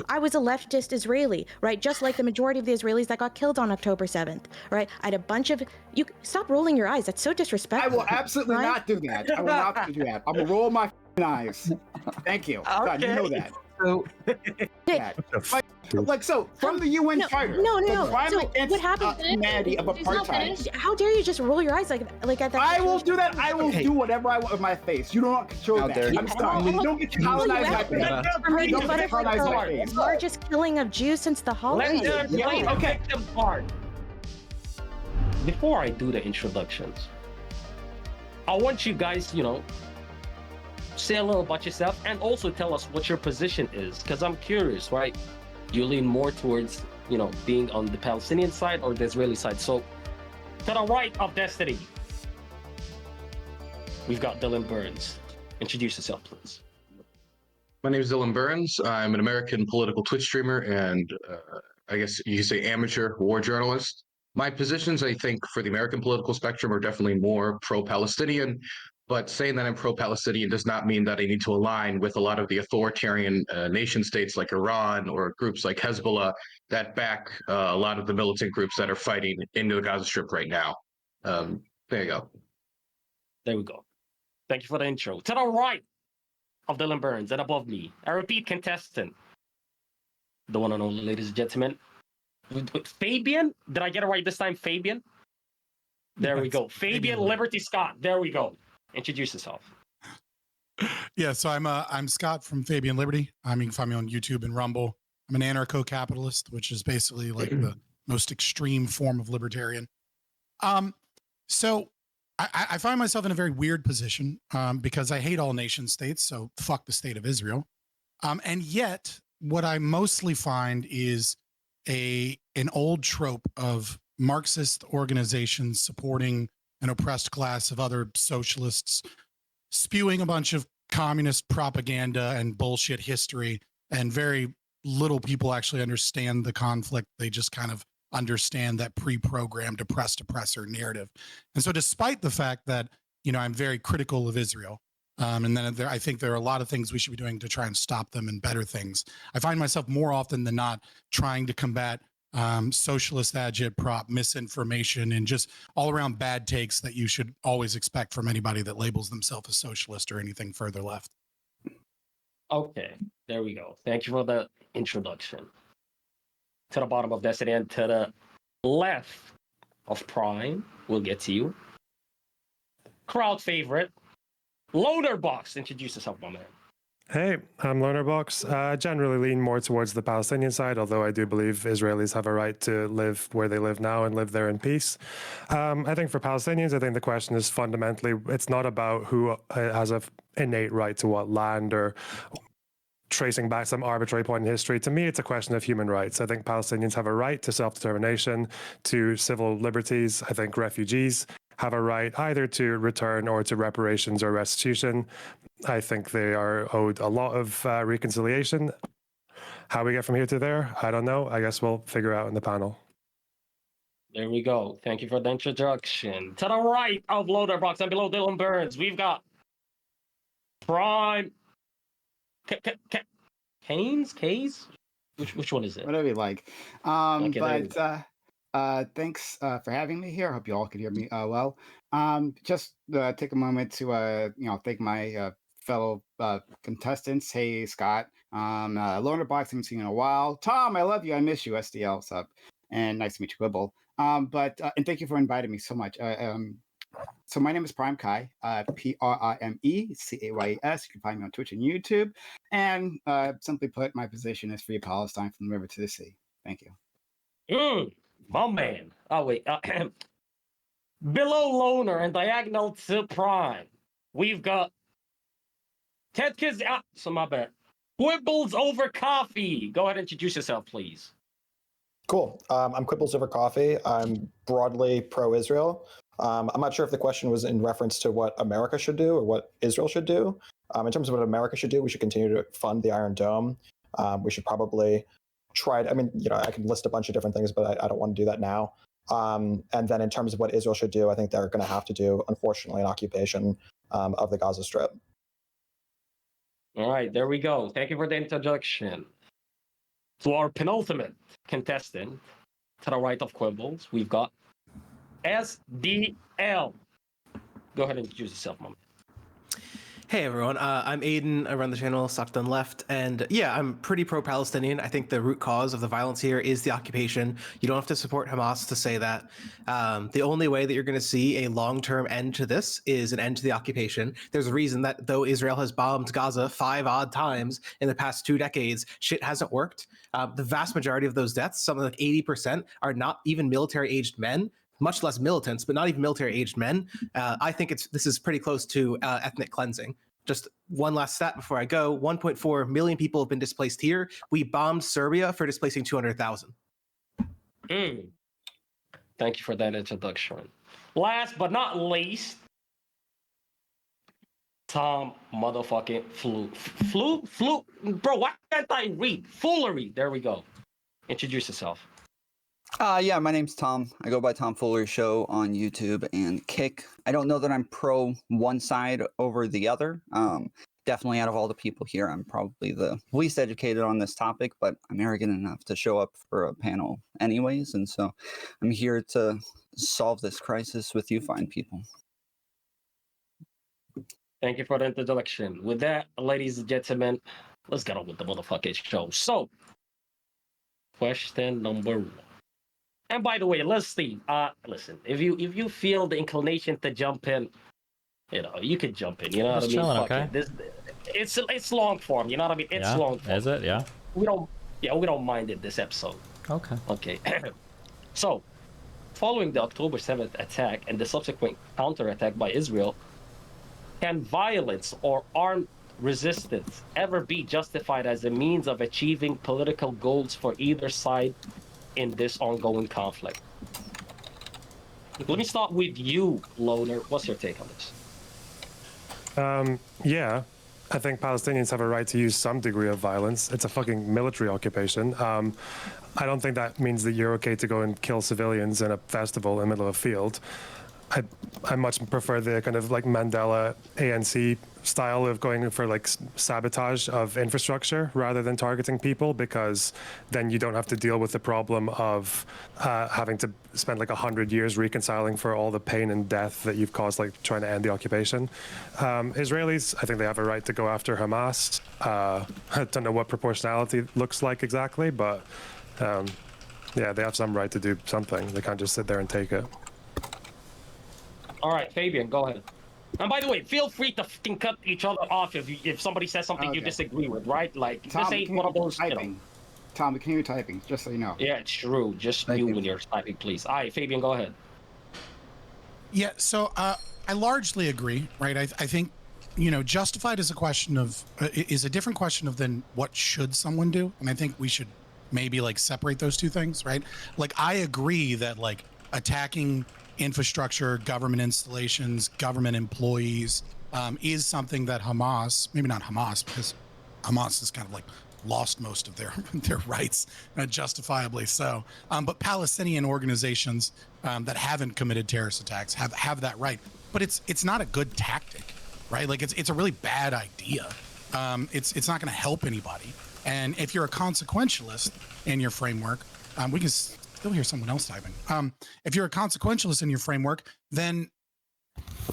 I was a leftist Israeli, right? Just like the majority of the Israelis that got killed on October 7th, right? I had a bunch of you. Stop rolling your eyes. That's so disrespectful. I will absolutely right? not do that. I will not do that. I'm gonna roll my eyes. Thank you. God, you know that. So, so from the UN Charter, the crime So against what happened? humanity of apartheid. How dare you just roll your eyes like at that? I will do that. I will do whatever I want with my face. You don't control that. I'm sorry. You don't get to colonize my face. You don't get to colonize my face. The largest killing of Jews since the Holocaust. Let them play the victim part. Before I do the introductions, I want you guys, say a little about yourself and also tell us what your position is, because I'm curious, right? You lean more towards, being on the Palestinian side or the Israeli side. So, to the right of Destiny, we've got Dylan Burns. Introduce yourself, please. My name is Dylan Burns. I'm an American political Twitch streamer and I guess you could say amateur war journalist. My positions, I think, for the American political spectrum are definitely more pro-Palestinian, but saying that I'm pro-Palestinian does not mean that I need to align with a lot of the authoritarian nation states like Iran or groups like Hezbollah that back a lot of the militant groups that are fighting into the Gaza Strip right now. There you go. There we go. Thank you for the intro. To the right of Dylan Burns and above me, a repeat contestant, the one and only, ladies and gentlemen, Fabian. Did I get it right this time? Fabian? There we go. Fabian Liberty Scott. There we go. Introduce yourself. Yeah, so I'm Scott from Fabian Liberty. You can find me on YouTube and Rumble. I'm an anarcho-capitalist, which is basically like the most extreme form of libertarian. So I find myself in a very weird position because I hate all nation states, so fuck the state of Israel. And yet, what I mostly find is an old trope of Marxist organizations supporting an oppressed class of other socialists, spewing a bunch of communist propaganda and bullshit history, and very little people actually understand the conflict. They just kind of understand that pre-programmed oppressed oppressor narrative. And so despite the fact that, I'm very critical of Israel, and then I think there are a lot of things we should be doing to try and stop them and better things, I find myself more often than not trying to combat socialist agitprop, misinformation, and just all around bad takes that you should always expect from anybody that labels themselves a socialist or anything further left. Okay, there we go. Thank you for the introduction. To the bottom of Destiny and to the left of Prime, we'll get to you. Crowd favorite, Lonerbox. Introduce yourself, my man. Hey, I'm Lonerbox. I generally lean more towards the Palestinian side, although I do believe Israelis have a right to live where they live now and live there in peace. I think for Palestinians, I think the question is fundamentally, it's not about who has an innate right to what land or tracing back some arbitrary point in history. To me, it's a question of human rights. I think Palestinians have a right to self-determination, to civil liberties. I think refugees have a right either to return or to reparations or restitution. I think they are owed a lot of reconciliation. How we get from here to there, I don't know. I guess we'll figure out in the panel. There we go. Thank you for the introduction. To the right of Lonerbox and below Dylan Burns, we've got Prime Cayes? Which one is it? Whatever you like. Thanks for having me here. I hope you all can hear me well. Just take a moment to thank my fellow contestants. Hey, Scott. Lonerbox, I haven't seen you in a while. Tom, I love you. I miss you. SDL, what's up? And nice to meet you, Wibble. And thank you for inviting me so much. So my name is PrimeCayes, PrimeCayes. You can find me on Twitch and YouTube. And simply put, my position is free Palestine from the river to the sea. Thank you. My man. Oh, wait. Below Loner and diagonal to Prime, we've got Ted Kids. So my bad. Quibbles over coffee. Go ahead and introduce yourself, please. Cool. I'm Quibbles over coffee. I'm broadly pro-Israel. I'm not sure if the question was in reference to what America should do or what Israel should do. In terms of what America should do, we should continue to fund the Iron Dome. We should probably try to, I can list a bunch of different things, but I don't want to do that now. And then in terms of what Israel should do, I think they're going to have to do, unfortunately, an occupation of the Gaza Strip. All right, there we go. Thank you for the introduction. To our penultimate contestant, to the right of Quibbles, we've got SDL. Go ahead and introduce yourself, Mom. Hey everyone, I'm Aiden. I run the channel Soft Done Left, and yeah, I'm pretty pro-Palestinian. I think the root cause of the violence here is the occupation. You don't have to support Hamas to say that. The only way that you're going to see a long-term end to this is an end to the occupation. There's a reason that though Israel has bombed Gaza 5 odd times in the past 2 decades, shit hasn't worked. The vast majority of those deaths, something like 80%, are not even military-aged men, much less militants, but not even military-aged men. I think this is pretty close to ethnic cleansing. Just one last stat before I go, 1.4 million people have been displaced here. We bombed Serbia for displacing 200,000. Thank you for that introduction. Last but not least, Tom motherfucking Flu. Bro, why can't I read? Foolery. There we go. Introduce yourself. Yeah, my name's Tom. I go by Tom Fuller Show on YouTube and Kick. I don't know that I'm pro one side over the other. Definitely out of all the people here, I'm probably the least educated on this topic, but I'm arrogant enough to show up for a panel anyways. And so I'm here to solve this crisis with you fine people. Thank you for the introduction. With that, ladies and gentlemen, let's get on with the motherfucking show. So, question number 1. And by the way, let's see. Listen, if you feel the inclination to jump in, you could jump in. You know what I mean? Chilling, okay. It's long form. You know what I mean? It's long form. Is it? Yeah. We don't mind it this episode. Okay. Okay. So, following the October 7th attack and the subsequent counterattack by Israel, can violence or armed resistance ever be justified as a means of achieving political goals for either side in this ongoing conflict? Let me start with you, Loner. What's your take on this? Yeah, I think Palestinians have a right to use some degree of violence. It's a fucking military occupation. I don't think that means that you're okay to go and kill civilians in a festival in the middle of a field. I much prefer the kind of like Mandela ANC style of going for like sabotage of infrastructure rather than targeting people, because then you don't have to deal with the problem of having to spend like 100 years reconciling for all the pain and death that you've caused, like trying to end the occupation. Israelis, I think they have a right to go after Hamas. I don't know what proportionality looks like exactly, but yeah, they have some right to do something. They can't just sit there and take it. All right, Fabian, go ahead. And by the way, feel free to fucking cut each other off if somebody says something you disagree with, right? Like, Tom, this ain't one of those, typing. Tom, we can hear you typing, just so you know. Yeah, it's true. Just mute when you're typing, please. All right, Fabian, go ahead. Yeah, so I largely agree, right? I think, justified is a question of, is a different question of then what should someone do? And I think we should maybe like separate those two things, right? Like, I agree that like attacking infrastructure, government installations, government employees is something that Hamas, maybe not Hamas, because Hamas has kind of like lost most of their rights, justifiably so. But Palestinian organizations that haven't committed terrorist attacks have that right. But it's not a good tactic, right? Like it's a really bad idea. It's not going to help anybody. And if you're a consequentialist in your framework, we can still hear someone else typing. If you're a consequentialist in your framework, then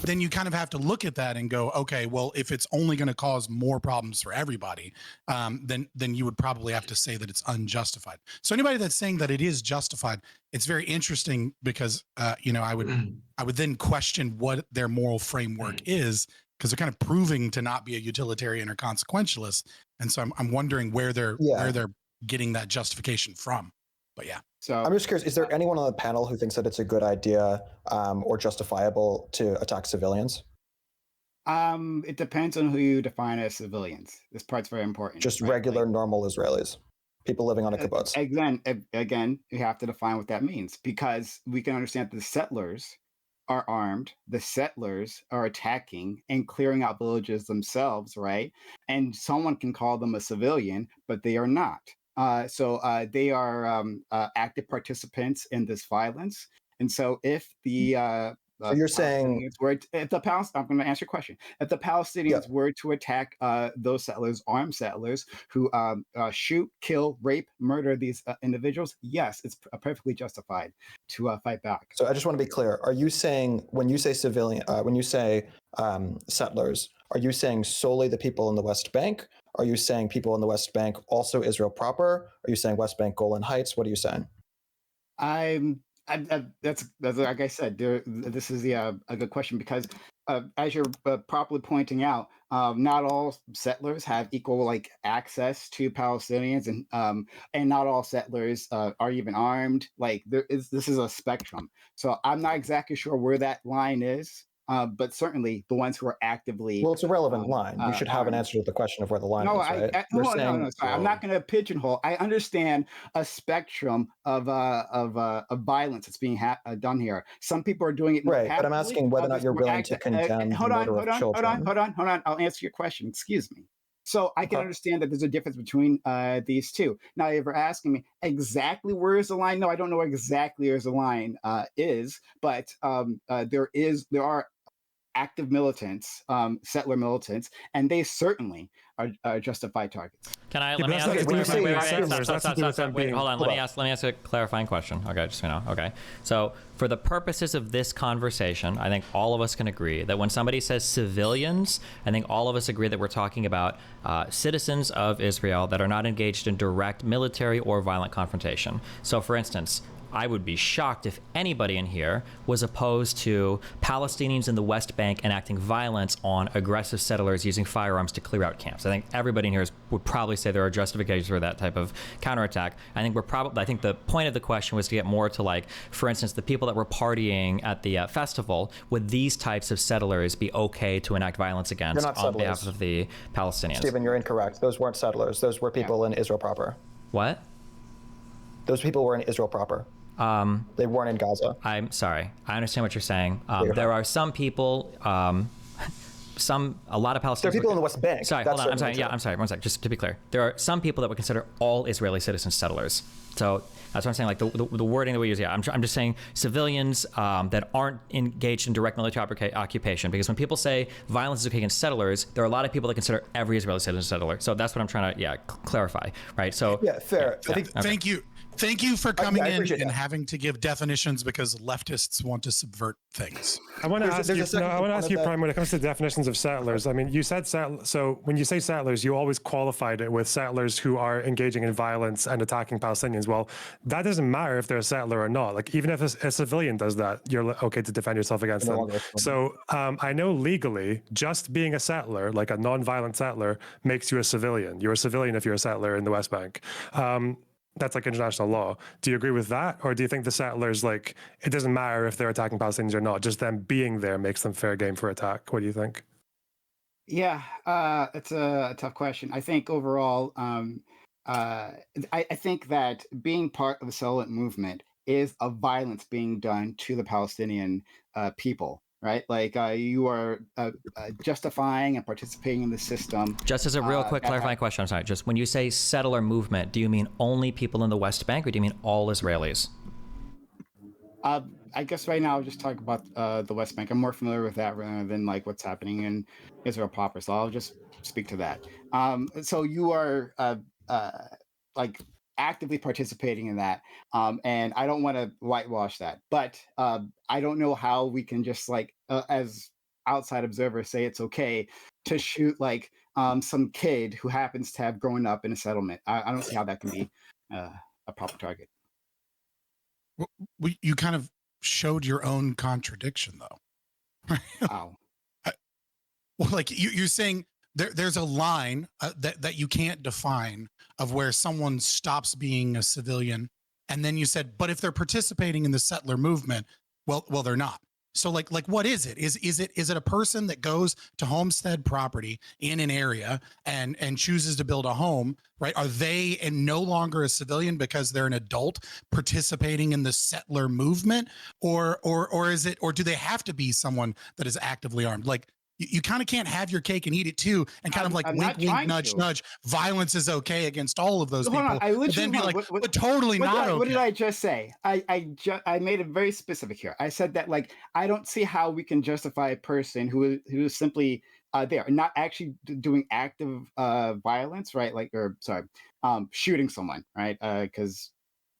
you kind of have to look at that and go, okay, well, if it's only going to cause more problems for everybody, then you would probably have to say that it's unjustified. So anybody that's saying that it is justified, it's very interesting because I would then question what their moral framework is, because they're kind of proving to not be a utilitarian or consequentialist, and so I'm wondering where they're getting that justification from. But yeah. So I'm just curious, is there anyone on the panel who thinks that it's a good idea or justifiable to attack civilians? It depends on who you define as civilians. This part's very important. Just regular, normal Israelis, people living on a kibbutz. Again, you have to define what that means, because we can understand that the settlers are armed, the settlers are attacking and clearing out villages themselves, right? And someone can call them a civilian, but they are not. So they are active participants in this violence. And so if the So you're saying Palestinians were if the I'm going to answer your question. If the Palestinians were to attack those settlers, armed settlers who shoot, kill, rape, murder these individuals, yes, it's perfectly justified to fight back. So I just want to be clear. Are you saying when you say civilian, when you say settlers, are you saying solely the people in the West Bank? Are you saying people in the West Bank also Israel proper? Are you saying West Bank, Golan Heights? What are you saying? That's like I said. This is a good question because, as you're properly pointing out, not all settlers have equal access to Palestinians, and not all settlers are even armed. This is a spectrum. So I'm not exactly sure where that line is. But certainly the ones who are actively it's a relevant line. You should have an answer to the question of where the line is, right? No, sorry. I'm not going to pigeonhole. I understand a spectrum of violence that's being done here. Some people are doing it right, but I'm asking whether or not you're willing to condemn the murder of children. Hold on. I'll answer your question. Excuse me. So I can understand that there's a difference between these two. Now, if you're asking me exactly where is the line, no, I don't know exactly where the line is, but there are active militants, settler militants, and they certainly are justified targets. Can I let me ask? Wait, hold on. Let me ask a clarifying question. Okay, okay. So for the purposes of this conversation, I think all of us can agree that when somebody says civilians, I think all of us agree that we're talking about citizens of Israel that are not engaged in direct military or violent confrontation. So, for instance, I would be shocked if anybody in here was opposed to Palestinians in the West Bank enacting violence on aggressive settlers using firearms to clear out camps. I think everybody in here would probably say there are justifications for that type of counterattack. I think the point of the question was to get more to for instance, the people that were partying at the festival, would these types of settlers be okay to enact violence against on behalf of the Palestinians? Stephen, you're incorrect. Those weren't settlers. Those were people in Israel proper. What? Those people were in Israel proper. They weren't in Gaza. I'm sorry. I understand what you're saying. There are some people, a lot of Palestinians. There are people in the West Bank. Sorry, hold on. I'm sorry. Yeah, I'm sorry. One sec. Just to be clear, there are some people that would consider all Israeli citizens settlers. So that's what I'm saying. The wording that we use. Yeah, I'm just saying civilians that aren't engaged in direct military occupation. Because when people say violence is okay against settlers, there are a lot of people that consider every Israeli citizen a settler. So that's what I'm trying to clarify. Right. So yeah, fair. I think, Thank you. Thank you for coming in and having to give definitions because leftists want to subvert things. I want to ask you, Prime, when it comes to definitions of settlers. I mean, you said so when you say settlers, you always qualified it with settlers who are engaging in violence and attacking Palestinians. Well, that doesn't matter if they're a settler or not. Even if a civilian does that, you're okay to defend yourself against them. So I know legally, just being a settler, like a non-violent settler, makes you a civilian. You're a civilian if you're a settler in the West Bank. That's international law. Do you agree with that? Or do you think the settlers, it doesn't matter if they're attacking Palestinians or not, just them being there makes them fair game for attack? What do you think? Yeah, it's a tough question. I think overall, I think that being part of the settlement movement is a violence being done to the Palestinian people. Right, you are justifying and participating in the system. Just as a real quick clarifying question, I'm sorry. Just when you say settler movement, do you mean only people in the West Bank, or do you mean all Israelis? I guess right now I'll just talk about the West Bank. I'm more familiar with that rather than what's happening in Israel proper. So I'll just speak to that. So you are actively participating in that, and I don't want to whitewash that, but I don't know how we can just as outside observers say it's okay to shoot some kid who happens to have grown up in a settlement. I don't see how that can be a proper target. Well, you kind of showed your own contradiction, though. Wow. Well, you're saying there's a line that you can't define of where someone stops being a civilian, and then you said, but if they're participating in the settler movement, well, they're not. So, what is it? Is it a person that goes to homestead property in an area and chooses to build a home, right? Are they no longer a civilian because they're an adult participating in the settler movement, or is it, or do they have to be someone that is actively armed? You kind of can't have your cake and eat it too, and kind of like I'm wink, not wink, trying nudge, to. nudge. Violence is okay against all of those Hold people. on, I But then literally be like, what but totally not okay. What did I just say? I made it very specific here. I said that like I don't see how we can justify a person who is simply there, not actually doing active violence, right? Like, or sorry, shooting someone, right? Because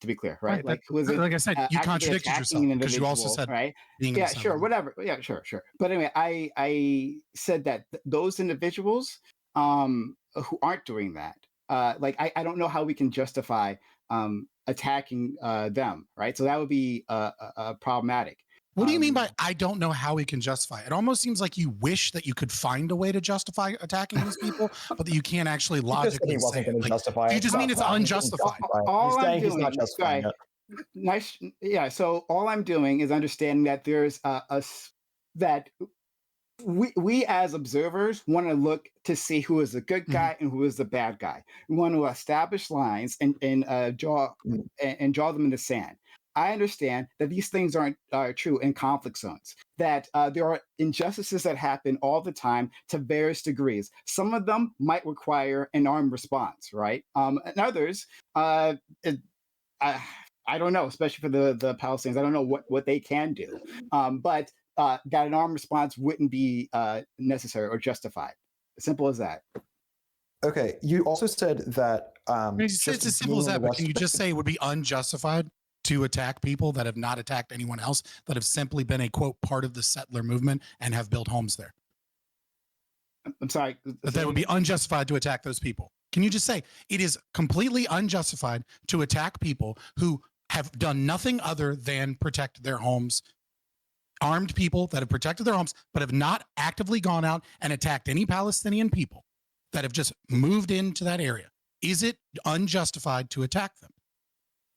to be clear, right? Like, who is it? Like I said, you contradicted yourself because you also said right? Yeah, sure, whatever. Yeah, sure. But anyway, I said that those individuals who aren't doing that, like I don't know how we can justify attacking them, right? So that would be problematic. What do you mean by I don't know how we can justify it? It almost seems like you wish that you could find a way to justify attacking these people, but that you can't actually logically say it. Like, justify you just mean it's unjustified. All I'm doing, doing, right, nice, yeah. So all I'm doing is understanding that there's that we as observers want to look to see who is the good guy and who is the bad guy. We want to establish lines and draw them in the sand. I understand that these things aren't true in conflict zones, that there are injustices that happen all the time to various degrees. Some of them might require an armed response, right? And others, I don't know, especially for the Palestinians, I don't know what they can do. But that an armed response wouldn't be necessary or justified. Simple as that. Okay, you also said that... it's as simple as that, but can you just say it would be unjustified to attack people that have not attacked anyone else, that have simply been a, quote, part of the settler movement and have built homes there? I'm sorry. That would be unjustified to attack those people. Can you just say it is completely unjustified to attack people who have done nothing other than protect their homes, armed people that have protected their homes, but have not actively gone out and attacked any Palestinian people that have just moved into that area? Is it unjustified to attack them?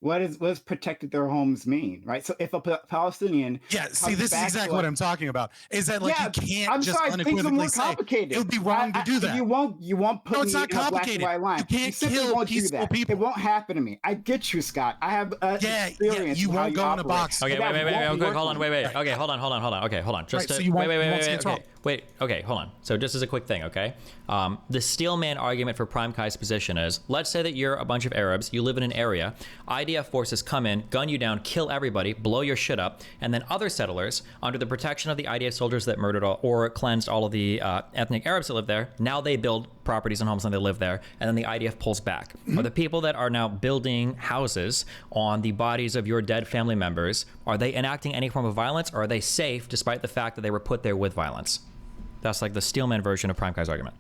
What does protected their homes mean, right? So if a Palestinian, see, this is exactly what I'm talking about. Is that like you can't just unequivocally say it would be wrong to do that? You won't put me in a black and white line. You can't kill peaceful people. It won't happen to me. I get you, Scott. I have experience. You won't go in a box. Okay, wait. Hold on. Okay, hold on. Okay, hold on. Just wait. Okay, hold on. So just as a quick thing, okay? The steelman argument for PrimeCayes' position is, let's say that you're a bunch of Arabs, you live in an area, IDF forces come in, gun you down, kill everybody, blow your shit up, and then other settlers, under the protection of the IDF soldiers that murdered or cleansed all of the ethnic Arabs that live there, now they build properties and homes and they live there, and then the IDF pulls back. Are the people that are now building houses on the bodies of your dead family members, are they enacting any form of violence, or are they safe despite the fact that they were put there with violence? That's like the steelman version of PrimeCayes' argument.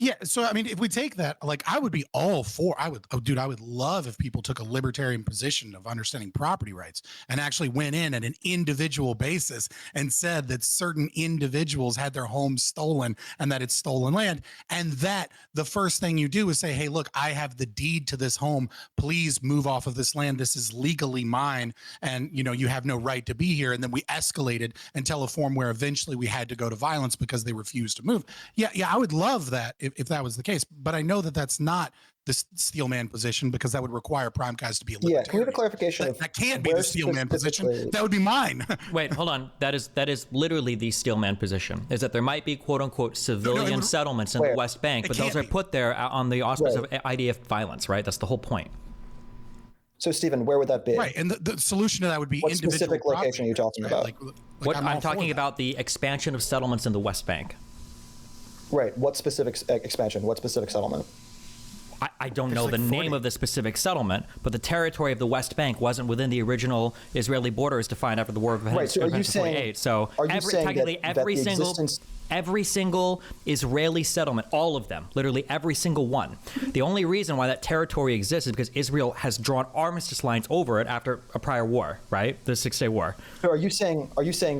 Yeah, so I mean, if we take that, like, I would be all for. I would love if people took a libertarian position of understanding property rights and actually went in at an individual basis and said that certain individuals had their homes stolen and that it's stolen land, and that the first thing you do is say, hey, look, I have the deed to this home. Please move off of this land. This is legally mine, and you have no right to be here. And then we escalated until a form where eventually we had to go to violence because they refused to move. Yeah, I would love that if that was the case, but I know that that's not the steelman position, because that would require PrimeCayes to be a libertarian. Yeah, can we have a clarification? That can't be the steelman position. That would be mine. Wait, hold on. That is literally the steelman position, is that there might be quote unquote civilian settlements in the West Bank, but those are put there on the auspice of IDF violence, right? That's the whole point. So, Stephen, where would that be? Right, and the solution to that would be what specific location are you talking about? What I'm talking about, the expansion of settlements in the West Bank. Right. What specific expansion? What specific settlement? I don't know the name of the specific settlement, but the territory of the West Bank wasn't within the original Israeli borders defined after the War of 1948. So technically every single Israeli settlement, all of them, literally every single one. The only reason why that territory exists is because Israel has drawn armistice lines over it after a prior war, right? The 6-Day War. So are you saying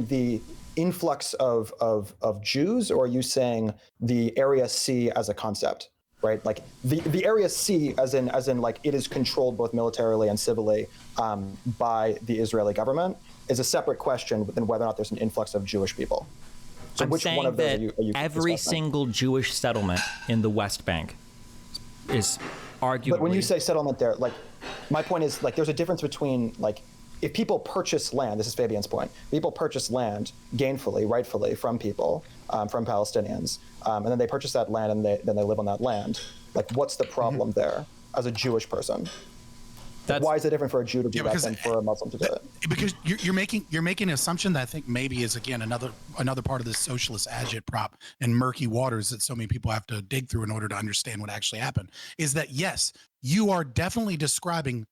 the influx of Jews, or are you saying the Area C as a concept? Right, like the Area C, as in like it is controlled both militarily and civilly by the Israeli government, is a separate question than whether or not there's an influx of Jewish people. So which one of those are you every single Jewish settlement in the West Bank is arguably. But when you say settlement there, like my point is, like, there's a difference between like if people purchase land, this is Fabian's point, people purchase land gainfully, rightfully from people, from Palestinians, and then they purchase that land and then they live on that land. Like, what's the problem there as a Jewish person? Why is it different for a Jew to do that than for a Muslim to do it? Because you're making an assumption that I think maybe is, again, another part of this socialist agitprop and murky waters that so many people have to dig through in order to understand what actually happened, is that, yes, you are definitely describing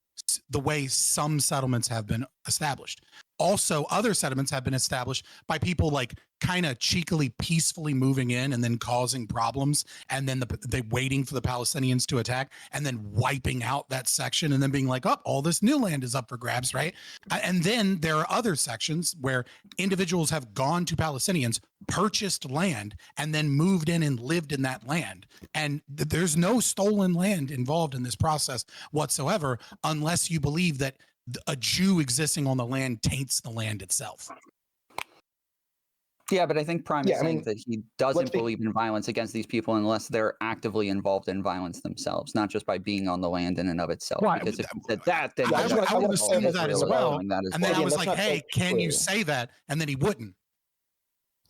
the way some settlements have been established. Also, other settlements have been established by people like kind of cheekily, peacefully moving in and then causing problems, and then they waiting for the Palestinians to attack, and then wiping out that section, and then being like, "Oh, all this new land is up for grabs," right? And then there are other sections where individuals have gone to Palestinians, purchased land, and then moved in and lived in that land. And there's no stolen land involved in this process whatsoever, unless you believe that a Jew existing on the land taints the land itself. Yeah, but I think Prime is saying that he doesn't believe in violence against these people unless they're actively involved in violence themselves, not just by being on the land in and of itself. Well, because if he said that, then I would assume that as well. And then I was like, that's "Hey, not can you true. say that?" And then he wouldn't.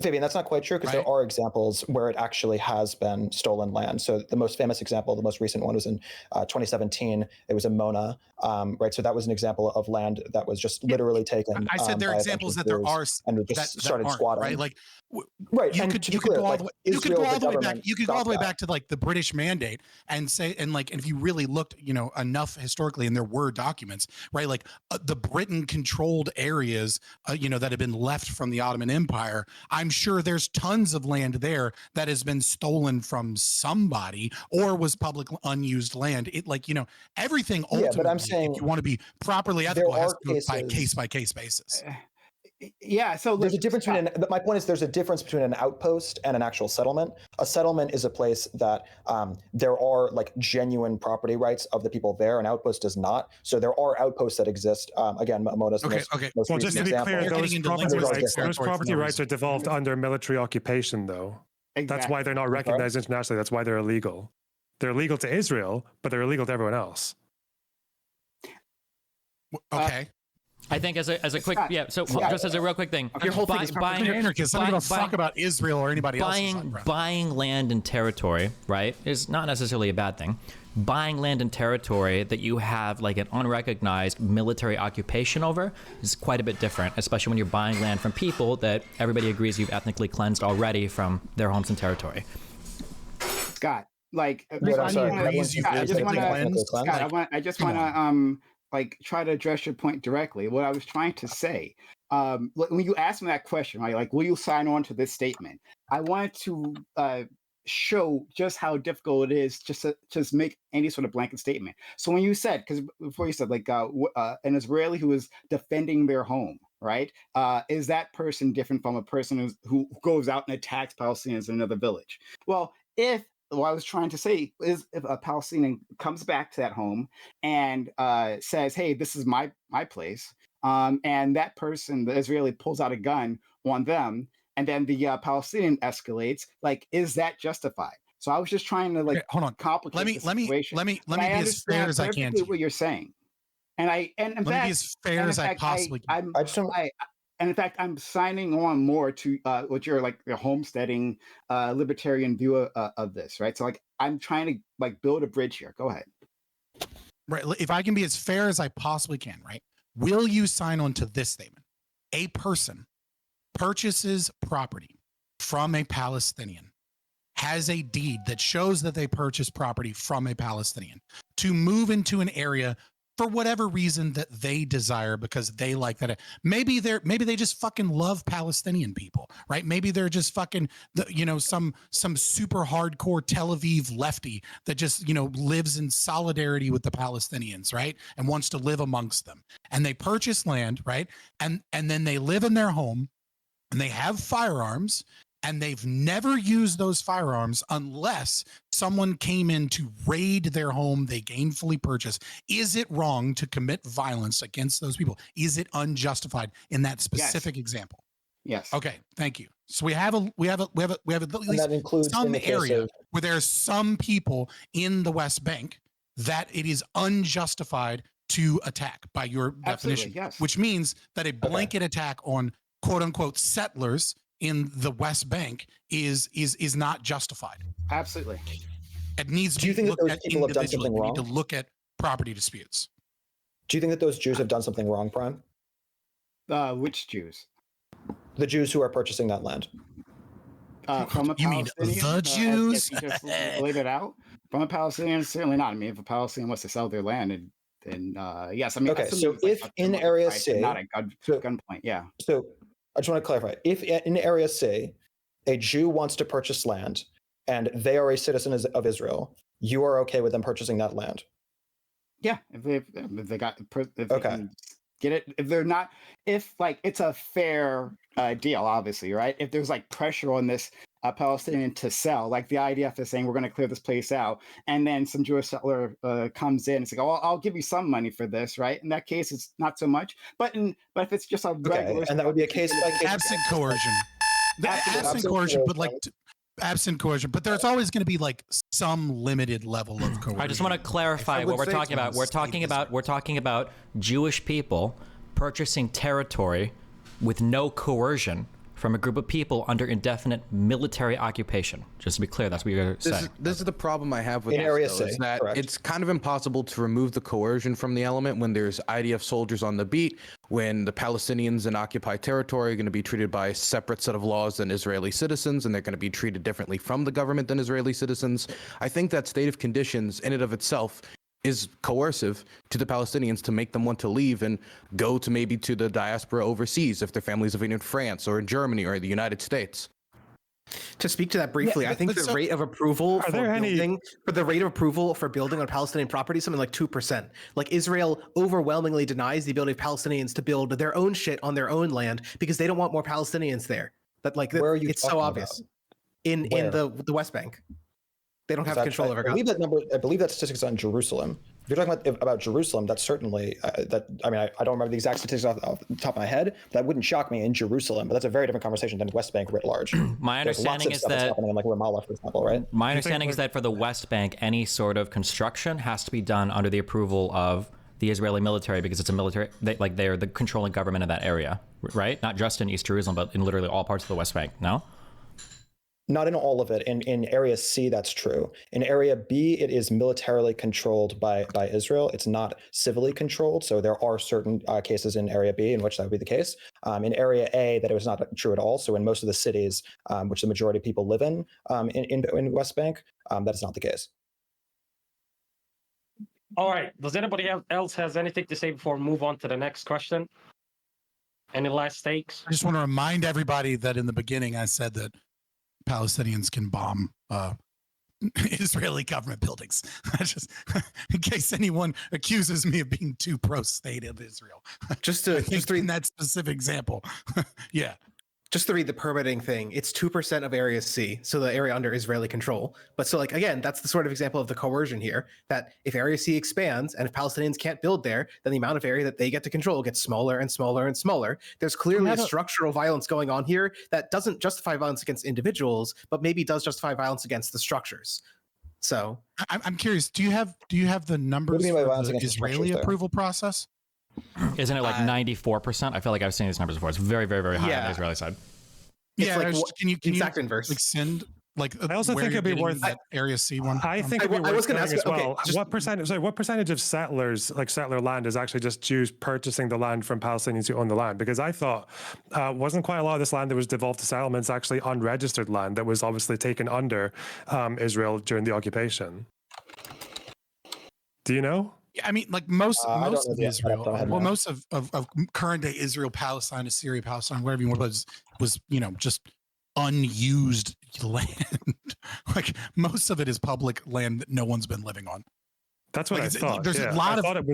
Fabian, that's not quite true, because there are examples where it actually has been stolen land. So the most famous example, the most recent one, was in 2017. It was in Mona, right? So that was an example of land that was just literally taken. I said there are examples that there are and just started aren't, squatting. right? Like, right. You And could to be clear, go all like, the way. You could go Israel, all the way back. government You could go all the way stopped back to like the British Mandate and say, and if you really looked, enough historically, and there were documents, right? Like the Britain-controlled areas, that have been left from the Ottoman Empire. I'm sure there's tons of land there that has been stolen from somebody or was public unused land. Everything ultimately, but I'm saying if you want to be properly ethical, has to go by cases- case basis. Yeah, so there's a difference between my point is there's a difference between an outpost and an actual settlement. A settlement is a place that there are like genuine property rights of the people there. An outpost does not. So there are outposts that exist. Again, Mona's most Well, just to be example. clear, those property rights are devolved under military occupation, though. Exactly. That's why they're not recognized internationally. That's why they're illegal. They're illegal to Israel, but they're illegal to everyone else. Okay. I think as a quick just as a real quick thing, Your whole thing is anarchist. I don't give a fuck about Israel or anybody else. Buying land and territory, right, is not necessarily a bad thing. Buying land and territory that you have like an unrecognized military occupation over is quite a bit different, especially when you're buying land from people that everybody agrees you've ethnically cleansed already from their homes and territory. Scott, like, I just want to like try to address your point directly. What I was trying to say, when you asked me that question, right, like, will you sign on to this statement? I wanted to show just how difficult it is just to just make any sort of blanket statement. So when you said, because before you said like an Israeli who is defending their home, right? Is that person different from a person who goes out and attacks Palestinians in another village? Well, what I was trying to say is if a Palestinian comes back to that home and says, "Hey, this is my place," and that person, the Israeli, pulls out a gun on them, and then the Palestinian escalates, like, is that justified? So I was just trying to hold on, complicate the situation. Let me be as fair as I can. What you're saying, and in fact, be as fair as I possibly can. And in fact, I'm signing on more to what you're like the homesteading libertarian view of this, right? So like I'm trying to like build a bridge here. Go ahead. Right. If I can be as fair as I possibly can, right? Will you sign on to this statement? A person purchases property from a Palestinian, has a deed that shows that they purchased property from a Palestinian to move into an area for whatever reason that they desire, because they like that. Maybe they just fucking love Palestinian people, right? Maybe they're just fucking, some super hardcore Tel Aviv lefty that just, lives in solidarity with the Palestinians, right? And wants to live amongst them. And they purchase land, right? And then they live in their home and they have firearms, and they've never used those firearms unless someone came in to raid their home they gainfully purchased. Is it wrong to commit violence against those people? Is it unjustified in that specific example? Yes. Okay, thank you. So we have at least that includes some area where there's some people in the West Bank that it is unjustified to attack by your Absolutely, definition, yes. which means that a blanket attack on quote unquote settlers in the West Bank is not justified. Absolutely. It needs to Do you be think that looked those at people have done individually. something We need to wrong? look at property disputes. Do you think that those Jews have done something wrong, Prime? Which Jews? The Jews who are purchasing that land. From a You mean Palestinian, the Jews? as you just laid it out. From a Palestinian, certainly not. I mean, if a Palestinian wants to sell their land, then yes. I mean, Okay, so assuming it's if like in a Area right, C, not a gunpoint, yeah. So I just want to clarify: if in Area C, a Jew wants to purchase land, and they are a citizen of Israel, you are okay with them purchasing that land? Yeah, if they got if they Okay. can get it, if they're not, if like it's a fair deal, obviously, right? If there's like pressure on this Palestinian to sell, like the IDF is saying we're going to clear this place out, and then some Jewish settler comes in and it's like, oh, I'll give you some money for this, right? In that case, it's not so much. But if it's just a regular, and that would be a case by case absent coercion. Absent coercion, but like absent coercion, but there's always going to be like some limited level of coercion. I just want to clarify what we're talking about. We're talking about Jewish people purchasing territory with no coercion from a group of people under indefinite military occupation. Just to be clear, that's what you're saying. This is the problem I have with In this, Area though, C, is that correct. it's kind of impossible to remove the coercion from the element when there's IDF soldiers on the beat, when the Palestinians in occupied territory are going to be treated by a separate set of laws than Israeli citizens, and they're going to be treated differently from the government than Israeli citizens. I think that state of conditions in and of itself is coercive to the Palestinians to make them want to leave and go to maybe to the diaspora overseas if their families living in France or in Germany or the United States. To speak to that briefly, I think the rate of approval for building on Palestinian property is something like 2%. Like Israel overwhelmingly denies the ability of Palestinians to build their own shit on their own land because they don't want more Palestinians there. But like Where are you it's so talking obvious. about? In the West Bank. They don't have control over I believe that number. I believe that statistics on Jerusalem. If you're talking about Jerusalem, that's certainly that. I mean, I don't remember the exact statistics off the top of my head. That wouldn't shock me in Jerusalem, but that's a very different conversation than West Bank writ large. My understanding is that happening in like Ramallah, for example, right? My understanding is that for the West Bank, any sort of construction has to be done under the approval of the Israeli military because it's a military. They're the controlling government of that area, right? Not just in East Jerusalem, but in literally all parts of the West Bank. No. Not in all of it. In Area C, that's true. In Area B, it is militarily controlled by Israel. It's not civilly controlled. So there are certain cases in Area B in which that would be the case. In Area A, that it was not true at all. So in most of the cities, which the majority of people live in West Bank, that is not the case. All right. Does anybody else has anything to say before we move on to the next question? Any last takes? I just want to remind everybody that in the beginning I said that Palestinians can bomb Israeli government buildings. Just in case anyone accuses me of being too pro-state of Israel. Just in that specific example. Yeah. Just to read the permitting thing, it's 2% of Area C, so the area under Israeli control. But so like, again, that's the sort of example of the coercion here, that if Area C expands and if Palestinians can't build there, then the amount of area that they get to control gets smaller and smaller and smaller. There's clearly a structural violence going on here that doesn't justify violence against individuals, but maybe does justify violence against the structures. So I'm curious, do you have the numbers for the Israeli approval process? Isn't it like 94%? I feel like I've seen these numbers before. It's very, very, very high on the Israeli side. Yeah, like, can you exact inverse? Like send like I also think it'd be worth that Area C one. I think it'd be worth going to ask as well. Okay, what percentage of settlers, like settler land, is actually just Jews purchasing the land from Palestinians who own the land? Because I thought wasn't quite a lot of this land that was devolved to settlements actually unregistered land that was obviously taken under Israel during the occupation. Do you know? I mean, like most of Israel, well, most of current day Israel, Palestine, Assyria, Palestine, whatever you want, was just unused land. Like most of it is public land that no one's been living on. That's what I thought. There's a lot of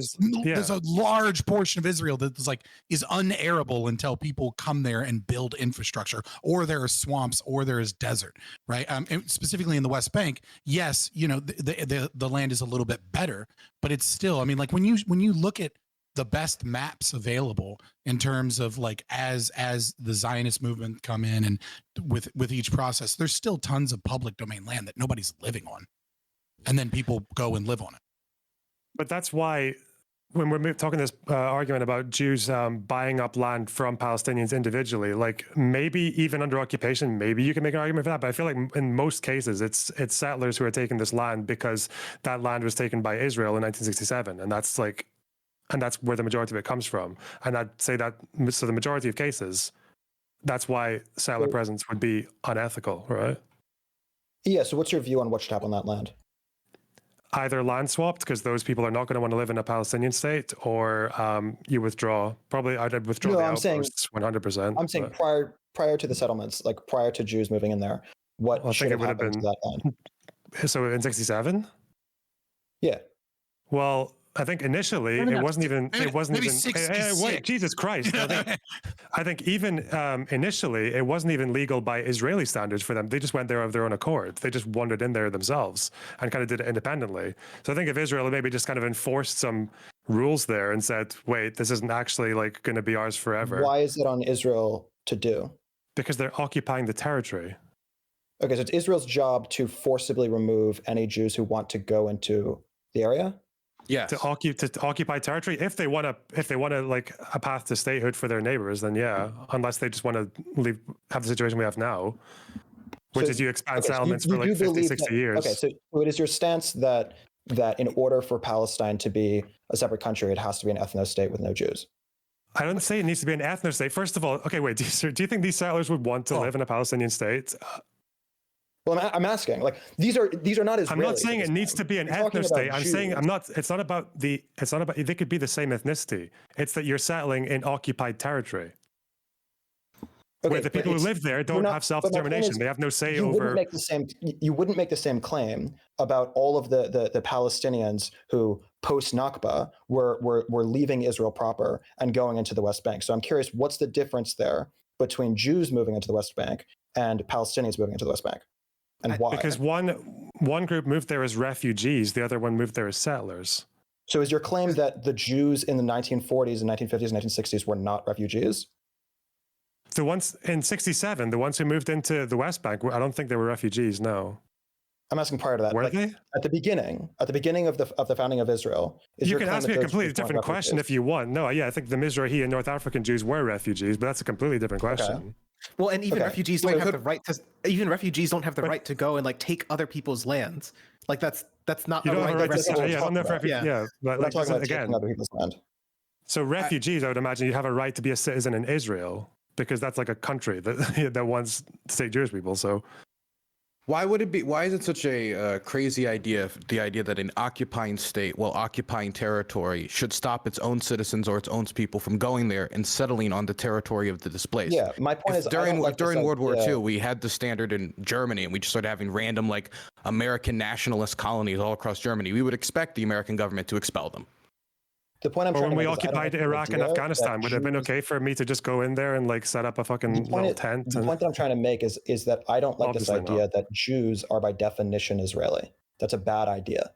there's a large portion of Israel that is unarable until people come there and build infrastructure, or there are swamps, or there is desert, right? And specifically in the West Bank, yes, the land is a little bit better, but it's still, I mean, like when you look at the best maps available in terms of like as the Zionist movement come in and with each process, there's still tons of public domain land that nobody's living on, and then people go and live on it. But that's why when we're talking this argument about Jews buying up land from Palestinians individually, like maybe even under occupation, maybe you can make an argument for that. But I feel like in most cases, it's settlers who are taking this land because that land was taken by Israel in 1967, and that's where the majority of it comes from. And I'd say that so the majority of cases, that's why settler presence would be unethical, right? Yeah. So what's your view on what should happen on that land? Either land swapped, because those people are not going to want to live in a Palestinian state, or you withdraw. Probably I'd withdraw the outposts 100%. I'm saying prior to the settlements, like prior to Jews moving in there, what should have happened to that land? So in 67? Yeah. Well, I think initially it wasn't even. Wait, Jesus Christ! I think even initially it wasn't even legal by Israeli standards for them. They just went there of their own accord. They just wandered in there themselves and kind of did it independently. So I think if Israel maybe just kind of enforced some rules there and said, "Wait, this isn't actually like going to be ours forever." Why is it on Israel to do? Because they're occupying the territory. Okay, so it's Israel's job to forcibly remove any Jews who want to go into the area. Yeah, to occupy territory. If they want to like a path to statehood for their neighbors, then yeah. Unless they just want to have the situation we have now, which is you expand settlements for like 50, 60 years. Okay, so it is your stance that in order for Palestine to be a separate country, it has to be an ethno state with no Jews. I don't say it needs to be an ethno state. First of all, okay, wait. Do you think these settlers would want to live in a Palestinian state? Well, I'm asking. Like these are not Israelis. I'm not saying it needs to be an ethno state. I'm saying It's not about. They could be the same ethnicity. It's that you're settling in occupied territory, where the people who live there don't have self-determination. They have no say over. You wouldn't make the same claim about all of the Palestinians who post Nakba were leaving Israel proper and going into the West Bank. So I'm curious, what's the difference there between Jews moving into the West Bank and Palestinians moving into the West Bank? And why? Because one group moved there as refugees, the other one moved there as settlers. So is your claim that the Jews in the 1940s and 1950s and 1960s were not refugees? The ones in 67, the ones who moved into the West Bank, I don't think they were refugees, no. I'm asking prior to that. Were they? At the beginning of the founding of Israel. You can ask me a completely different question if you want. No, yeah, I think the Mizrahi and North African Jews were refugees, but that's a completely different question. Okay. Well, and even refugees don't have the right to. Even refugees don't have the right to go and like take other people's lands. Like that's not. You don't have a right to. Yeah, but I'm talking about again, taking other people's land. So refugees, I would imagine you have a right to be a citizen in Israel because that's like a country that wants to take Jewish people. So. Why is it such a crazy idea, the idea that an occupying state, while occupying territory, should stop its own citizens or its own people from going there and settling on the territory of the displaced? Yeah, my point is during World War II, we had the standard in Germany, and we just started having random like American nationalist colonies all across Germany. We would expect the American government to expel them. The point I'm or trying when to we make is occupied Iraq and Afghanistan, would it have been okay for me to just go in there and like set up a fucking little tent? The point that I'm trying to make is that I don't like this idea that Jews are by definition Israeli. That's a bad idea,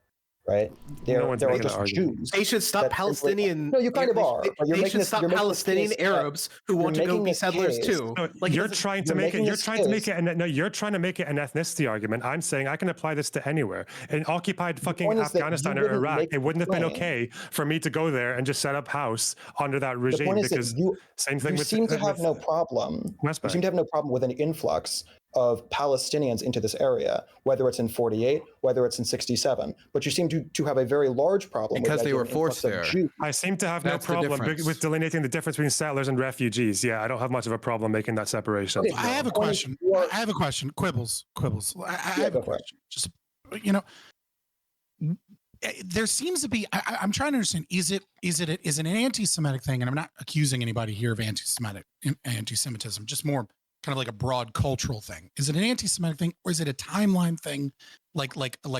right? They're just Jews. They should stop Palestinian. No, you kind of are. They should stop Palestinian Arabs who want to go be settlers too. No, like you're trying to make it an ethnicity argument. I'm saying I can apply this to anywhere. In occupied fucking Afghanistan or Iraq, it wouldn't have been okay for me to go there and just set up house under that regime because same thing. You seem to have no problem. You seem to have no problem with an influx of Palestinians into this area, whether it's in 48, whether it's in 67. But you seem to have a very large problem because they were forced there. I seem to have no problem with delineating the difference between settlers and refugees. Yeah, I don't have much of a problem making that separation. Okay, I have a question. Quibbles. I have a question. Just, there seems to be. I'm trying to understand. Is it an anti-Semitic thing? And I'm not accusing anybody here of anti-Semitism. Just more kind of like a broad cultural thing. Is it an anti-Semitic thing, or is it a timeline thing, like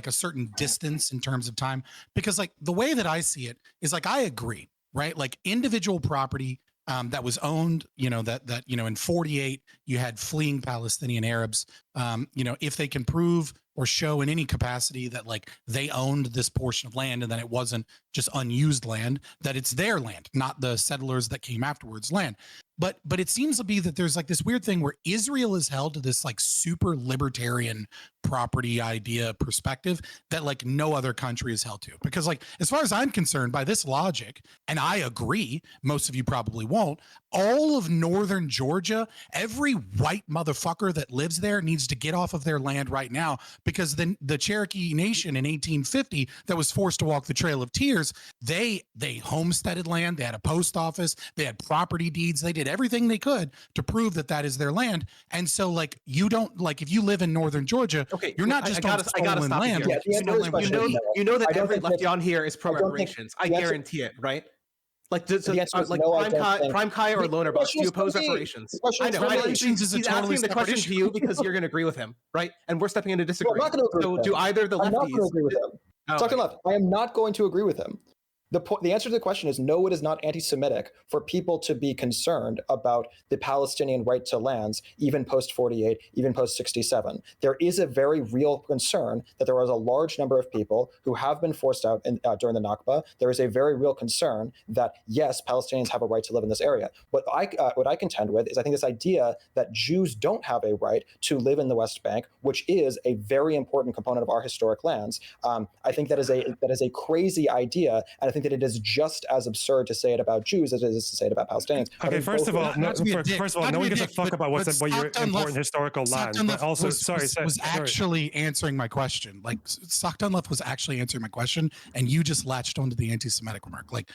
a certain distance in terms of time? Because like the way that I see it is like I agree, right? Like individual property that was owned, that in 48 you had fleeing Palestinian Arabs, if they can prove or show in any capacity that like they owned this portion of land and that it wasn't just unused land, that it's their land, not the settlers that came afterwards land. But it seems to be that there's like this weird thing where Israel is held to this like super libertarian property idea perspective that like no other country is held to. Because like, as far as I'm concerned, by this logic, and I agree, most of you probably won't, all of northern Georgia, every white motherfucker that lives there needs to get off of their land right now, because then the Cherokee Nation in 1850 that was forced to walk the Trail of Tears, they homesteaded land, they had a post office, they had property deeds, they did everything they could to prove that that is their land. And so like, you don't, like, if you live in northern Georgia, okay, you're not just on stolen land. Yeah, you know that every lefty on here is pro reparations. I guarantee it, right? Like, like PrimeCayes or Lonerbox, do you oppose reparations? I know. He's asking the question to you because you're going to agree with him, right? And we're stepping in to disagree. I'm not going to agree with him. Do either the lefties? I'm not going to agree with him. Talking left, I am not going to agree with him. The answer to the question is no, it is not anti-Semitic for people to be concerned about the Palestinian right to lands, even post-48, even post-67. There is a very real concern that there was a large number of people who have been forced out during the Nakba. There is a very real concern that, yes, Palestinians have a right to live in this area. What I contend with is I think this idea that Jews don't have a right to live in the West Bank, which is a very important component of our historic lands. I think that is a crazy idea, and I think that it is just as absurd to say it about Jews as it is to say it about Palestinians. Okay, first of all, no one gives a fuck about what your important historical land. But also, was actually answering my question. Like, Stockton Left was actually answering my question, and you just latched onto the anti-Semitic remark. Like,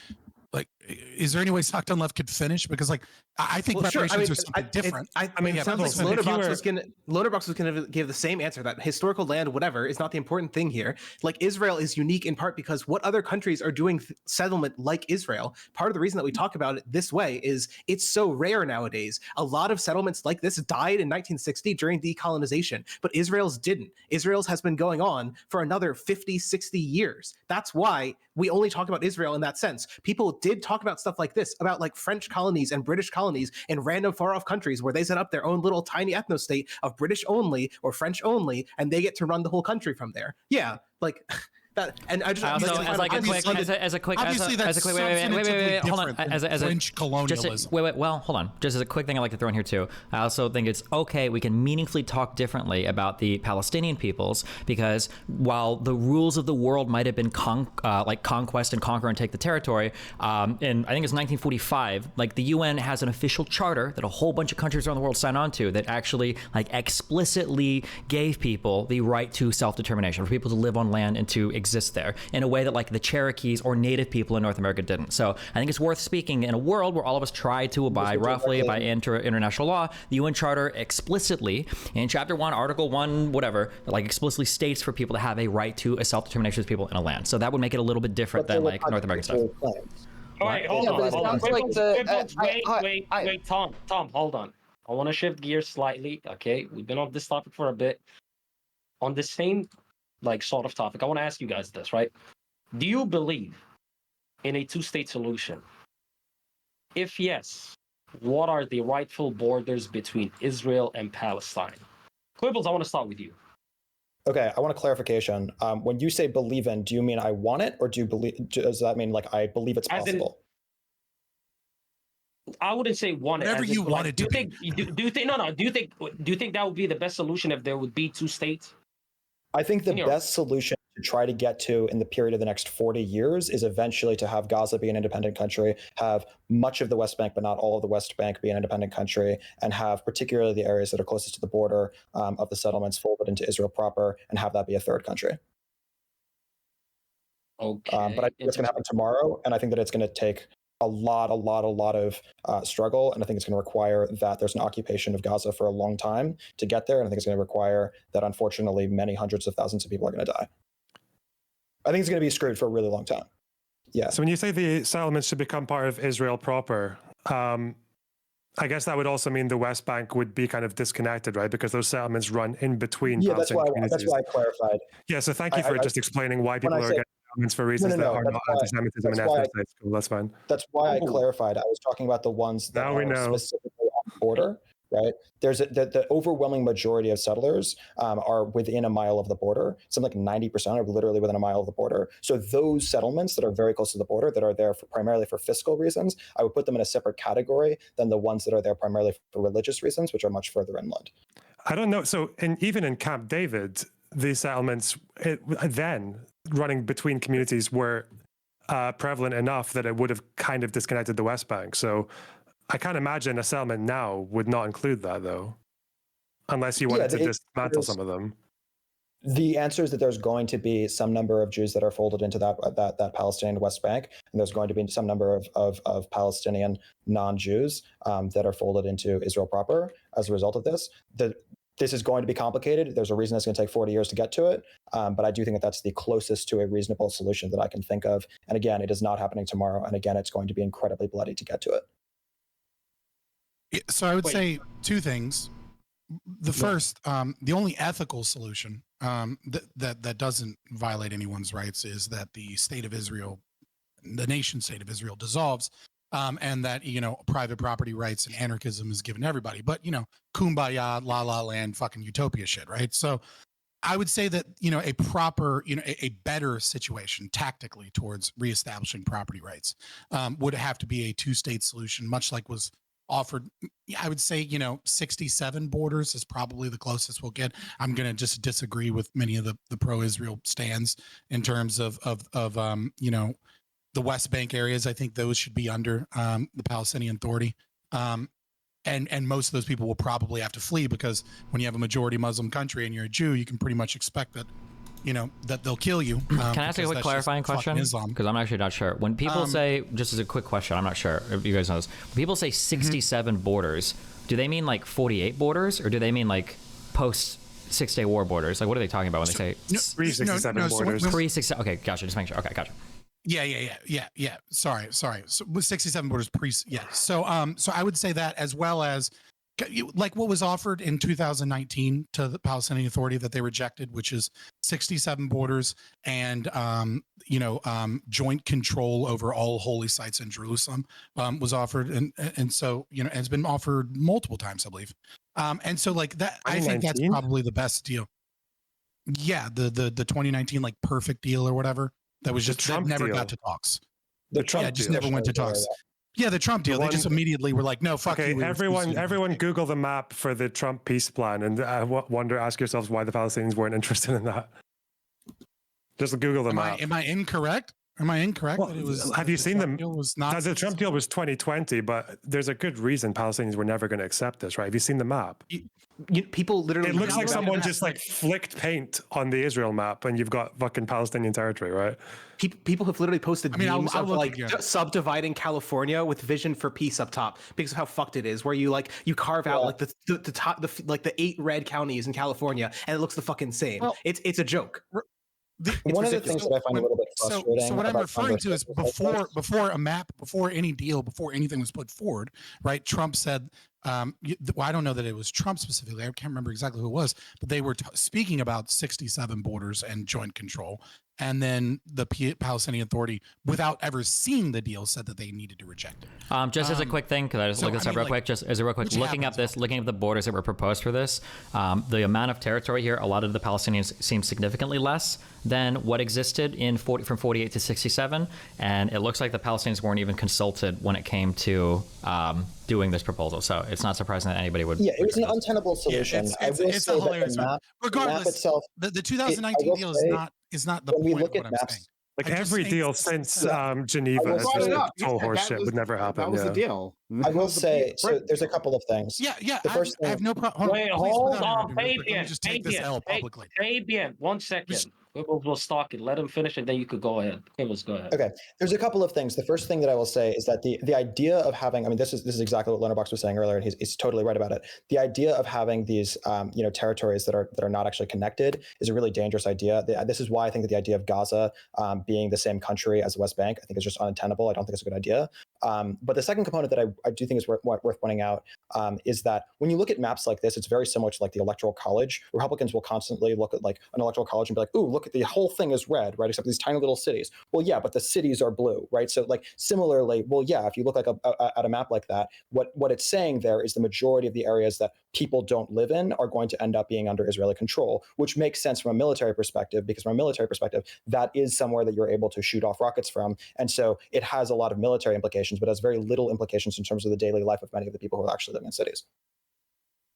is there any way Stockton Left could finish? Because like, I think reparations are something different. It sounds like Lonerbox was going to give the same answer, that historical land, whatever, is not the important thing here. Like, Israel is unique in part because what other countries are doing settlement like Israel? Part of the reason that we talk about it this way is it's so rare nowadays. A lot of settlements like this died in 1960 during decolonization, but Israel's didn't. Israel's has been going on for another 50, 60 years. That's why we only talk about Israel in that sense. People did talk about stuff like this, about like French colonies and British colonies in random far off countries where they set up their own little tiny ethno-state of British only or French only, and they get to run the whole country from there. Yeah, like that. And I just as a quick hold on, as French colonialism. Hold on, just as a quick thing I'd like to throw in here too. I also think it's okay, we can meaningfully talk differently about the Palestinian peoples, because while the rules of the world might have been like conquest and conquer and take the territory, in I think it's 1945, like the UN has an official charter that a whole bunch of countries around the world signed on to that actually like explicitly gave people the right to self-determination, for people to live on land and to exist there in a way that like the Cherokees or native people in North America didn't. So I think it's worth speaking in a world where all of us try to abide roughly by international law. The UN Charter explicitly in Chapter 1, Article 1, whatever, like explicitly states for people to have a right to a self-determination as people in a land. So that would make it a little bit different than like North American stuff. All right, hold on. Wait, Tom, hold on. I want to shift gears slightly. Okay, we've been on this topic for a bit. On the same like sort of topic, I want to ask you guys this, right? Do you believe in a two-state solution? If yes, what are the rightful borders between Israel and Palestine? Quibbles, I want to start with you. Okay, I want a clarification. When you say believe in, do you mean I want it, or does that mean like I believe it's possible? I wouldn't say want it. Whatever you want it to be. Do you think that would be the best solution if there would be two states? I think the best solution to try to get to in the period of the next 40 years is eventually to have Gaza be an independent country, have much of the West Bank, but not all of the West Bank, be an independent country, and have particularly the areas that are closest to the border of the settlements folded into Israel proper, and have that be a third country. Okay. But I think it's going to happen tomorrow, and I think that it's going to take a lot of struggle, and I think it's going to require that there's an occupation of Gaza for a long time to get there, and I think it's going to require that, unfortunately, many hundreds of thousands of people are going to die. I think it's going to be screwed for a really long time. Yeah. So when you say the settlements should become part of Israel proper, I guess that would also mean the West Bank would be kind of disconnected, right? Because those settlements run in between. Yeah, that's why I clarified. Yeah, so thank you for just explaining why people are getting settlements for reasons that are not anti-Semitism and ethnic states. Cool, that's fine. That's why I clarified. I was talking about the ones that are specifically on the border. right? There's the overwhelming majority of settlers are within a mile of the border. Something like 90% are literally within a mile of the border. So those settlements that are very close to the border, that are there primarily for fiscal reasons, I would put them in a separate category than the ones that are there primarily for religious reasons, which are much further inland. I don't know. So even in Camp David, these settlements then running between communities were prevalent enough that it would have kind of disconnected the West Bank. So I can't imagine a settlement now would not include that, though, unless you wanted to dismantle some of them. The answer is that there's going to be some number of Jews that are folded into that Palestinian West Bank, and there's going to be some number of Palestinian non-Jews that are folded into Israel proper as a result of this. This is going to be complicated. There's a reason it's going to take 40 years to get to it, but I do think that that's the closest to a reasonable solution that I can think of. And again, it is not happening tomorrow, and again, it's going to be incredibly bloody to get to it. So I would say two things. The first, the only ethical solution that doesn't violate anyone's rights is that the state of Israel, the nation state of Israel, dissolves, and that private property rights and anarchism is given to everybody. But kumbaya, la la land, fucking utopia shit, right? So I would say that a proper, a better situation tactically towards reestablishing property rights would have to be a two-state solution, much like was offered. I would say 67 borders is probably the closest we'll get. I'm going to just disagree with many of the pro-Israel stands in terms of the West Bank areas. I think those should be under the Palestinian Authority, and most of those people will probably have to flee, because when you have a majority Muslim country and you're a Jew, you can pretty much expect that that they'll kill you. Can I ask you a quick clarifying question? Because I'm actually not sure. When people say, just as a quick question, I'm not sure if you guys know this. When people say 67 borders, do they mean like 48 borders, or do they mean like post 6-Day War borders? Like, what are they talking about when they say pre-67 borders? Pre-67. Okay, gotcha. Just make sure. Okay, gotcha. Yeah. Sorry. So with 67 borders So I would say that, as well as like what was offered in 2019 to the Palestinian Authority that they rejected, which is 67 borders and joint control over all holy sites in Jerusalem was offered, and so has been offered multiple times, I believe. And so like that, I think that's probably the best deal. Yeah, the 2019 like perfect deal or whatever. That was just Trump never got to talks. The Trump just never went to talks. Yeah, the Trump deal. They just immediately were like, "No, fuck you." Everyone, Google the map for the Trump peace plan, and ask yourselves why the Palestinians weren't interested in that. Just Google the map. Am I incorrect? Am I incorrect? Well, have you seen them? The Trump deal was 2020, but there's a good reason Palestinians were never going to accept this, right? Have you seen the map? People literally. It looks like someone just like flicked paint on the Israel map, and you've got fucking Palestinian territory, right? People have literally posted memes of like subdividing California with Vision for Peace up top because of how fucked it is. Where you carve out like the top, the 8 red counties in California, and it looks the fucking same. Well, it's a joke. One of the things that I find a little bit frustrating. So what I'm referring to is before a map, before any deal, before anything was put forward, right? Trump said, well, I don't know that it was Trump specifically. I can't remember exactly who it was, but they were speaking about 67 borders and joint control. And then the Palestinian Authority, without ever seeing the deal, said that they needed to reject it. Just as a quick thing, because I just looked this up real quick, just as a real quick, looking at the borders that were proposed for this, the amount of territory here, a lot of the Palestinians seem significantly less than what existed from 48 to 67. And it looks like the Palestinians weren't even consulted when it came to doing this proposal. So it's not surprising that anybody would. Yeah, it was an untenable solution. It's a hilarious map. Regardless, map itself, the 2019 deal is not the point of what I'm saying. Like every deal since Geneva is just total horseshit. Would never happen. That was the deal. I will say, so there's a couple of things. Yeah. The first I have no problem. Wait, hold on, Fabian. Just take this L publicly. Fabian, 1 second. We'll stalk it. Let him finish, and then you could go ahead. Okay, let's go ahead. Okay, there's a couple of things. The first thing that I will say is that the idea of having, I mean, this is exactly what Lonerbox was saying earlier, and he's totally right about it. The idea of having these territories that are not actually connected is a really dangerous idea. This is why I think that the idea of Gaza being the same country as the West Bank, I think is just untenable. I don't think it's a good idea. But the second component that I do think is worth pointing out is that when you look at maps like this, it's very similar to like the Electoral College. Republicans will constantly look at like an Electoral College and be like, ooh, look at the whole thing is red, right? Except these tiny little cities. Well, yeah, but the cities are blue, right? So like similarly, well, yeah, if you look like at a map like that, what it's saying there is the majority of the areas that people don't live in are going to end up being under Israeli control, which makes sense from a military perspective, because from a military perspective, that is somewhere that you're able to shoot off rockets from. And so it has a lot of military implications, but has very little implications in terms of the daily life of many of the people who are actually living in cities.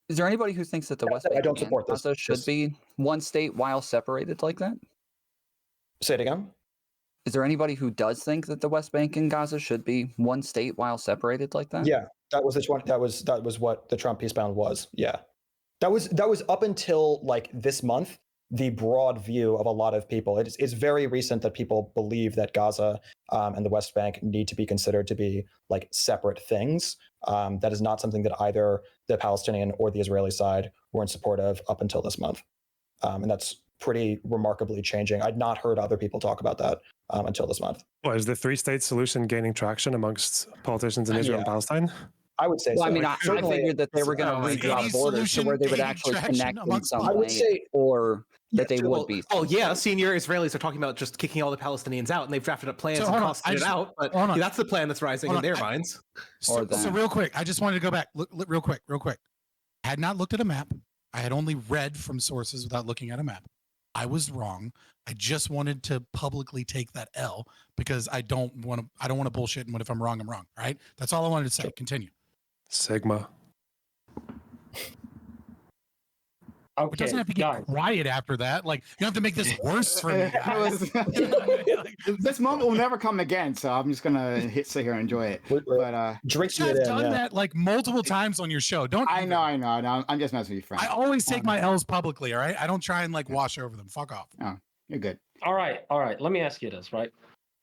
Is there anybody who thinks that the West Bank I don't and support Gaza should be one state while separated like that? Say it again. Is there anybody who does think that the West Bank and Gaza should be one state while separated like that? Yeah, that was what the Trump peace bound was. Yeah, that was up until like this month the broad view of a lot of people. It's very recent that people believe that Gaza and the West Bank need to be considered to be like separate things. That is not something that either the Palestinian or the Israeli side were in support of up until this month. And that's pretty remarkably changing. I'd not heard other people talk about that until this month. Well, is the three-state solution gaining traction amongst politicians in Israel and Palestine? I would say well, so. I mean, I figured that they were going to redraw borders to where they would actually connect in some way, or that they would be. Oh yeah, senior Israelis are talking about just kicking all the Palestinians out, and they've drafted up plans and costed it out. But that's the plan that's rising in their minds. So real quick, I just wanted to go back. Look, real quick. I had not looked at a map. I had only read from sources without looking at a map. I was wrong. I just wanted to publicly take that L because I don't want to bullshit. And if I'm wrong, I'm wrong. Right? That's all I wanted to say. Continue. Sigma. Okay, it doesn't have to get quiet after that. Like, you don't have to make this worse for me. This moment will never come again, so I'm just gonna sit here and enjoy it. But drinking I've done that like multiple times on your show. Don't I know. I'm just messing with you, friend. I always take my L's publicly. All right, I don't try and like wash over them. Fuck off. Oh, you're good. All right. Let me ask you this, right?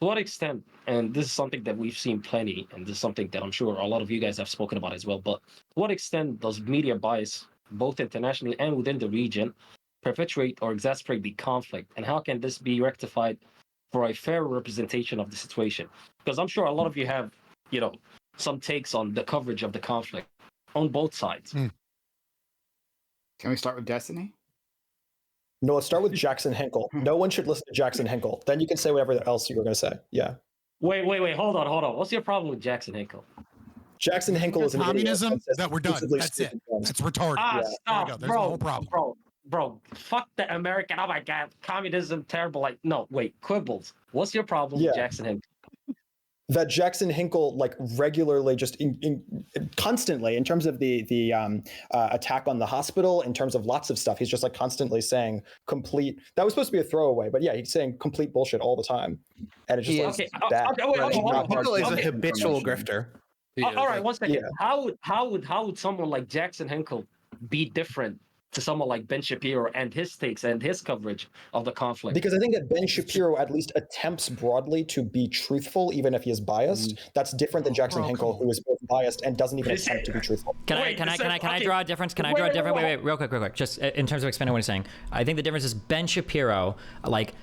To what extent, and this is something that we've seen plenty, and this is something that I'm sure a lot of you guys have spoken about as well, but to what extent does media bias, both internationally and within the region, perpetuate or exacerbate the conflict? And how can this be rectified for a fair representation of the situation? Because I'm sure a lot of you have, some takes on the coverage of the conflict on both sides. Can we start with Destiny? No, let's start with Jackson Hinkle. No one should listen to Jackson Hinkle. Then you can say whatever else you were going to say. Yeah. Wait. Hold on. What's your problem with Jackson Hinkle? Jackson Hinkle is an communism. That we're done. That's it. That's retarded. Stop, bro. Bro, fuck the American. Oh my God, communism, terrible. Like, no, wait, quibbles. What's your problem with Jackson Hinkle? That Jackson Hinkle like regularly, just constantly, in terms of the attack on the hospital, in terms of lots of stuff, he's just like constantly saying complete. That was supposed to be a throwaway, but yeah, he's saying complete bullshit all the time, and it's just bad. Hinkle is a habitual grifter. All right, 1 second. Yeah. How would someone like Jackson Hinkle be different to someone like Ben Shapiro and his takes and his coverage of the conflict? Because I think that Ben Shapiro at least attempts broadly to be truthful, even if he is biased. That's different than Jackson Hinkle, who is both biased and doesn't even attempt to be truthful. Can I draw a difference? Wait, real quick. Just in terms of expanding what he's saying, I think the difference is Ben Shapiro, like,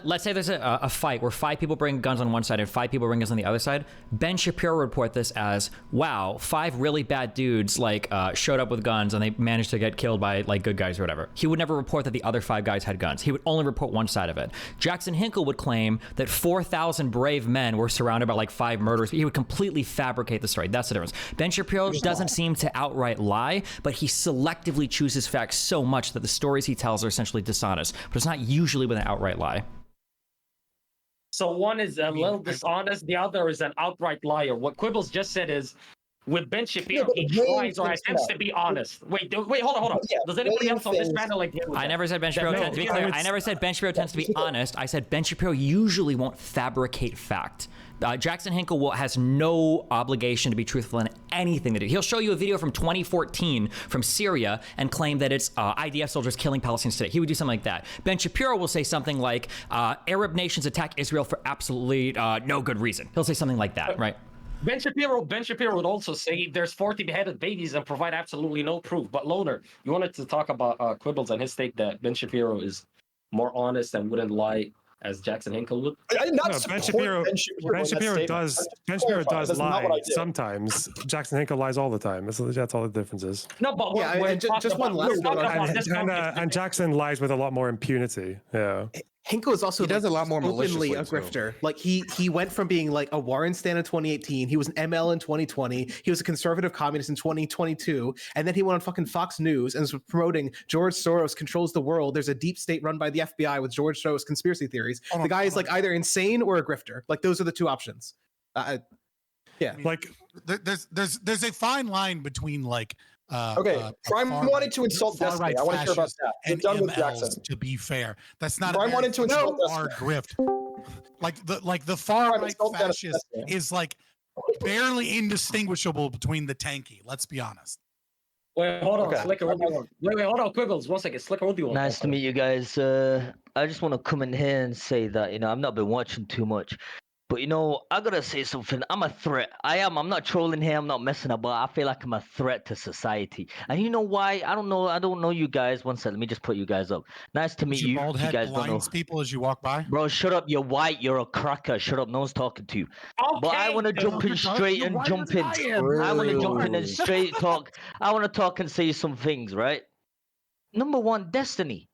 let's say there's a fight where 5 people bring guns on one side and 5 people bring guns on the other side. Ben Shapiro would report this as, wow, 5 really bad dudes like showed up with guns and they managed to get killed by like good guys or whatever. He would never report that the other 5 guys had guns. He would only report one side of it. Jackson Hinkle would claim that 4,000 brave men were surrounded by like 5 murderers. He would completely fabricate the story. That's the difference. Ben Shapiro doesn't seem to outright lie, but he selectively chooses facts so much that the stories he tells are essentially dishonest, but it's not usually with an outright lie. So one is a little dishonest, the other is an outright liar. What Quibbles just said is, with Ben Shapiro, he tries or attempts to be honest. Wait, hold on. Does anybody else on this panel agree with that? I never said Ben Shapiro tends to be clear. I never said Ben Shapiro tends to be honest. I said Ben Shapiro usually won't fabricate fact. Jackson Hinkle has no obligation to be truthful in anything that he'll show you a video from 2014 from Syria and claim that it's IDF soldiers killing Palestinians today. He would do something like that. Ben Shapiro will say something like Arab nations attack Israel for absolutely no good reason. He'll say something like that, right? Ben Shapiro would also say there's 40 beheaded babies and provide absolutely no proof. But Loner, you wanted to talk about Quibbles and his take that Ben Shapiro is more honest and wouldn't lie as Jackson Hinkle would. I did not No, support Ben Shapiro does That's not what I lie did. sometimes. Jackson Hinkle lies all the time. That's all the difference is. No, but Yeah, we're and just one last we're talking note on about that. this And context. Jackson lies with a lot more impunity. Yeah. Hinkle is also He does a lot more openly maliciously, a too. grifter. Like he went from being like a Warren stan in 2018. He was an ML in 2020. He was a conservative communist in 2022, and then he went on fucking Fox News and was promoting George Soros controls the world. There's a deep state run by the FBI with George Soros conspiracy theories. The guy is like either insane or a grifter. Like those are the two options. Yeah. Like there's a fine line between like Prime wanted to insult Destiny. I want to hear about that. You're and done with MLs, Jackson. to be fair, that's not Prime a wanted to insult far Destiny. grift. Like the far Prime right insult fascist Destiny. is like barely indistinguishable between the tanky. Let's be honest. Wait, hold on, Okay. Slicker. What do you want? Wait, hold on, Quiggles. 1 second, Slicker. What do you want? Nice to meet you guys. I just want to come in here and say that, I've not been watching too much. But, I got to say something. I'm a threat. I am. I'm not trolling here. I'm not messing up. But I feel like I'm a threat to society. And you know why? I don't know you guys. One second. Let me just put you guys up. Nice to meet Your you. bald You head guys don't know. blinds people as you walk by. Bro, shut up. You're white. You're a cracker. Shut up. No one's talking to you. But I want to jump in straight and jump in. I want to jump in and straight talk. I want to talk and say some things, right? Number one, Destiny.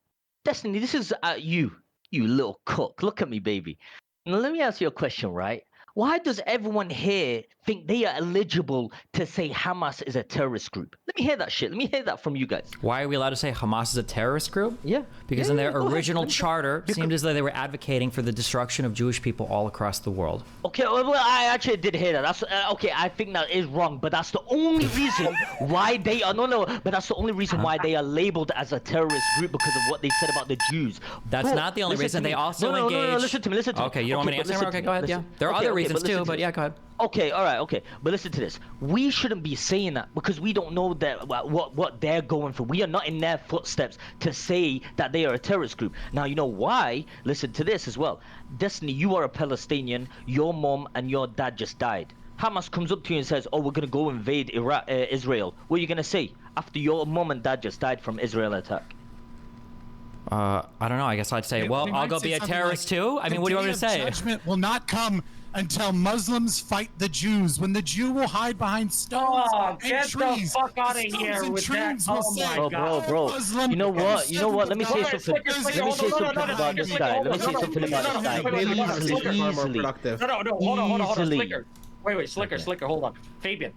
Destiny, this is you little cook. Look at me, baby. Now, let me ask you a question, right? Why does everyone here think they are eligible to say Hamas is a terrorist group? Let me hear that shit. Let me hear that from you guys. Why are we allowed to say Hamas is a terrorist group? Yeah. Because Yeah, in their go ahead. original charter, it seemed as though they were advocating for the destruction of Jewish people all across the world. Okay, well, I actually did hear that. That's okay. I think that is wrong, but that's the only reason why they are But that's the only reason why they are labeled as a terrorist group because of what they said about the Jews. That's Bro, not the only listen reason. to me. They also No, engage. listen to me. Listen to me. Okay, you don't want me to but answer? listen Okay, to go ahead. me. Yeah, Listen. there are Okay, other okay, reasons listen too, to but me. yeah, go ahead. Okay, all right, okay. But listen to this. We shouldn't be saying that because we don't know that what they're going through. We are not in their footsteps to say that they are a terrorist group. Now, you know why? Listen to this as well. Destiny, you are a Palestinian. Your mom and your dad just died. Hamas comes up to you and says, oh, we're going to go invade Israel. What are you going to say after your mom and dad just died from Israel attack? I don't know. I guess I'd say, well, I'll go be a terrorist too. I mean, what do you want me to say? Judgment will not come until Muslims fight the Jews. When the Jew will hide behind stones and Get trees. the fuck out of The here stones and with that. trees will Oh say, my Bro. Muslim You know what? Let me say Slicker, something. Slicker, Let me say hold on, something about this guy. Let me say something about this guy. Easily. No, hold on, Easily. Slicker. Wait, Slicker, hold on. Fabian,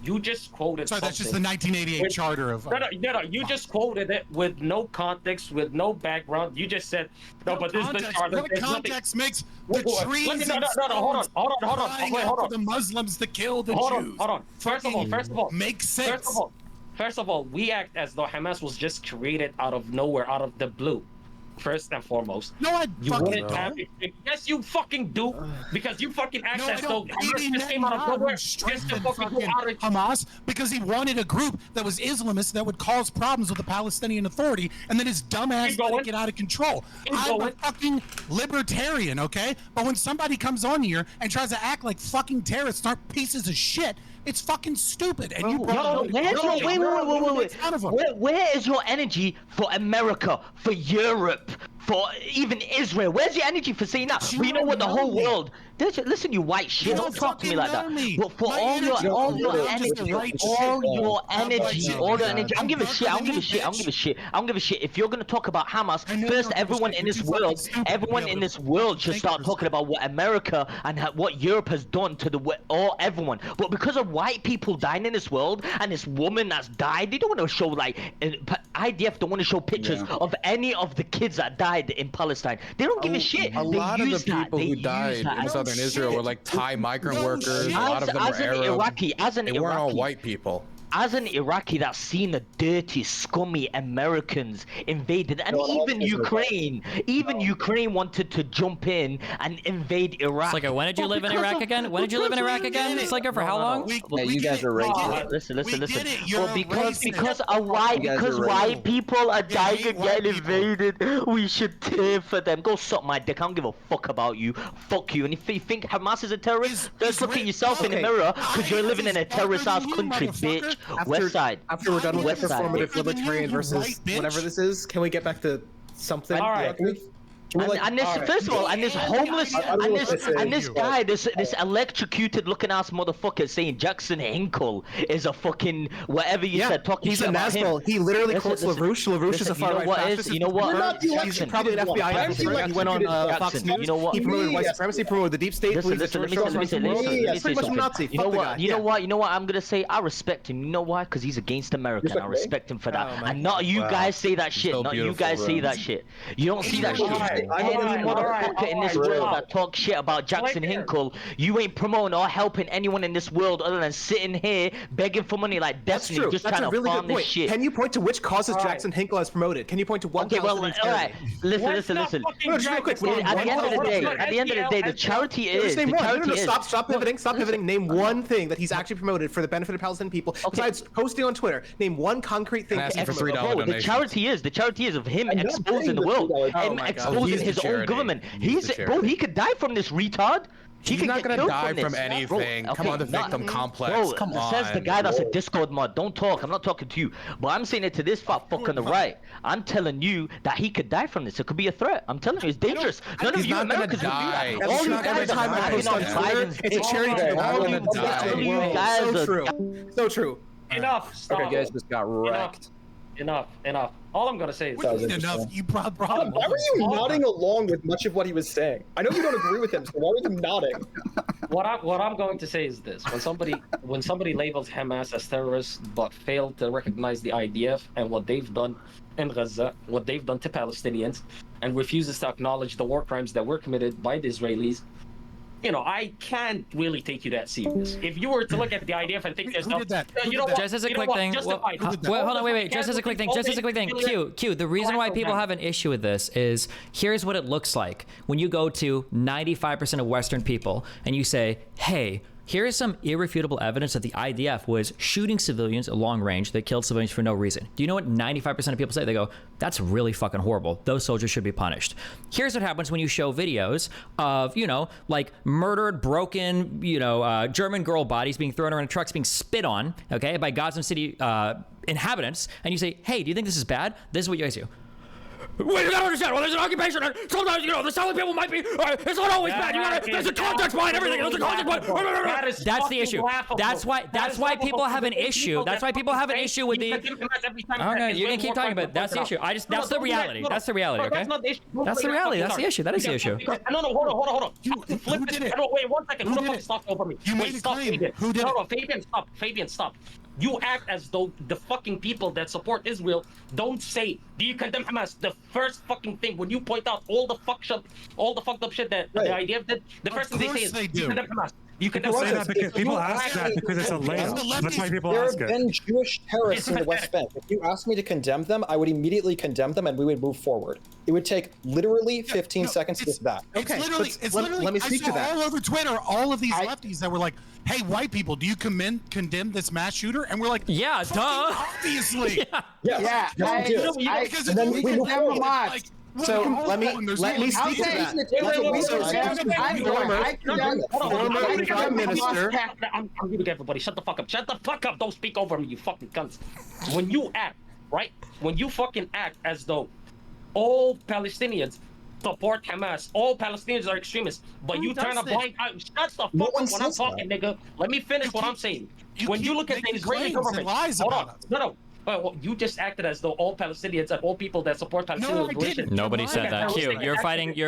you just quoted Sorry, that's just the something. 1988 charter of. No, you just quoted it with no context, with no background. You just said, no, but this is the Context. charter. What There's nothing- context makes the trees No, and hold on. stones Wait, crying hold out on. for the Muslims to kill the Hold Jews? on. First of all, makes sense. First of all, we act as though Hamas was just created out of nowhere, out of the blue. First and foremost. No, I You fucking wouldn't don't. have it. Yes, you fucking do. Because you fucking act No, I as though don't. Hamas just came out of nowhere just to strengthened fucking go out of Hamas because he wanted a group that was Islamist that would cause problems with the Palestinian Authority, and then his dumbass let it get out of control. I'm a fucking libertarian, okay? But when somebody comes on here and tries to act like fucking terrorists aren't pieces of shit, it's fucking stupid. And you brought Where is your energy for America, for Europe, for even Israel? Where's your energy for saying that? We know what the whole world. Listen, you white shit. Don't talk to me like that. But for all your energy, I don't give a shit. If you're gonna talk about Hamas, first everyone in this world should start talking about what America and what Europe has done to everyone. But because of white people dying in this world and this woman that's died, they don't want to show IDF don't want to show pictures of any of the kids that died in Palestine. They don't give a shit. A lot of the people who died in southern Israel were like Thai migrant workers. A lot of them were Arab. They weren't all white people. As an Iraqi that's seen the dirty, scummy Americans invaded, and even Ukraine wanted to jump in and invade Iraq. Slicker, when did you live in Iraq again? Slicker, for how long? You guys are racist. Listen. Well, because white people are dying and getting invaded, we should tear for them. Go suck my dick. I don't give a fuck about you. Fuck you. And if you think Hamas is a terrorist, just look at yourself in the mirror, because you're living in a terrorist-ass country, bitch. West Side. After we're done with the performative Side. libertarian versus Right, bitch. whatever this is, can we get back to something? All right. And this, first of all, and this homeless, and this guy, this electrocuted looking ass motherfucker saying Jackson Hinkle is a fucking whatever you said. Talking he's shit a about him. Nazgul. He literally quotes LaRouche. LaRouche is a far right fascist. You know what? He's probably an FBI officer. He went on Fox News. You know what? He promoted white supremacy, promoted the deep state. Listen, He's pretty much a Nazi. You know what? You know what I'm gonna say? I respect him. You know why? Because he's against America. And I respect him for that. And not you guys say that shit. Not you guys say that shit. You don't see that shit. Any motherfucker in this world that talks shit about Jackson Hinkle, you ain't promoting or helping anyone in this world other than sitting here begging for money like Destiny, just trying to farm this shit. Can you point to which causes Jackson Hinkle has promoted? Can you point to one? Okay, well, all right. Listen. At the end of the day, the charity is. Stop pivoting. Name one thing that he's actually promoted for the benefit of Palestinian people. Besides posting on Twitter, name one concrete thing. The charity is of him exposing the world, him exposing his own government. He could die from this retard. He's not gonna die from anything. Come on, the victim complex. Come on. Says the guy that's a Discord mod. Don't talk. I'm not talking to you. But I'm saying it to this fat fuck on the right. I'm telling you that he could die from this. It could be a threat. I'm telling you, it's dangerous. None of you Americans will do that. All you guys are hacking on Biden's. It's a charity. So true. So true. Enough. Stop. Okay, guys just got wrecked. Enough. All I'm gonna say is enough. You brought Why were you nodding along with much of what he was saying? I know you don't agree with him, so why were you nodding? What I'm going to say is this: when somebody labels Hamas as terrorists but fail to recognize the IDF and what they've done in Gaza, what they've done to Palestinians, and refuses to acknowledge the war crimes that were committed by the Israelis, you know, I can't really take you that serious. If you were to look at the IDF and think there's Just as a quick thing. Hold on, wait. Just as a quick thing. Q. The reason why people have an issue with this is here's what it looks like when you go to 95% of Western people and you say, hey, here is some irrefutable evidence that the IDF was shooting civilians at long range. They killed civilians for no reason. Do you know what 95% of people say? They go, that's really fucking horrible. Those soldiers should be punished. Here's what happens when you show videos of, you know, like murdered, broken, German girl bodies being thrown around trucks, being spit on, okay, by Gaza City inhabitants. And you say, hey, do you think this is bad? This is what you guys do. Wait, you gotta understand. Well, there's an occupation. Sometimes, the Southern people might be. It's not always bad. There's a context behind everything. There's a context behind. That's the issue. That's why people have an issue. That's why people have an issue with the. Okay, you can keep talking about it. That's the issue. That's the reality. That's the reality. Okay. That's the reality. That's the issue. That is the issue. No, hold on. Who did it? No, wait 1 second. Who the fuck stopped over me? You made a claim. Who did it? No, Fabian, stop. You act as though the fucking people that support Israel don't say, do you condemn Hamas? The first fucking thing, when you point out all the fucked up shit that the IDF did, the first thing they say is, do you condemn Hamas? You can say that because people ask that because it's a layup. That's why people ask it. There have been Jewish terrorists in the West Bank. If you asked me to condemn them, I would immediately condemn them and we would move forward. It would take literally 15 seconds with that. Okay, let me speak to that. All over Twitter, all of these lefties that were like, hey, white people, do you condemn this mass shooter? And we're like, yeah, duh. Obviously. Yeah. Because then we condemn Hamas. So let me speak to that. Former Prime Minister. I'm gonna everybody. Shut the fuck up. Shut the fuck up. Don't speak over me, you fucking cunts. When you act, right? When you fucking act as though all Palestinians support Hamas, all Palestinians are extremists, but you turn a blind eye. Shut the fuck up when I'm talking, nigga. Let me finish what I'm saying. When you look at the Israeli government, hold on. No. Well, you just acted as though all Palestinians and all people that support Palestinian liberation. Nobody said that. Q, you're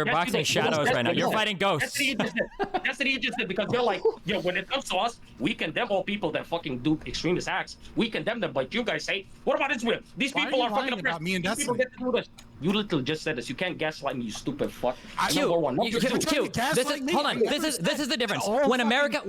boxing shadows right now. You're fighting ghosts. That's what you just did because you're like, when it comes to us, we condemn all people that fucking do extremist acts. We condemn them, but you guys say, what about Israel? These people are fucking oppressed. Me and Destiny. You little just said this. You can't gaslight me, you stupid fuck. Q, hold on. This is the difference. When America,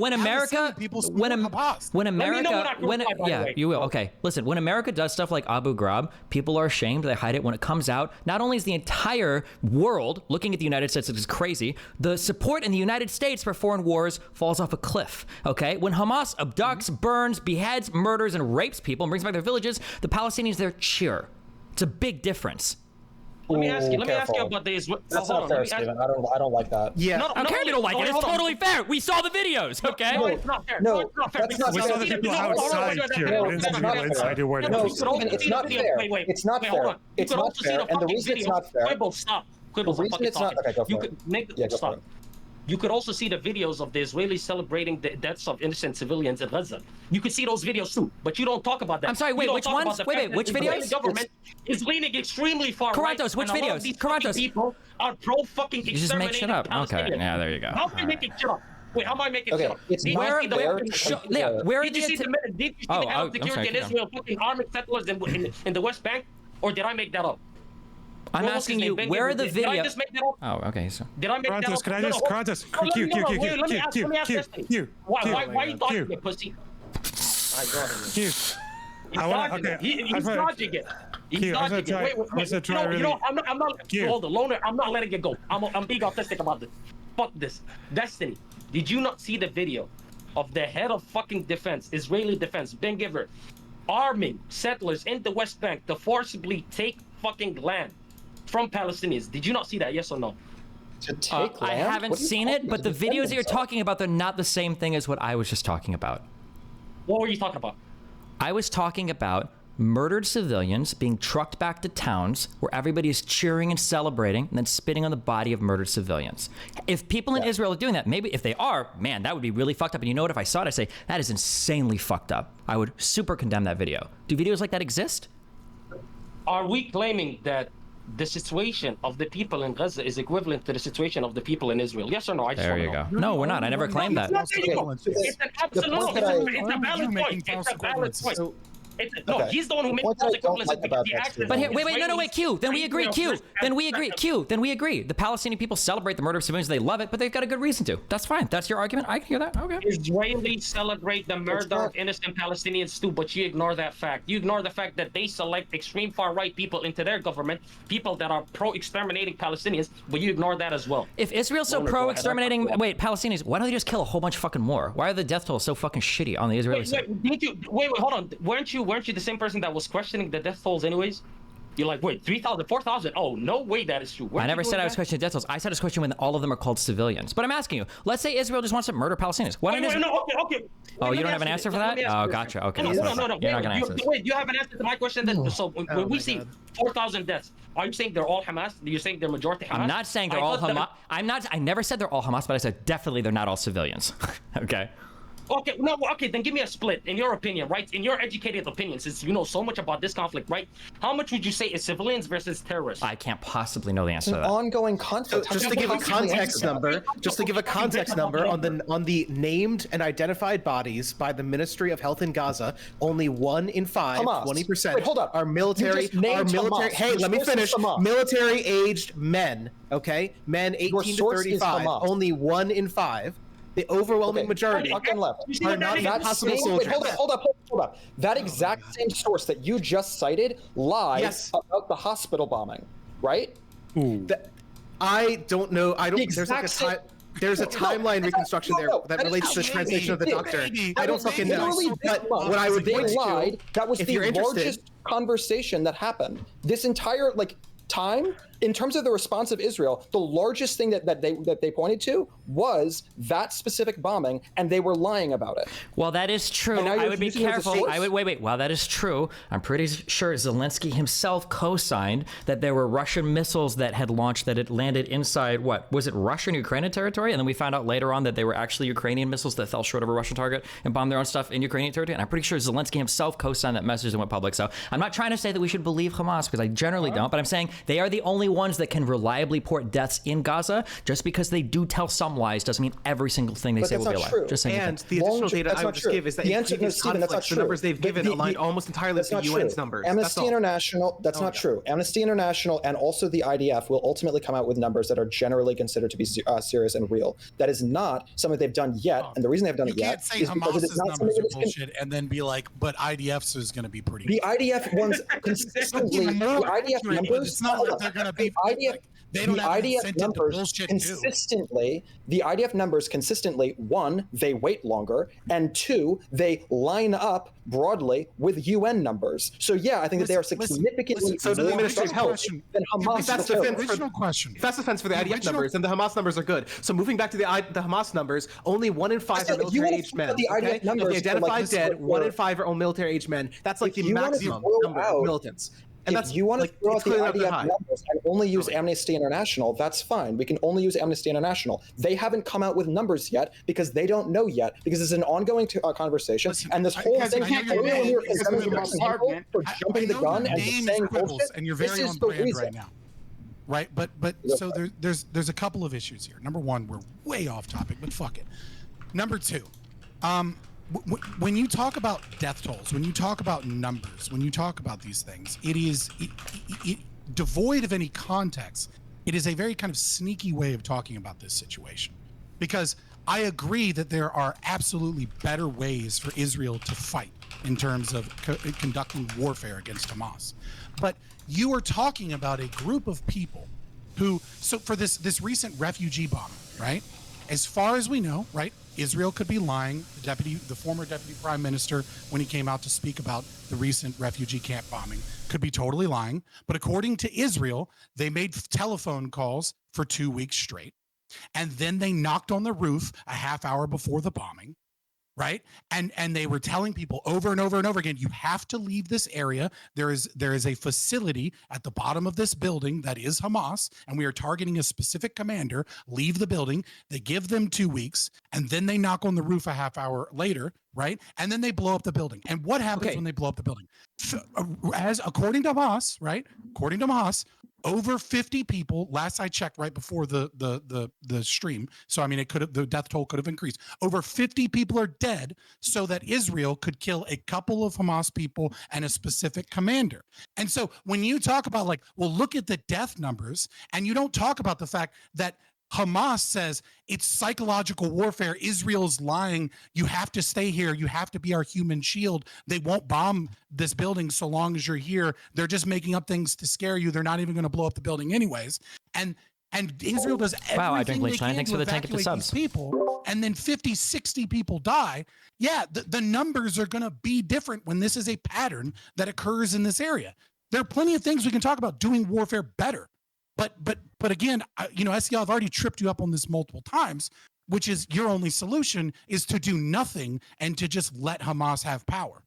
you will. Okay, listen. When America does stuff like Abu Ghraib, people are ashamed. They hide it. When it comes out, not only is the entire world looking at the United States, which is crazy, the support in the United States for foreign wars falls off a cliff. Okay, when Hamas abducts, burns, beheads, murders, and rapes people and brings back their villages, the Palestinians there cheer. It's a big difference. Let me ask you about the Israel. That's not fair, Steven. I don't like that. Yeah. No, you don't like it. It's totally fair. We saw the videos, okay? No, it's not fair. No, it's not fair. We saw the people outside here. We didn't see people inside who No, Steven, it's not fair. It's not fair. It's not fair. And the reason it's not fair. Stop. Quibbles, The I'm reason fucking it's not- talking. okay, go for You it. could make Yeah, go for stop. it. You could also see the videos of the Israelis celebrating the deaths of innocent civilians in Gaza. You could see those videos too, but you don't talk about that. I'm sorry, You wait, don't which talk ones? about the Wait, fact that which the Israeli videos? government is leaning extremely far right. Karantos, which and a lot of videos? these fucking Karantos. people are pro-fucking You just make shit exterminating up. Okay, Palestinians. yeah, there you go. How am I making shit up? Wait, how am I making Okay, shit up? it's Did you not see the fair fucking- to Yeah, where are Did you see the the did you see the head Oh, of security I'm in sorry, Israel fucking arming settlers in the West Bank? Or did I make that up? I'm What was asking his you, name? where are the Did I video? just make that up? Oh, okay. So Did I make that Karantos, up? can I No, just, no, Karantos, no, let me- no, no, wait, let me ask this thing. Why you dodging it, pussy? My God. He's dodging it. He's dodging it. He's dodging it. Wait. You know, I'm not. Hold on, Loner. I'm not letting it go. I'm being autistic about this. Fuck this. Destiny. Did you not see the video of the head of fucking defense, Israeli defense, Ben Giver, arming settlers in the West Bank to forcibly take fucking land from Palestinians? Did you not see that? Yes or no? To take land? I haven't What are you seen it, talking but the about? Defend videos that you're himself. talking about, they're not the same thing as what I was just talking about. What were you talking about? I was talking about murdered civilians being trucked back to towns where everybody is cheering and celebrating and then spitting on the body of murdered civilians. If people in Israel are doing that, maybe if they are, man, that would be really fucked up. And you know what? If I saw it, I'd say, that is insanely fucked up. I would super condemn that video. Do videos like that exist? Are we claiming that the situation of the people in Gaza is equivalent to the situation of the people in Israel? Yes or no? I just There wanna you know. go. No, we're not. I never claimed that. No, there you go. It's an absolute, point that I- it's a valid point. It's a valid point. No, Okay. he's the one who The made point those that I don't equivalencies like because about the that actions. But here, of wait, no, Israelis Q. Then we agree, are Q. first Then we and agree, second. Q. Then we agree. The Palestinian people celebrate the murder of civilians. They love it, but they've got a good reason to. That's fine. That's your argument. I can hear that. Okay. Israelis celebrate the murder of innocent Palestinians too, but you ignore that fact. You ignore the fact that they select extreme far-right people into their government, people that are pro-exterminating Palestinians, but you ignore that as well. If Israel's so Loner, go ahead. pro-exterminating, wait, Palestinians, why don't they just kill a whole bunch fucking more? Why are the death tolls so fucking shitty on the Israeli side? Wait, hold on. Weren't you the same person that was questioning the death tolls anyways? You're like, wait, 3,000, 4,000? Oh, no way that is true. I never said I was questioning death tolls. I said I was questioning when all of them are called civilians. But I'm asking you, let's say Israel just wants to murder Palestinians. Why Wait, don't okay. Oh, you don't have an answer for that? Oh, gotcha. Okay. No. You're not going to answer this. Wait, you have an answer to my question? So when we see 4,000 deaths, are you saying they're all Hamas? Are you saying they're majority Hamas? I'm not saying they're all Hamas. I never said they're all Hamas, but I said definitely they're not all civilians. Okay. Okay, then give me a split, in your opinion, right? In your educated opinion, since you know so much about this conflict, right? How much would you say is civilians versus terrorists? I can't possibly know the answer It's to an that. ongoing conflict. So just to give a context number, on the named and identified bodies by the Ministry of Health in Gaza, only 1 in 5, Hamas. 20%, Wait, hold up. are military. You just named Hamas. Hey, Your let me source is finish. Hamas. Military-aged men. Okay, men 18 to source is 35. Hamas. Only 1 in 5. The overwhelming majority Fucking left. are not even possible soldiers. Wait, hold up. That exact same source that you just cited lies about the hospital bombing, right? I don't know. I don't. There's a timeline reconstruction there that relates to the translation of the doctor. I don't fucking know. But what I would point to, that was the largest conversation that happened. This entire time, in terms of the response of Israel, the largest thing that they pointed to was that specific bombing, and they were lying about it. Well, that is true. I would be careful. I would wait. While that is true, I'm pretty sure Zelensky himself co-signed that there were Russian missiles that had launched that had landed inside what was it, Russian Ukrainian territory, and then we found out later on that they were actually Ukrainian missiles that fell short of a Russian target and bombed their own stuff in Ukrainian territory. And I'm pretty sure Zelensky himself co-signed that message and went public. So I'm not trying to say that we should believe Hamas because I generally don't, but I'm saying they are the only ones that can reliably report deaths in Gaza. Just because they do tell some lies doesn't mean every single thing they say will be a lie. Just saying. And the additional data I would just give is that in previous conflicts, the numbers they've given align almost entirely with the UN's numbers. Amnesty International, that's not true. Amnesty International and also the IDF will ultimately come out with numbers that are generally considered to be serious and real. That is not something they've done yet, and the reason they've done it yet is because it is not something that is bullshit, and then be like, but IDF's is going to be pretty. The IDF ones consistently. The IDF numbers. It's not like they're going to be. They don't have IDF numbers consistently. The IDF numbers consistently. 1, they wait longer, and 2, they line up broadly with UN numbers. So yeah, I think that they are significantly so the Ministry of Health than Hamas. If that's defense for the IDF numbers, then the Hamas numbers are good. So moving back to the Hamas numbers, only 1 in 5 are military-aged men. The IDF numbers identified dead, 1 in 5 are all military-aged men. That's like the maximum number of militants. And if that's you want to like, throw it's out the clearly not that IDF high. numbers and only use Amnesty International, that's fine. We can only use Amnesty International. They haven't come out with numbers yet because they don't know yet, because it's an ongoing conversation. Listen, and this whole because thing, they can't your earlier when we were name is condemning the Quibbles. Russian people for jumping the know gun your and name saying is Quibbles, bullshit, and you're this very is on the brand reason. right now. Right, but so there's a couple of issues here. Number one, we're way off topic, but fuck it. Number two, when you talk about death tolls, when you talk about numbers, when you talk about these things, it is devoid of any context. It is a very kind of sneaky way of talking about this situation, because I agree that there are absolutely better ways for Israel to fight in terms of conducting warfare against Hamas. But you are talking about a group of people who, so for this recent refugee bombing, right? As far as we know, right, Israel could be lying. The former deputy prime minister, when he came out to speak about the recent refugee camp bombing, could be totally lying. But according to Israel, they made telephone calls for 2 weeks straight. And then they knocked on the roof a half hour before the bombing, right? And they were telling people over and over and over again, you have to leave this area. There is a facility at the bottom of this building that is Hamas, and we are targeting a specific commander. Leave the building. They give them 2 weeks, and then they knock on the roof a half hour later, right? And then they blow up the building. And what happens when they blow up the building? As according to Hamas, right? According to Hamas, over 50 people, last I checked right before the stream, so I mean the death toll could have increased. Over 50 people are dead so that Israel could kill a couple of Hamas people and a specific commander. And so when you talk about like, well, look at the death numbers, and you don't talk about the fact that Hamas says it's psychological warfare. Israel's lying. You have to stay here. You have to be our human shield. They won't bomb this building so long as you're here. They're just making up things to scare you. They're not even going to blow up the building anyways. And Israel does everything they can to evacuate these people. And then 50, 60 people die. Yeah, the numbers are going to be different when this is a pattern that occurs in this area. There are plenty of things we can talk about doing warfare better. But again, SEL, I've already tripped you up on this multiple times, which is your only solution is to do nothing and to just let Hamas have power.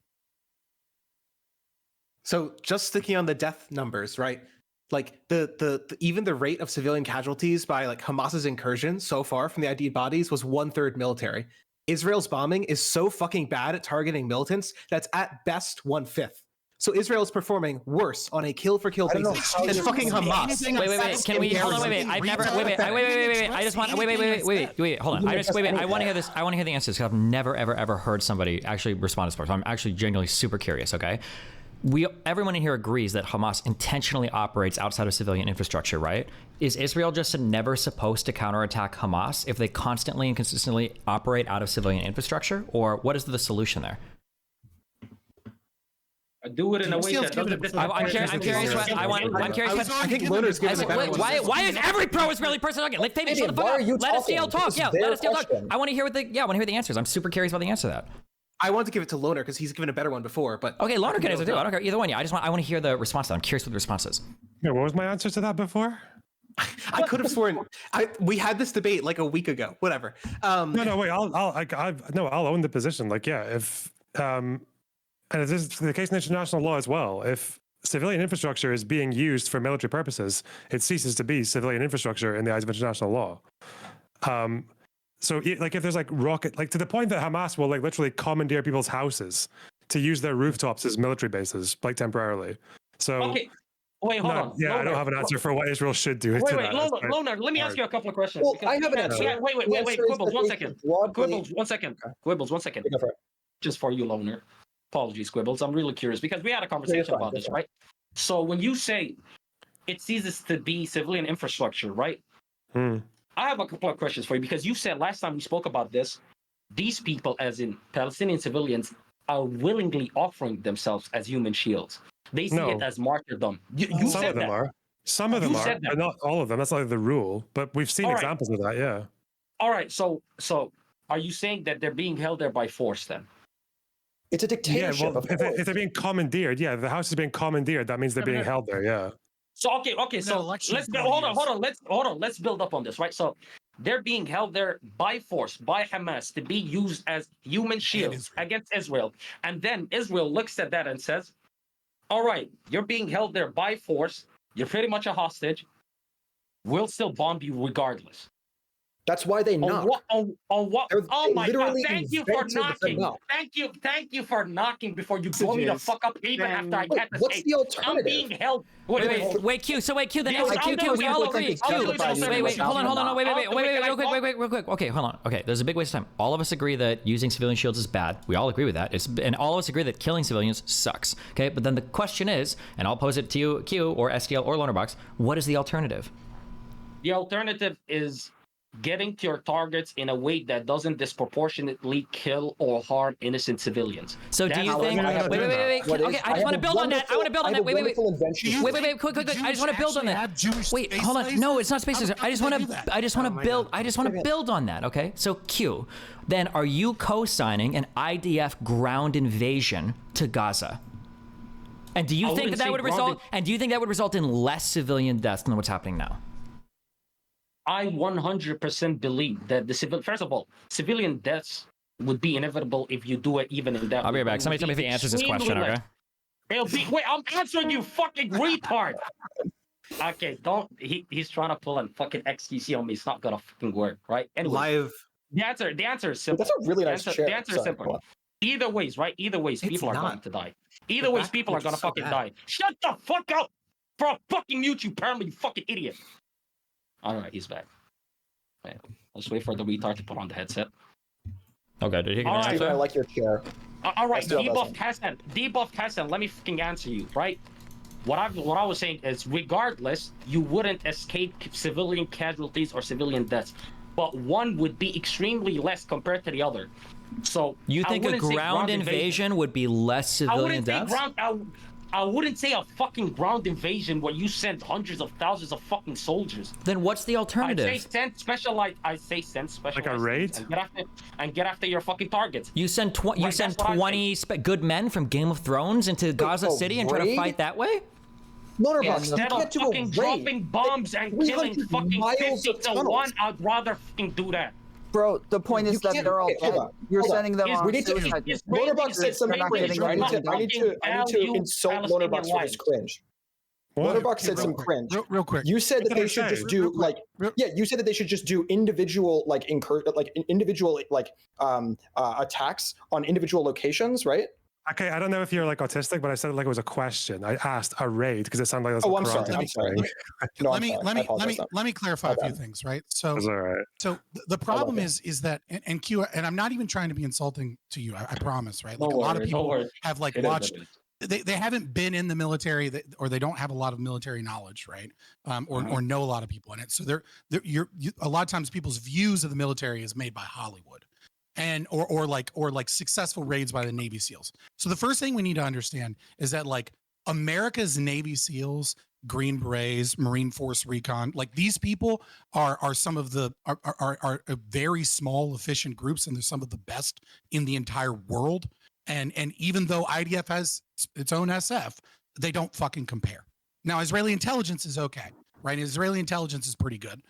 So just sticking on the death numbers, right? Like the even the rate of civilian casualties by like Hamas's incursion so far from the ID'd bodies was 1/3 military. Israel's bombing is so fucking bad at targeting militants that's at best 1/5. So Israel is performing worse on a kill-for-kill basis than fucking Hamas. Wait. Can we hold on? Wait. I've never. Wait. I just want. Wait. Hold on. I want to hear this. I want to hear the answers because I've never ever heard somebody actually respond to this part. So I'm actually genuinely super curious. Okay. Everyone in here agrees that Hamas intentionally operates outside of civilian infrastructure, right? Is Israel just never supposed to counterattack Hamas if they constantly and consistently operate out of civilian infrastructure, or what is the solution there? Do it in a way that doesn't. I'm curious. I think Loner's giving a better one. Why is every pro-Israeli person talking? Let Fabian shut the fuck up. Let SEL talk. Yeah, let SEL talk. I want to hear I want to hear the answers. I'm super curious about the answer to that. I want to give it to Loner because he's given a better one before. But okay, Loner can answer too. I don't care either one. Yeah, I want to hear the response to that. I'm curious what the response is. Yeah, what was my answer to that before? I could have sworn we had this debate like a week ago. Whatever. No, wait. I'll own the position. Like, yeah, if and this is the case in international law as well. If civilian infrastructure is being used for military purposes, it ceases to be civilian infrastructure in the eyes of international law. So, like, if there's like rocket, like to the point that Hamas will like literally commandeer people's houses to use their rooftops as military bases, like temporarily. So, okay, wait, hold on. Yeah, Loner, I don't have an answer for what Israel should do. Wait, Loner, let me ask you a couple of questions. Well, I have an answer. Yeah, wait, Quibbles, 1 second. Quibbles, 1 second. Just for you, Loner. Apologies, Quibbles. I'm really curious because we had a conversation about this, right? So when you say it ceases to be civilian infrastructure, right? I have a couple of questions for you because you said last time we spoke about this, these people, as in Palestinian civilians, are willingly offering themselves as human shields. They see it as martyrdom. You Some said of them that. are. Some of them are, but not all of them. That's not the rule. But we've seen examples of that, yeah. All right. So are you saying that they're being held there by force then? It's a dictatorship. Yeah, well, if they're being commandeered, the house is being commandeered. That means they're being held there. Yeah. So okay. So hold on. Let's build up on this, right? So they're being held there by force by Hamas to be used as human shields against Israel, and then Israel looks at that and says, all right, you're being held there by force. You're pretty much a hostage. We'll still bomb you regardless. That's why they knock. Oh my God! Thank you for knocking. Thank you for knocking before you blow me the fuck up. Even after I can't escape. What's the alternative? I'm being held. Wait, Q. So wait, Q. Then Q. We all agree. Q. Wait. Hold on. No, wait. Real quick. Okay, hold on. Okay, there's a big waste of time. All of us agree that using civilian shields is bad. We all agree with that. And all of us agree that killing civilians sucks. Okay, but then the question is, and I'll pose it to you, Q, or STL, or Lonerbox. What is the alternative? The alternative is getting to your targets in a way that doesn't disproportionately kill or harm innocent civilians. So do you think? Wait. Okay, I just want to build on that. Wait. Quick. I just want to build on that. Wait, hold on. No, it's not space. I just want to build on that. Okay. So Q, then are you co-signing an IDF ground invasion to Gaza? And do you think that would result? And do you think that would result in less civilian deaths than what's happening now? I 100% believe that first of all, civilian deaths would be inevitable if you do it even in that. I'll be right back. Somebody tell me if he answers this question, okay? Wait, I'm answering you, fucking retard. Okay, he's trying to pull a fucking XTC on me. It's not gonna fucking work, right? Anyway, Live. The answer is simple. That's a really nice chair. The answer is simple. Either ways, right? Either ways, people are going to die. Either ways, people are gonna fucking die. Shut the fuck up, bro! Fucking mute you, apparently, you fucking idiot. All right, he's back. Okay, let's wait for the retard to put on the headset. Okay, did he? Steven, I like your chair. All right, debuff Hassan. Let me fucking answer you, right? What I was saying is, regardless, you wouldn't escape civilian casualties or civilian deaths, but one would be extremely less compared to the other. So you think a ground invasion would be less civilian deaths? I wouldn't say a fucking ground invasion where you send hundreds of thousands of fucking soldiers. Then what's the alternative? I say send specialized. Like a raid? And get after your fucking targets. You send 20 good men from Game of Thrones into Gaza City and try to fight that way? Lonerbox, instead of fucking dropping bombs and killing fucking 50 to 1, I'd rather fucking do that. Bro, the point is that they're all dead. You're sending them on suicide. Lonerbox said something cringe. I need to insult Lonerbox for his cringe. Lonerbox said some cringe. Real quick. You said that they should just do you said that they should just do individual attacks on individual locations, right? Okay, I don't know if you're like autistic, but I said it like it was a question. I asked a raid because it sounded like it was I'm sorry. Let me clarify a few things, right? So, so the problem is that, and Q, and I'm not even trying to be insulting to you. I promise, right? Like a lot of people have like watched. They haven't been in the military, or they don't have a lot of military knowledge, right? Or know a lot of people in it. So a lot of times people's views of the military is made by Hollywood. And or like successful raids by the Navy SEALs. So the first thing we need to understand is that like America's Navy SEALs, Green Berets, Marine Force Recon, like these people are some of the are very small, efficient groups, and they're some of the best in the entire world. And even though IDF has its own SF, they don't fucking compare. Now, Israeli intelligence is okay. Right, Israeli intelligence is pretty good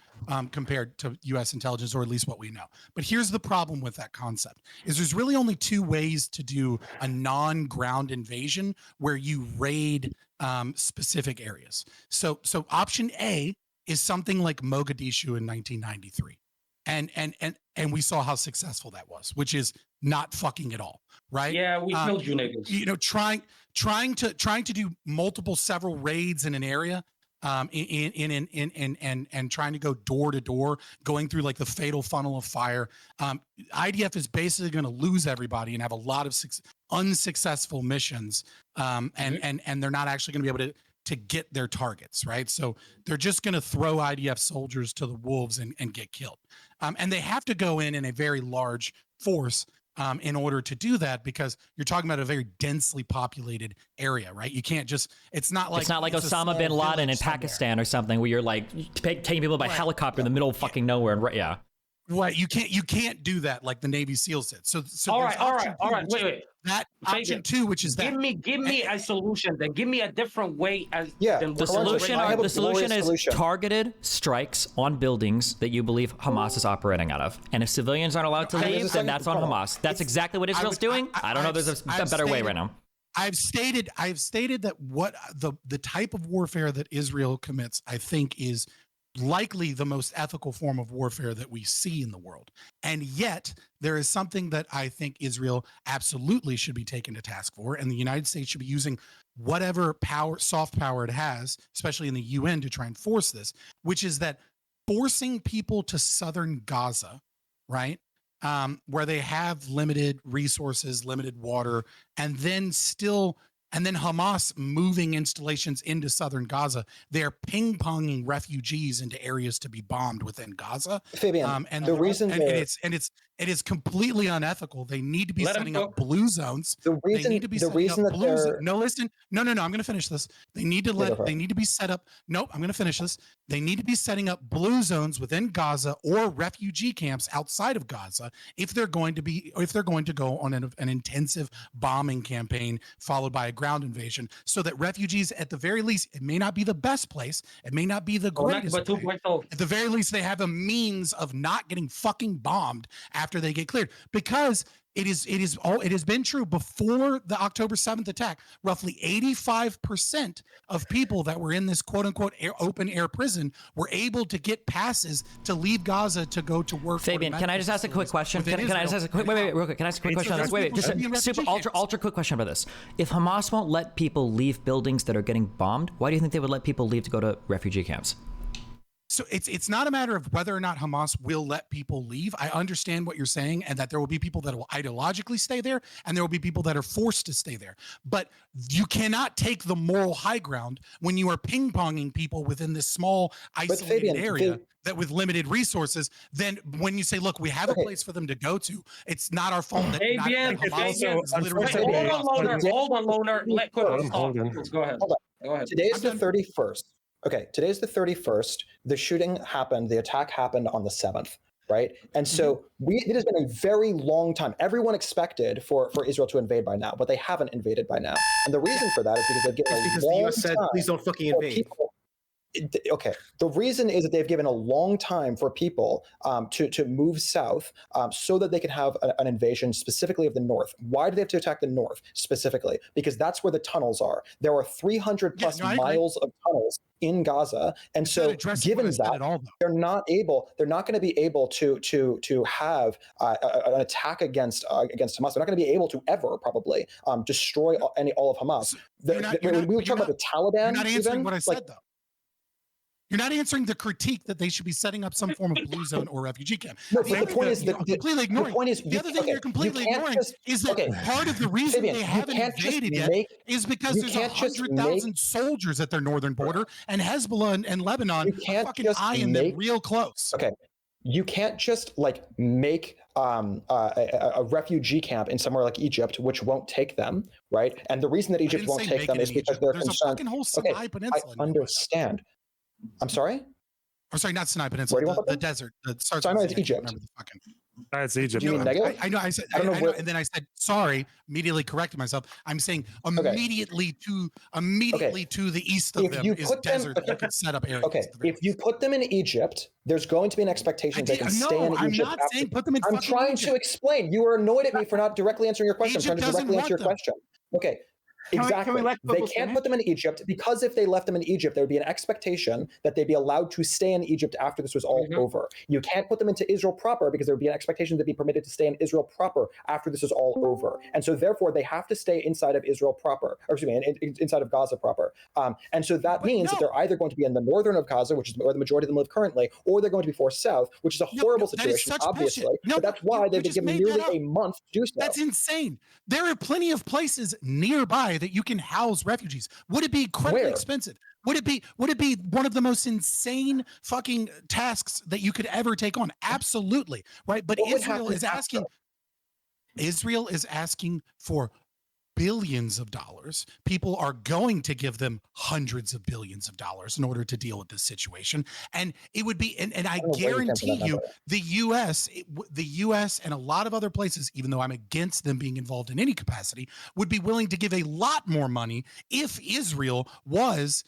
compared to U.S. intelligence, or at least what we know. But here's the problem with that concept: is there's really only two ways to do a non-ground invasion where you raid specific areas. So option A is something like Mogadishu in 1993, and we saw how successful that was, which is not fucking at all, right? Yeah, we killed you niggas. You know, trying to do several raids in an area. And trying to go door to door, going through like the fatal funnel of fire. IDF is basically going to lose everybody and have a lot of unsuccessful missions, and they're not actually going to be able to get their targets, right? So they're just going to throw IDF soldiers to the wolves and get killed. And they have to go in a very large force in order to do that, because you're talking about a very densely populated area, right? You can't just, it's not like Osama bin Laden in Pakistan or something where you're like taking people by helicopter in the middle of fucking nowhere. And yeah. Right. You can't do that like the Navy SEALs did. So all right. Wait. That option 2, which is give me a solution. Then give me a different way. The solution is targeted strikes on buildings that you believe Hamas is operating out of. And if civilians aren't allowed to leave, then that's on Hamas. That's exactly what Israel's doing. I don't know. There's a better way right now. I've stated that what the type of warfare that Israel commits, I think, is likely the most ethical form of warfare that we see in the world. And yet there is something that I think Israel absolutely should be taken to task for, and the United States should be using whatever power, soft power it has, especially in the UN, to try and force this, which is that forcing people to southern Gaza, right, where they have limited resources, limited water, and then Hamas moving installations into southern Gaza. They're ping-ponging refugees into areas to be bombed within Gaza. Fabian, and the reason it is completely unethical. They need to be setting up blue zones. No, listen. No. I'm going to finish this. They need to be set up. Nope, I'm going to finish this. They need to be setting up blue zones within Gaza or refugee camps outside of Gaza if they're going to go on an intensive bombing campaign followed by a ground invasion, so that refugees, at the very least, it may not be the best place, it may not be the greatest place, at the very least they have a means of not getting fucking bombed after they get cleared. Because it has been true before the October 7th attack. Roughly 85% of people that were in this quote unquote open air prison were able to get passes to leave Gaza to go to work. Fabian, can I just ask a quick question? Can I just ask a quick, wait, real quick. Can I ask a quick question on this? Wait, just a super ultra quick question about this. If Hamas won't let people leave buildings that are getting bombed, why do you think they would let people leave to go to refugee camps? So it's not a matter of whether or not Hamas will let people leave. I understand what you're saying, and that there will be people that will ideologically stay there, and there will be people that are forced to stay there. But you cannot take the moral high ground when you are ping-ponging people within this small, isolated area that with limited resources. Then when you say, look, we have a place for them to go to, it's not our fault that Hold on, Loner. Let go ahead. Go ahead. Today's the 31st. Okay, today's the 31st. The shooting happened, the attack happened on the 7th, right? And so it has been a very long time. Everyone expected for Israel to invade by now, but they haven't invaded by now. And the reason for that is because they've given a long the US said, please don't fucking invade. Okay, the reason is that they've given a long time for people to move south so that they can have an invasion specifically of the north. Why do they have to attack the north specifically? Because that's where the tunnels are. There are 300 plus miles of tunnels in Gaza, and so given that, they're not going to be able to have an attack against Hamas. They're not going to be able to ever probably destroy all of Hamas. We were talking about the Taliban. You're not answering what I said, though. You're not answering the critique that they should be setting up some form of blue zone or refugee camp. No, the point is completely ignoring. The other thing you're completely ignoring is that part of the reason they haven't invaded yet is because there's 100,000 soldiers at their northern border, and Hezbollah and Lebanon are fucking eyeing them real close. Okay, you can't just make a refugee camp in somewhere like Egypt, which won't take them, right? And the reason that Egypt won't take them is because they're concerned. There's a fucking whole Sinai Peninsula. I understand. I'm sorry? I'm sorry, not Sinai Peninsula, the desert. Sinai is Egypt. That's Egypt. I know. I said, I know, and then I said sorry. Immediately corrected myself. I'm saying immediately to the east of them is desert. That you could set up areas. Okay, if you put them in Egypt, there's going to be an expectation they can stay in Egypt. I'm not saying put them in. I'm trying to explain. You are annoyed at me for not directly answering your question. I'm trying to directly answer your question. Okay. Exactly. They can't put them in Egypt because if they left them in Egypt, there would be an expectation that they'd be allowed to stay in Egypt after this was all over. You can't put them into Israel proper because there would be an expectation they'd be permitted to stay in Israel proper after this is all over. And so therefore they have to stay inside of Israel proper, or excuse me, inside of Gaza proper. And so that means that they're either going to be in the northern of Gaza, which is where the majority of them live currently, or they're going to be forced south, which is a horrible situation, obviously. But that's why they've been given nearly a month to do so. That's insane. There are plenty of places nearby that you can house refugees. Would it be incredibly expensive? Would it be one of the most insane fucking tasks that you could ever take on? Absolutely, right? But Israel is asking for billions of dollars. People are going to give them hundreds of billions of dollars in order to deal with this situation. And it would be, and I guarantee you, the US and a lot of other places, even though I'm against them being involved in any capacity, would be willing to give a lot more money if Israel was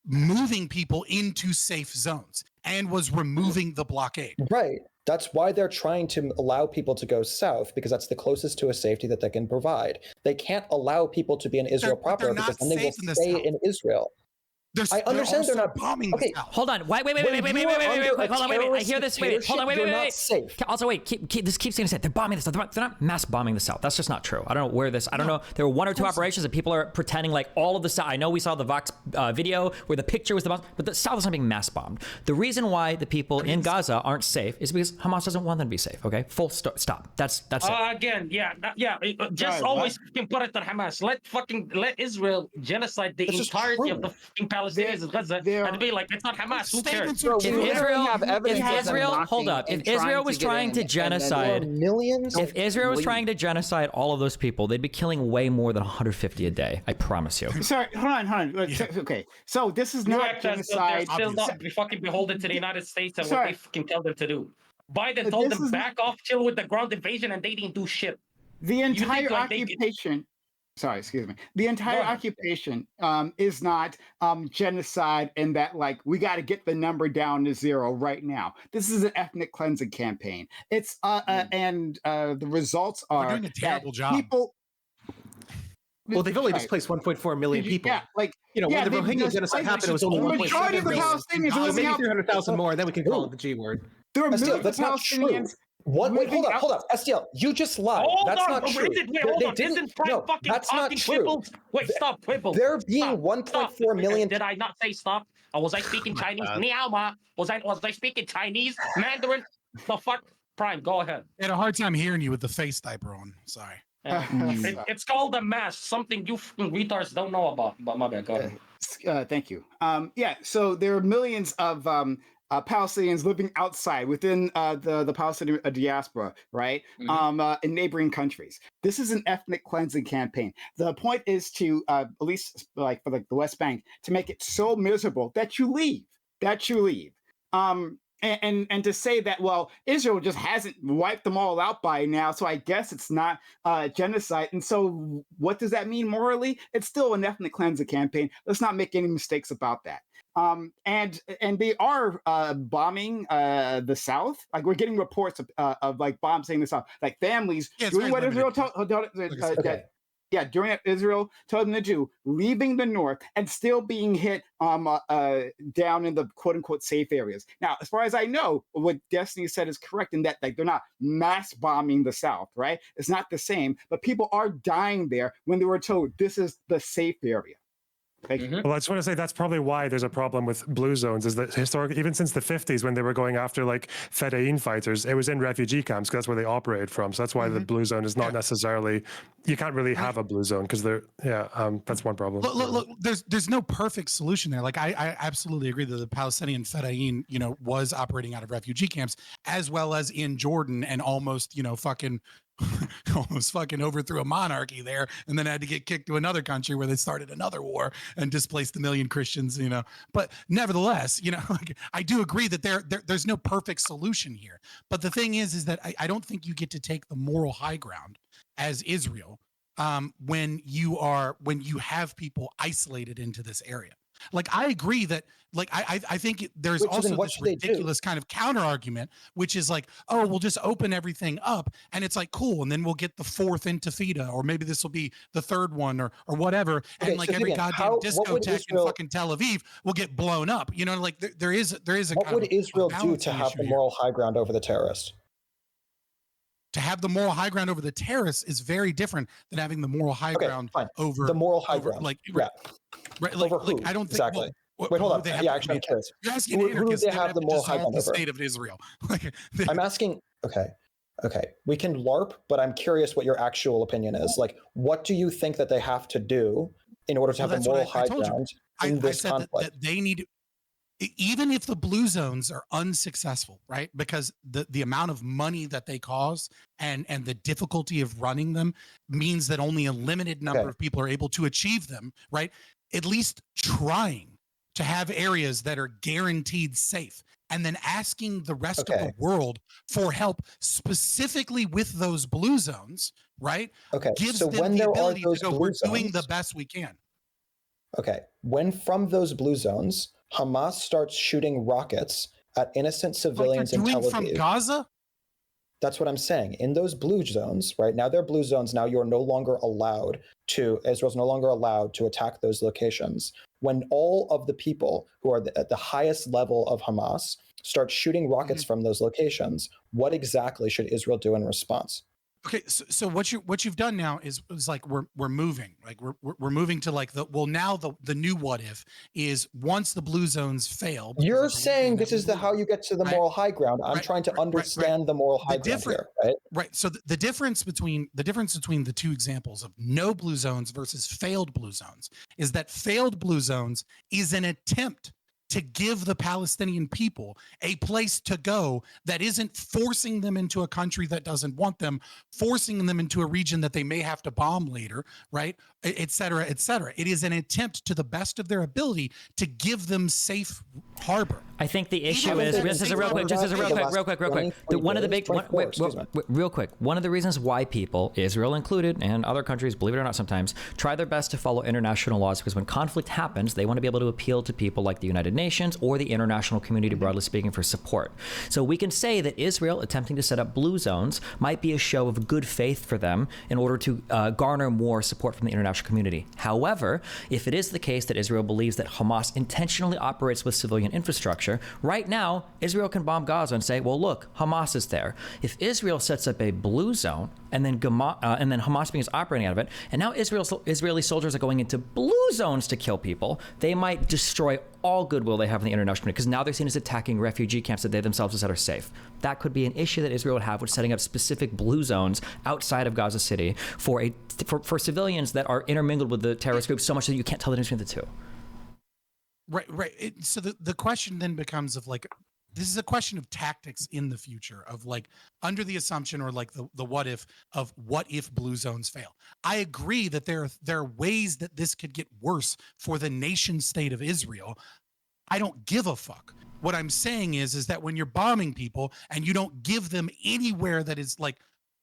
moving people into safe zones and was removing the blockade. Right. That's why they're trying to allow people to go south, because that's the closest to a safety that they can provide. They can't allow people to be in Israel proper because then they will stay in Israel. I understand they're not bombing. Okay, hold on. Wait. Hold on. Wait. I hear this. Wait. Hold on. Wait. Safe. Also, wait. This keeps getting said. They're bombing the South. They're not mass bombing the South. That's just not true. I don't know where this. I don't know. There were 1 or 2 operations and people are pretending like all of the South. I know we saw the Vox video where the picture was the bomb, but the South is not being mass bombed. The reason why the people in Gaza aren't safe is because Hamas doesn't want them to be safe. Okay. Full stop. That's it. Again, just always put it to Hamas. Let Israel genocide the entirety of the fucking Palestinians in Gaza. And be like, it's not Hamas. Who cares? If Israel was trying to genocide if Israel was trying to genocide all of those people, they'd be killing way more than 150 a day. I promise you. Sorry, hold on. Okay, so this is not genocide. They're still not fucking beholden to the United States and what they fucking tell them to do. Biden told them back off, chill with the ground invasion, and they didn't do shit. The entire occupation. Sorry, excuse me. The entire occupation is not genocide in that, like, we got to get the number down to 0 right now. This is an ethnic cleansing campaign. It's and the results are doing a terrible job. People. Well, they've only displaced 1.4 million people. Yeah, like when the Rohingya genocide happened, it was only 1.7 million. Maybe 300,000 more, and then we can call it the G word. There are millions of Palestinians. Wait, hold up, STL. You just lied. That's not true. That's not true. Wait, stop, Quibble. There being 1.4 million. Did I not say stop? Was I speaking Chinese? Ni hao ma. Was I speaking Chinese? Mandarin? The fuck? Prime, go ahead. I had a hard time hearing you with the face diaper on. Sorry. It's called a mask. Something you retards don't know about. But my bad. Go ahead. Thank you. So there are millions of Palestinians living outside within the Palestinian diaspora, right? In neighboring countries. This is an ethnic cleansing campaign. The point is to at least like for the West Bank to make it so miserable that you leave. And to say that, well, Israel just hasn't wiped them all out by now, so I guess it's not genocide. And so what does that mean morally? It's still an ethnic cleansing campaign. Let's not make any mistakes about that. And they are bombing the South. Like, we're getting reports of like bombs in the South, like families doing what Israel during Israel told them to do, leaving the north and still being hit down in the quote unquote safe areas. Now, as far as I know, what Destiny said is correct in that, like, they're not mass bombing the South, right? It's not the same, but people are dying there when they were told this is the safe area. Well, I just want to say that's probably why there's a problem with blue zones, is that historically, even since the 50s, when they were going after like Fedayeen fighters, it was in refugee camps because that's where they operated from. So that's why the blue zone is not necessarily, you can't really have a blue zone because that's one problem. Look, there's no perfect solution there. Like, I absolutely agree that the Palestinian Fedayeen, was operating out of refugee camps, as well as in Jordan, and almost, almost fucking overthrew a monarchy there, and then had to get kicked to another country where they started another war and displaced 1 million Christians, But nevertheless, like, I do agree that there's no perfect solution here. But the thing is that I don't think you get to take the moral high ground as Israel when you have people isolated into this area. Like, I agree that, like, I think there's also this ridiculous kind of counter argument, which is like, oh, we'll just open everything up and it's like, cool, and then we'll get the 4th Intifada, or maybe this will be the 3rd one, or whatever, and like every goddamn discotheque in fucking Tel Aviv will get blown up. Like there is a. What would Israel do to have the moral high ground over the terrorists? To have the moral high ground over the terrorists is very different than having the moral high ground over the moral high ground. Like, right, over who? I don't think exactly. Wait, hold on. Yeah, actually, I'm curious. Who do they have the moral high ground over? The state of Israel. I'm asking. Okay. We can LARP, but I'm curious what your actual opinion is. Like, what do you think that they have to do in order to have the moral high ground in this conflict? That they need. Even if the blue zones are unsuccessful, right? Because the amount of money that they cause and the difficulty of running them means that only a limited number of people are able to achieve them, right? At least trying to have areas that are guaranteed safe, and then asking the rest of the world for help specifically with those blue zones, right? Okay. Gives so them when the there ability are those to go, blue we're zones, doing the best we can. Okay. When from those blue zones, Hamas starts shooting rockets at innocent civilians in Tel Aviv. From Gaza? That's what I'm saying. In those blue zones, right now they're blue zones. Now you're no longer allowed to, Israel's no longer allowed to attack those locations. When all of the people who are at the highest level of Hamas start shooting rockets from those locations, what exactly should Israel do in response? Okay, so what you've done now is like we're moving, like we're moving to like now the new what if is once the blue zones fail. You're saying this is how you get to the moral high ground. I'm trying to understand the moral high ground here, right? Right. So the difference between the two examples of no blue zones versus failed blue zones is that failed blue zones is an attempt to give the Palestinian people a place to go that isn't forcing them into a country that doesn't want them, forcing them into a region that they may have to bomb later, right? Et cetera, et cetera. It is an attempt to the best of their ability to give them safe harbor. I think the issue is real quick. One of the big real quick. One of the reasons why people, Israel included, and other countries, believe it or not, sometimes try their best to follow international laws because when conflict happens, they want to be able to appeal to people like the United Nations or the international community, broadly speaking, for support. So we can say that Israel attempting to set up blue zones might be a show of good faith for them in order to garner more support from the international community. However, if it is the case that Israel believes that Hamas intentionally operates with civilian infrastructure, right now, Israel can bomb Gaza and say, well, look, Hamas is there. If Israel sets up a blue zone and then Hamas begins operating out of it, and now Israeli soldiers are going into blue zones to kill people, they might destroy all goodwill they have in the international community because now they're seen as attacking refugee camps that they themselves have said are safe. That could be an issue that Israel would have with setting up specific blue zones outside of Gaza City for civilians that are intermingled with the terrorist groups so much that you can't tell the difference between the two. Right. So the question then becomes of like, this is a question of tactics in the future of like under the assumption or like the what if of what if blue zones fail. I agree that there are ways that this could get worse for the nation state of Israel. I don't give a fuck. What I'm saying is that when you're bombing people and you don't give them anywhere that is like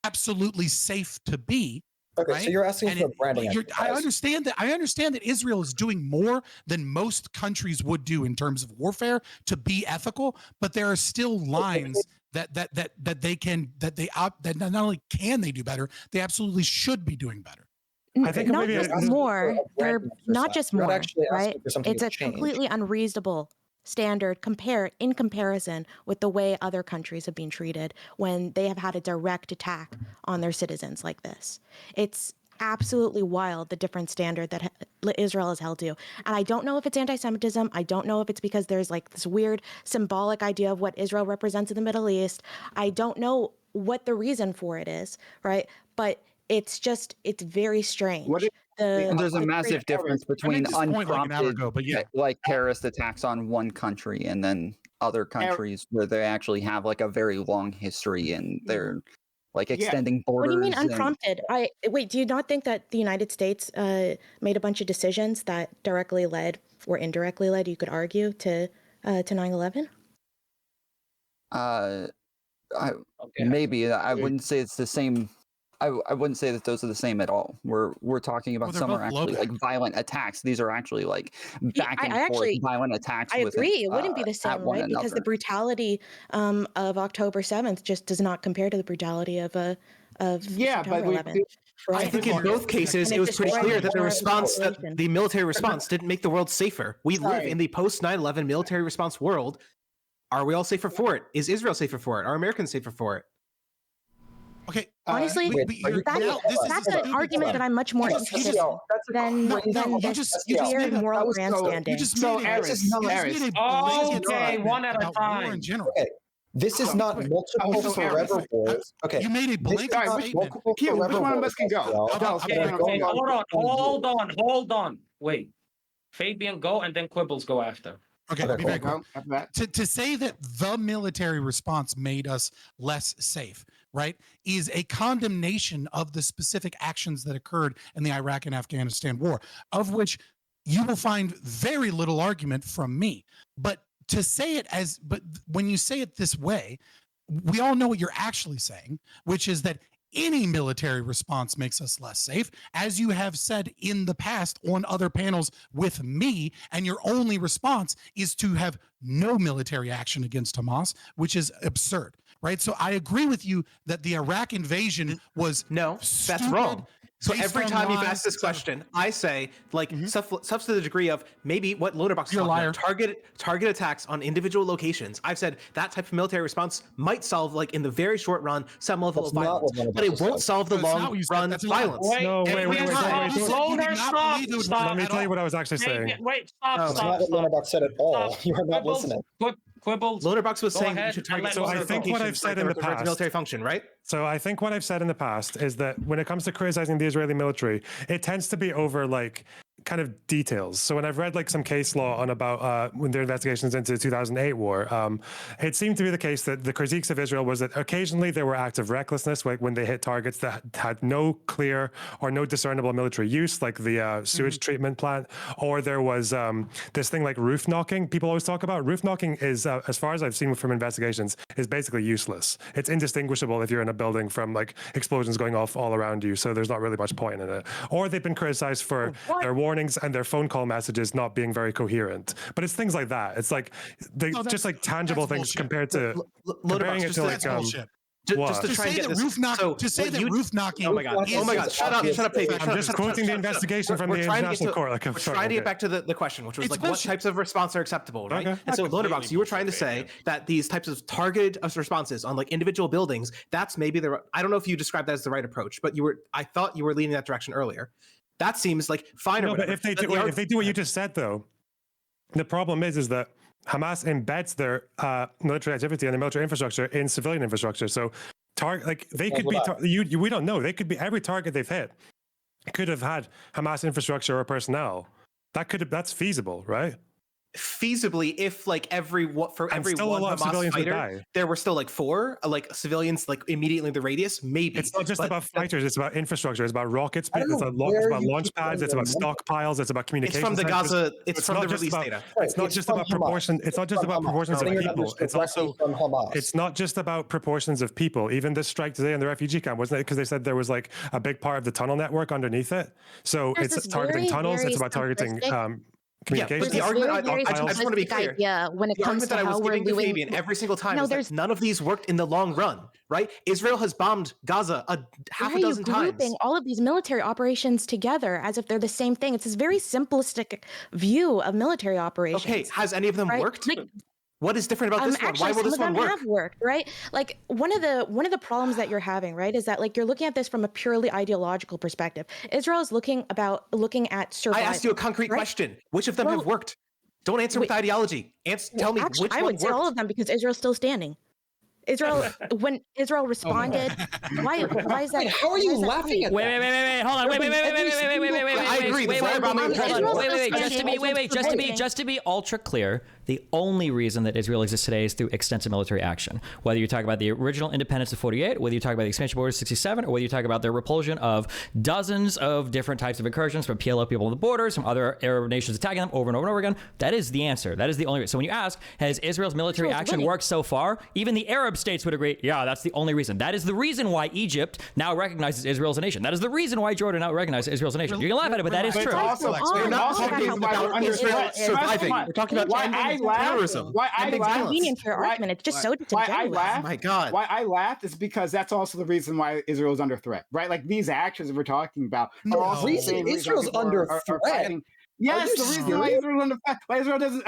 absolutely safe to be. Okay, right? So you're asking for branding. I understand that Israel is doing more than most countries would do in terms of warfare to be ethical, but there are still lines that not only can they do better, they absolutely should be doing better. I think not just more. They're not just more, right? It's a completely unreasonable standard in comparison with the way other countries have been treated when they have had a direct attack on their citizens like this. It's absolutely wild, the different standard that Israel is held to. And I don't know if it's anti-Semitism. I don't know if it's because there's like this weird symbolic idea of what Israel represents in the Middle East. I don't know what the reason for it is, right? But it's very strange. There's a massive difference between unprompted, like terrorist attacks on one country and then other countries where they actually have like a very long history and they're like extending borders. What do you mean unprompted? Wait, do you not think that the United States made a bunch of decisions that directly led or indirectly led, you could argue, to 9/11? Maybe. I wouldn't say it's the same. I wouldn't say that those are the same at all. We're talking about some are actually like violent attacks. These are actually like back and forth violent attacks. I agree. It wouldn't be the same, right? Because the brutality of October 7th just does not compare to the brutality of September 11th. I think in both cases, it was pretty clear that the military response didn't make the world safer. We live in the post 9/11 military response world. Are we all safer for it? Is Israel safer for it? Are Americans safer for it? Okay. Honestly, that's an argument that I'm much more interested in than weird moral grandstanding. Okay, one at a time. Okay. This is not multiple forever wars. Okay. You made a blanket statement. Which one of us can go? Hold on. Wait. Fabian, go, and then Quibbles go after. Okay, I'll be very quick. To say that the military response made us less safe, right, is a condemnation of the specific actions that occurred in the Iraq and Afghanistan war, of which you will find very little argument from me. But to say it but when you say it this way, we all know what you're actually saying, which is that any military response makes us less safe, as you have said in the past on other panels with me, and your only response is to have no military action against Hamas, which is absurd, right? So I agree with you that the Iraq invasion was that's wrong. So every time you've asked this question, I say stuff to the degree of maybe what Lonerbox is talking about, target attacks on individual locations. I've said that type of military response might solve, like in the very short run, some level of violence, but it won't solve the long run violence. Wait. Let me tell you what I was actually saying. That's not what Lonerbox said at all. You are not listening. Quibbles. Lonerbox was saying you should target. So I think what I've said in the past, military function, right? So I think what I've said in the past is that when it comes to criticizing the Israeli military, it tends to be over like kind of details. So when I've read like some case law on about when their investigations into the 2008 war, it seemed to be the case that the critiques of Israel was that occasionally there were acts of recklessness, like when they hit targets that had no clear or no discernible military use, like the sewage treatment plant, or there was this thing like roof knocking. People always talk about roof knocking is, as far as I've seen from investigations, is basically useless. It's indistinguishable if you're in a building from like explosions going off all around you. So there's not really much point in it. Or they've been criticized for their warnings and their phone call messages not being very coherent. But it's things like that. It's like just like tangible things compared to comparing it to like just to try and get roof knocking. To say that roof knocking. Oh my god! Shut up, Payton. I'm just quoting the investigation from the international court. Like, we're trying to get back to the question, which was like what types of response are acceptable, right? Okay. And so, Lonerbox, you were trying to say that these types of targeted responses on like individual buildings, that's maybe I don't know if you described that as the right approach, but I thought you were leaning that direction earlier. That seems like fine. No, but if they do what you just said, though, the problem is that Hamas embeds their military activity and their military infrastructure in civilian infrastructure. So, they could be. We don't know. They could be every target they've hit could have had Hamas infrastructure or personnel. That's feasible, right? Feasibly, if like every one Hamas fighter, there were still like 4 like civilians like immediately in the radius. Maybe it's not just about fighters; it's about infrastructure. It's about rockets. It's about launch pads. It's about stockpiles. It's about communication. It's from the Gaza. It's from the release data. It's not just about proportion. It's not just about proportions of people. It's also it's not just about proportions of people. Even this strike today in the refugee camp, wasn't it? Because they said there was like a big part of the tunnel network underneath it. So it's targeting tunnels. It's about targeting. Yeah, but the argument I just want to be clear. Yeah, when it comes to how we're doing Fabian every single time is that none of these worked in the long run, right? Israel has bombed Gaza half a dozen times. Why are you grouping all of these military operations together as if they're the same thing? It's this very simplistic view of military operations. Okay, has any of them worked? What is different about this one? Why will this one work? Have worked, right? Like one of the problems that you're having, right, is that like you're looking at this from a purely ideological perspective. Israel is looking at survival. I asked you a concrete question. Which of them have worked? Don't answer with ideology. Tell me which one worked. I would say all of them because Israel's still standing. When Israel responded, why is that? How are you laughing at that? Wait, hold on. Wait. I agree. Just to be ultra clear, the only reason that Israel exists today is through extensive military action. Whether you talk about the original independence of 48, whether you talk about the expansion borders of 67, or whether you talk about the repulsion of dozens of different types of incursions from PLO people on the borders, from other Arab nations attacking them over and over and over again, that is the answer. That is the only reason. So when you ask, has Israel's military action worked so far? Even the Arab states would agree, yeah, that's the only reason. That is the reason why Egypt now recognizes Israel as a nation. That is the reason why Jordan now recognizes Israel as a nation. You can laugh at it, but that is true. We're not talking about Israel surviving. We're talking about terrorism. Why I laugh? It's just so disingenuous. Why I laugh? My God. Why I laugh is because that's also the reason why Israel is under threat, right? Like these actions we're talking about. Israel's under threat. Yes, the reason why Israel under threat. Why Israel doesn't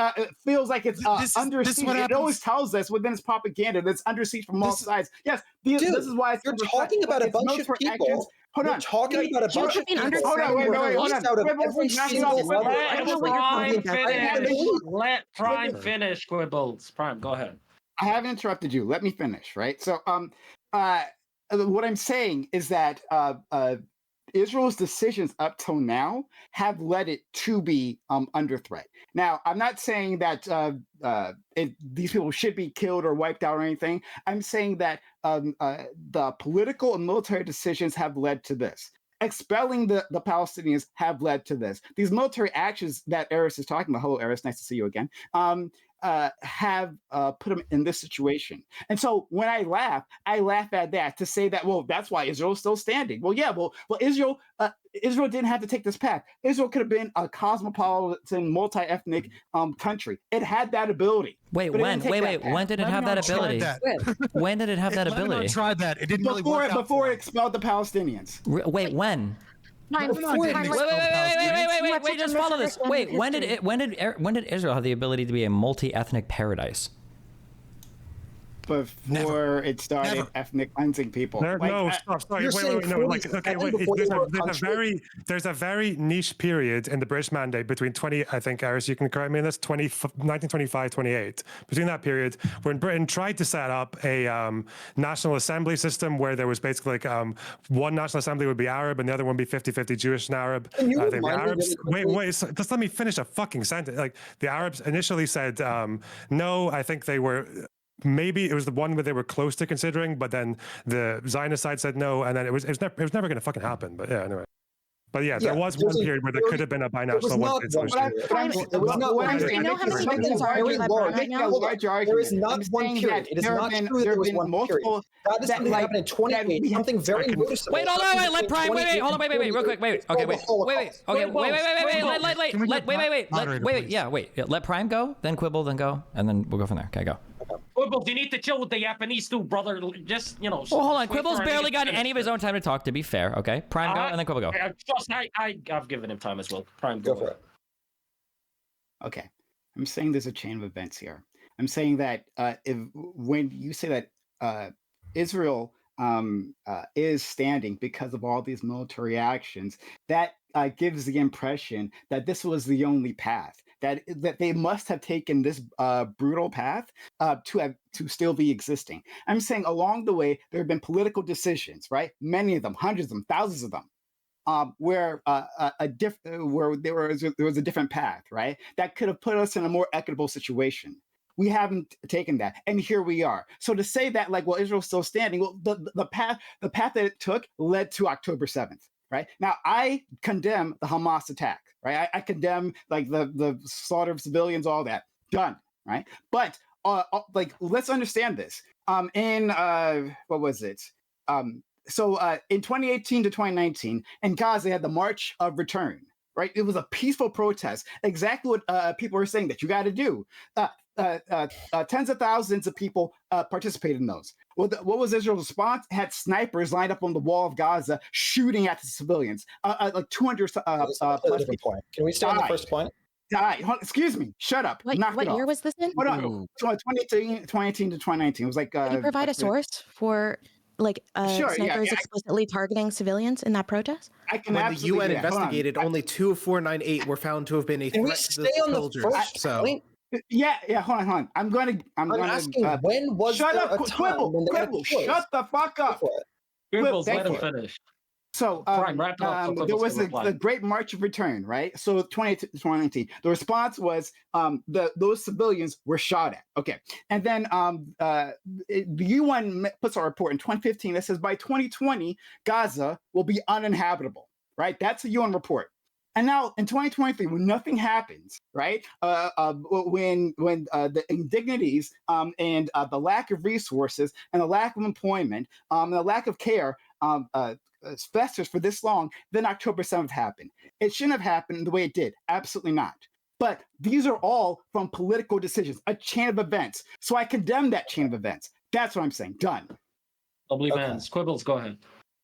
feels like it's under siege. It always tells us within its propaganda that it's under siege from all sides. Yes, this is why it's you're talking about a bunch of people. Hold on. You're talking about a bunch of people. Hold on, wait, hold on. Let Prime finish, Quibbles. Prime, go ahead. I haven't interrupted you. Let me finish, right? So, what I'm saying is that Israel's decisions up till now have led it to be under threat. Now, I'm not saying that these people should be killed or wiped out or anything. I'm saying that the political and military decisions have led to this. Expelling the Palestinians have led to this. These military actions that Eris is talking about, hello Eris, nice to see you again, have put them in this situation. And so when I laugh at that to say that, well, that's why Israel's still standing. Well, yeah, well, Israel didn't have to take this path. Israel could have been a cosmopolitan, multi-ethnic country. It had that ability. Wait, when? When did it have that ability? When did it have that ability? Lebanon tried that. It didn't really work out. Before it expelled the Palestinians. Wait, when? Wait, just follow this. Wait, when did Israel have the ability to be a multi-ethnic paradise? Before it started ethnic cleansing people. Stop. Wait. There's a very niche period in the British Mandate between 20, I think, Aris, you can correct me on this, 1925, 28. Between that period, when Britain tried to set up a national assembly system where there was basically like one national assembly would be Arab and the other one would be 50-50 Jewish and Arab. I think the Arabs, just let me finish a fucking sentence. Like the Arabs initially said no. I think they were. Maybe it was the one where they were close to considering, but then the Zionist side said no, and then it was never going to fucking happen. But yeah, anyway. But yeah, there was one period where there could have been a binational one. I know how many victims are right now. There is not one period. It is not true there was one period. That is something that happened in 2008. Something very noticeable. Wait, hold on, let Prime. Wait, hold on, wait, real quick, wait. Okay, wait. Let Prime go, then Quibble, then go, and then we'll go from there. Okay, go. Quibble, you need to chill with the Japanese too, brother. Just, Well, hold on.Quibble's barely got any of his own time to talk, to be fair. Okay, Prime go, and then Quibble go. I've given him time as well. Prime go for it. Okay, I'm saying there's a chain of events here. I'm saying that when you say that Israel is standing because of all these military actions, that gives the impression that this was the only path. That they must have taken this brutal path to still be existing. I'm saying along the way there have been political decisions, right? Many of them, hundreds of them, thousands of them, where there was a different path, right? That could have put us in a more equitable situation. We haven't taken that, and here we are. So to say that, like, well, Israel's still standing, well, the path that it took led to October 7th. Right now, I condemn the Hamas attack. Right, I condemn like the slaughter of civilians, all that. Done. Right, but like let's understand this. In what was it? So in 2018 to 2019, in Gaza, they had the March of Return. Right, it was a peaceful protest. Exactly what people were saying that you got to do. Tens of thousands of people participated in those. Well, what was Israel's response? It had snipers lined up on the wall of Gaza shooting at the civilians. Like 200 plus people. Point. Can we stay on the first point? Excuse me. Shut up. What year was this in? Hold on. 2018 to 2019. It was like. Can you provide a source for like snipers explicitly targeting civilians in that protest? When the UN investigated, only 2 of 498 were found to have been a threat to the soldiers. Point? Yeah. Hold on. I'm asking when was there a time when they had a choice? Shut the fuck up. Quibbles, let him finish. So there was the Great March of Return, right? So 2019. The response was those civilians were shot at. Okay, and then the UN puts a report in 2015 that says by 2020 Gaza will be uninhabitable. Right? That's a UN report. And now in 2023, when nothing happens, right? When the indignities and the lack of resources and the lack of employment and the lack of care festers for this long, then October 7th happened. It shouldn't have happened the way it did. Absolutely not. But these are all from political decisions, a chain of events. So I condemn that chain of events. That's what I'm saying. Done. Lovely bands. Quibbles, go ahead.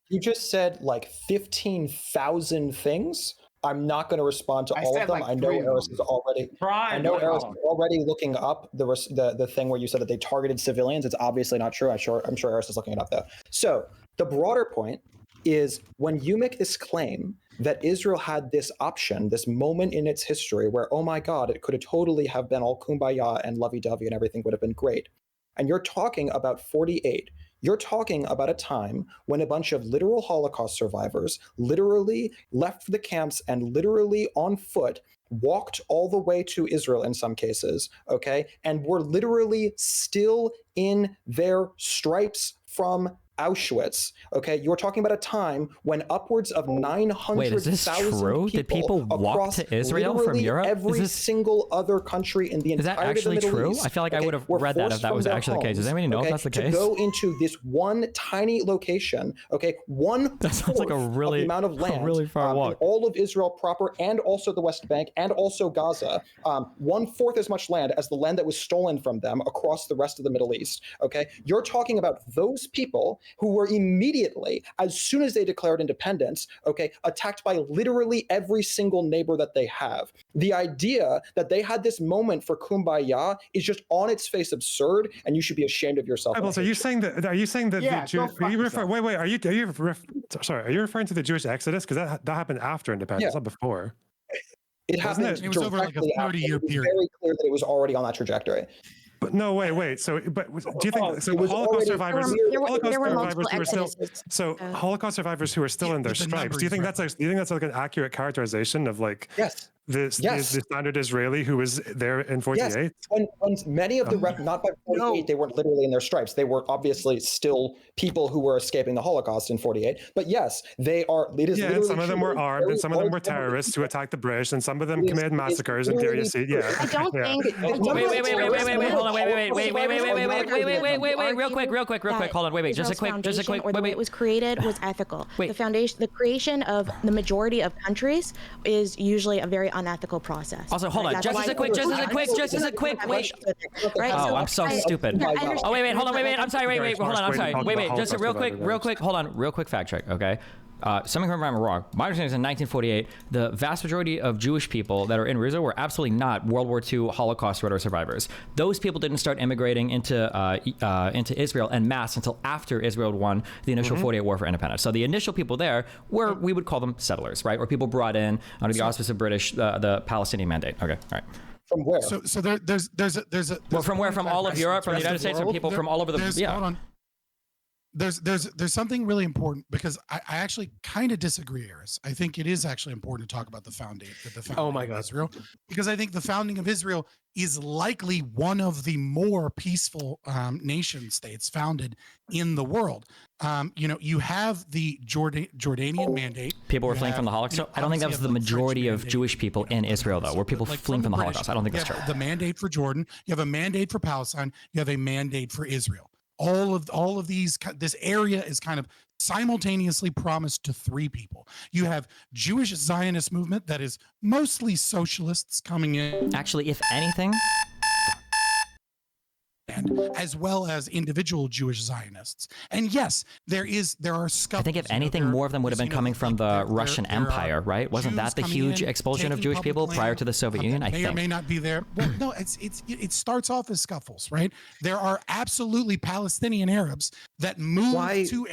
You just said like 15,000 things. I'm not going to respond to all of them. I know Eris is already. Eris is already looking up the thing where you said that they targeted civilians. It's obviously not true. I'm sure Eris is looking it up though. So the broader point is when you make this claim that Israel had this option, this moment in its history where, oh my God, it could have totally have been all kumbaya and lovey-dovey and everything would have been great. And you're talking about 48. You're talking about a time when a bunch of literal Holocaust survivors literally left the camps and literally on foot walked all the way to Israel in some cases, okay, and were literally still in their stripes from Auschwitz. Okay, you're talking about a time when upwards of 900,000 Wait, is this true? Did people walk to Israel from Europe? Every single other country in the entire Is that actually true? East, I feel like I would have read that if that was actually the case. Does anybody know if that's the case? To go into this one tiny location, okay, that sounds like a really, the amount of land, really far walk. all of Israel proper, and also the West Bank, and also Gaza, 1/4 as much land as the land that was stolen from them across the rest of the Middle East. Okay, you're talking about those people who were immediately, as soon as they declared independence, okay, attacked by literally every single neighbor that they have. The idea that they had this moment for kumbaya is just on its face absurd, and you should be ashamed of yourself. Are you saying that? Are you saying that Yeah, the Jew? Are you wait. Are you referring to the Jewish Exodus? Because that happened after independence, not before. It happened. It was over like a 30-year period. Very clear that it was already on that trajectory. But no, wait. So, do you think Holocaust survivors? Holocaust survivors who are still in their stripes. Do you think that's like an accurate characterization of like the standard Israeli who was there in 48? Yes. When many of the not by 48, they weren't literally in their stripes. They were obviously still people who were escaping the Holocaust in 48. But yes, they are. It is and some of them were armed, and some of them were terrorists who attacked the British, and some of them committed massacres in Deir Yassin. Yeah. I don't think. Wait, hold on. Wait, real quick. Hold on. Just a quick. The way it was created was ethical. The creation of the majority of countries is usually a very unethical process. Also, hold on. Just as a quick. Wait. Oh, I'm so stupid. Oh, wait. Hold on. Wait. I'm sorry. Wait. Hold on. I'm sorry. Wait. Just a real quick. Hold on. Real quick fact check. Okay. Something from I'm wrong. My understanding is in 1948, the vast majority of Jewish people that are in Israel were absolutely not World War II Holocaust survivors. Those people didn't start immigrating into Israel en masse until after Israel won the initial 48 War for Independence. So the initial people there were, we would call them settlers, right? Or people brought in under the auspices of British, the Palestinian Mandate. Okay, all right. From where? So there's a well, from where? From all of Europe, from the United States, from people from all over the Hold on. There's something really important because I actually kind of disagree, Eris. I think it is actually important to talk about the founding of Israel, because I think the founding of Israel is likely one of the more peaceful nation states founded in the world. You have the Jordanian Mandate. People were fleeing from the Holocaust. I don't think that was the majority of Jewish people in Israel, though. Were people fleeing from the Holocaust? I don't think that's true. The mandate for Jordan. You have a mandate for Palestine. You have a mandate for Israel. All of these, this area is kind of simultaneously promised to three people. You have Jewish Zionist movement that is mostly socialists coming in. Actually, if anything, as well as individual Jewish Zionists. And yes, there are scuffles. I think if anything, more of them would have been coming from the Russian Empire, right? Wasn't that the huge expulsion of Jewish people prior to the Soviet Union? I think. May or may not be there. Well, no, it starts off as scuffles, right? There are absolutely Palestinian Arabs that move to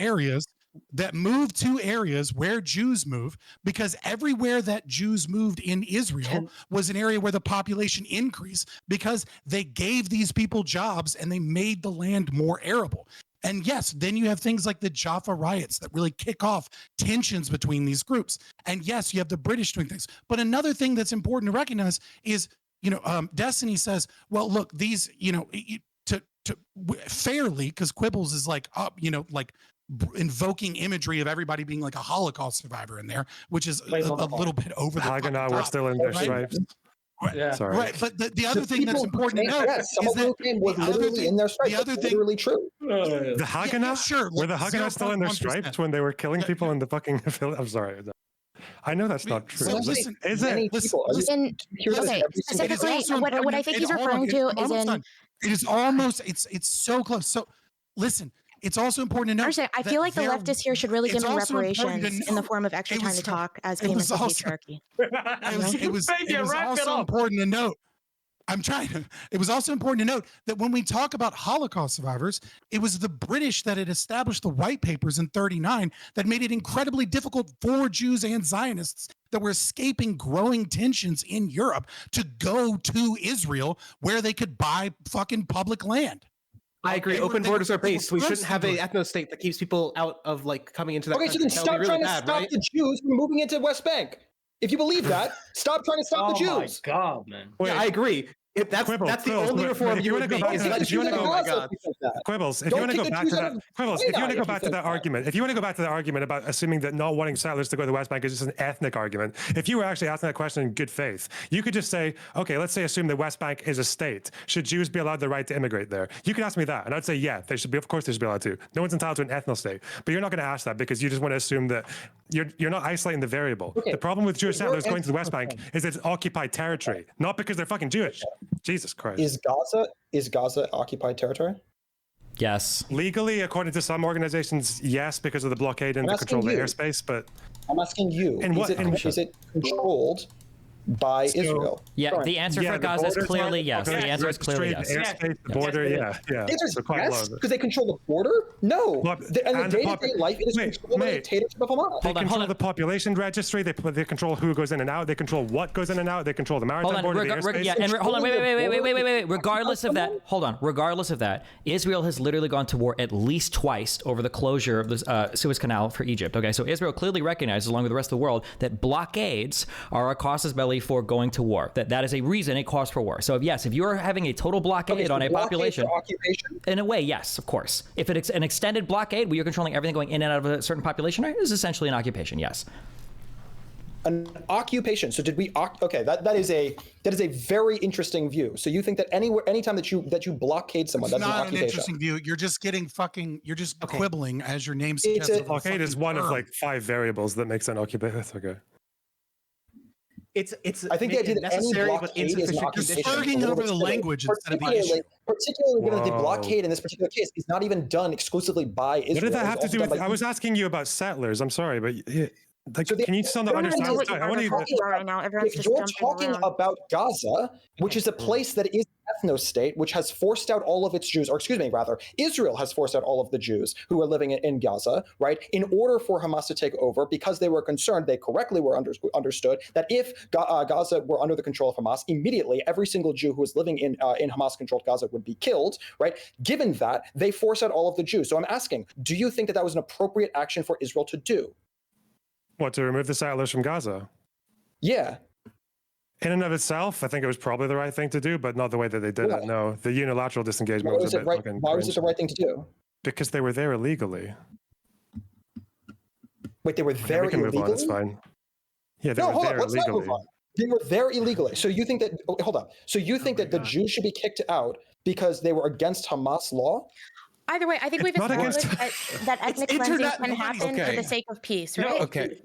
areas where Jews move, because everywhere that Jews moved in Israel was an area where the population increased because they gave these people jobs and they made the land more arable. And yes, then you have things like the Jaffa riots that really kick off tensions between these groups. And yes, you have the British doing things. But another thing that's important to recognize is, Destiny says, well, look, these, fairly, because Quibbles is like, invoking imagery of everybody being like a Holocaust survivor in there, which is a little bit over the top. Haganah were still in their stripes. Right. Yeah. Sorry. Right. But the other thing that's important to note is that the other thing literally true. The Haganah, sure. Were the Haganah still in their stripes when they were killing people in the fucking? I'm sorry. I know that's not true. Listen, what I think he's referring to is in. It is almost. It's so close. So listen. It's also important to note. I feel like the leftists here should really give him reparations in the form of extra time to talk as famous patriarchy. It was also important to note. It was also important to note that when we talk about Holocaust survivors, it was the British that had established the white papers in 1939 that made it incredibly difficult for Jews and Zionists that were escaping growing tensions in Europe to go to Israel where they could buy fucking public land. I agree. Open borders are based. We shouldn't have an ethno state that keeps people out of coming into that. Okay, so then stop trying to stop the Jews from moving into West Bank. If you believe that, stop trying to stop the Jews. Oh my God, man. Yeah, I agree. That's the only reform you would make. If you want to go back to that argument about assuming that not wanting settlers to go to the West Bank is just an ethnic argument, if you were actually asking that question in good faith, you could just say, okay, let's say assume the West Bank is a state. Should Jews be allowed the right to immigrate there? You could ask me that, and I'd say, yeah, they should be. Of course, they should be allowed to. No one's entitled to an ethno state, but you're not going to ask that because you just want to assume that you're not isolating the variable. Okay. The problem with Jewish settlers going to the West Bank is it's occupied territory, not because they're fucking Jewish. Jesus Christ. Is Gaza occupied territory? Yes. Legally, according to some organizations, yes, because of the blockade and the control of the airspace, but I'm asking you, is it controlled by Israel? Yeah, the answer for Gaza is clearly yes. The answer is clearly yes. The border, yeah. The answer is yes, because they control the border? No. And the day-to-day life, it is controlled by the dictatorship of Hamas. They control the population registry. They control who goes in and out. They control what goes in and out. They control the maritime border, the airspace. Hold on, wait. Regardless of that, Israel has literally gone to war at least twice over the closure of the Suez Canal for Egypt. Okay, so Israel clearly recognizes, along with the rest of the world, that blockades are a casus belli for going to war. That is a reason, a cause for war. So if you're having a total blockade on a population, in a way, yes, of course. If it's an extended blockade where you're controlling everything going in and out of a certain population, right, is essentially an occupation. Yes. An occupation. So did we? Okay, that is a very interesting view. So you think that anytime that you blockade someone, that's an occupation? It's not an interesting view. You're just quibbling, as your name suggests. A blockade is one of like 5 variables that makes an occupation. Okay. It's I think the idea that necessary any but blockade is an occupation. Arguing over the language instead of the issue. Particularly given that the blockade in this particular case is not even done exclusively by Israel. What did that have to do with? I was asking you about settlers. I'm sorry, but can you still not understand? If you're talking about Gaza, which is a place that is an ethno-state, which has forced out all of its Jews, or excuse me, rather, Israel has forced out all of the Jews who are living in Gaza, right? In order for Hamas to take over, because they were concerned, they correctly were understood that if Gaza were under the control of Hamas, immediately every single Jew who was living in Hamas-controlled Gaza would be killed, right? Given that, they forced out all of the Jews. So I'm asking, do you think that was an appropriate action for Israel to do? What, to remove the settlers from Gaza? Yeah. In and of itself, I think it was probably the right thing to do, but not the way that they did it. No, the unilateral disengagement was a bit fucking Why was it the right thing to do? Because they were there illegally. Wait, they were there illegally? Move on, it's fine. Yeah, they were there illegally. They were there illegally. So you think that, hold on. So you think that the Jews should be kicked out because they were against Hamas law? Either way, I think we've established that ethnic cleansing can happen for the sake of peace, right? Okay.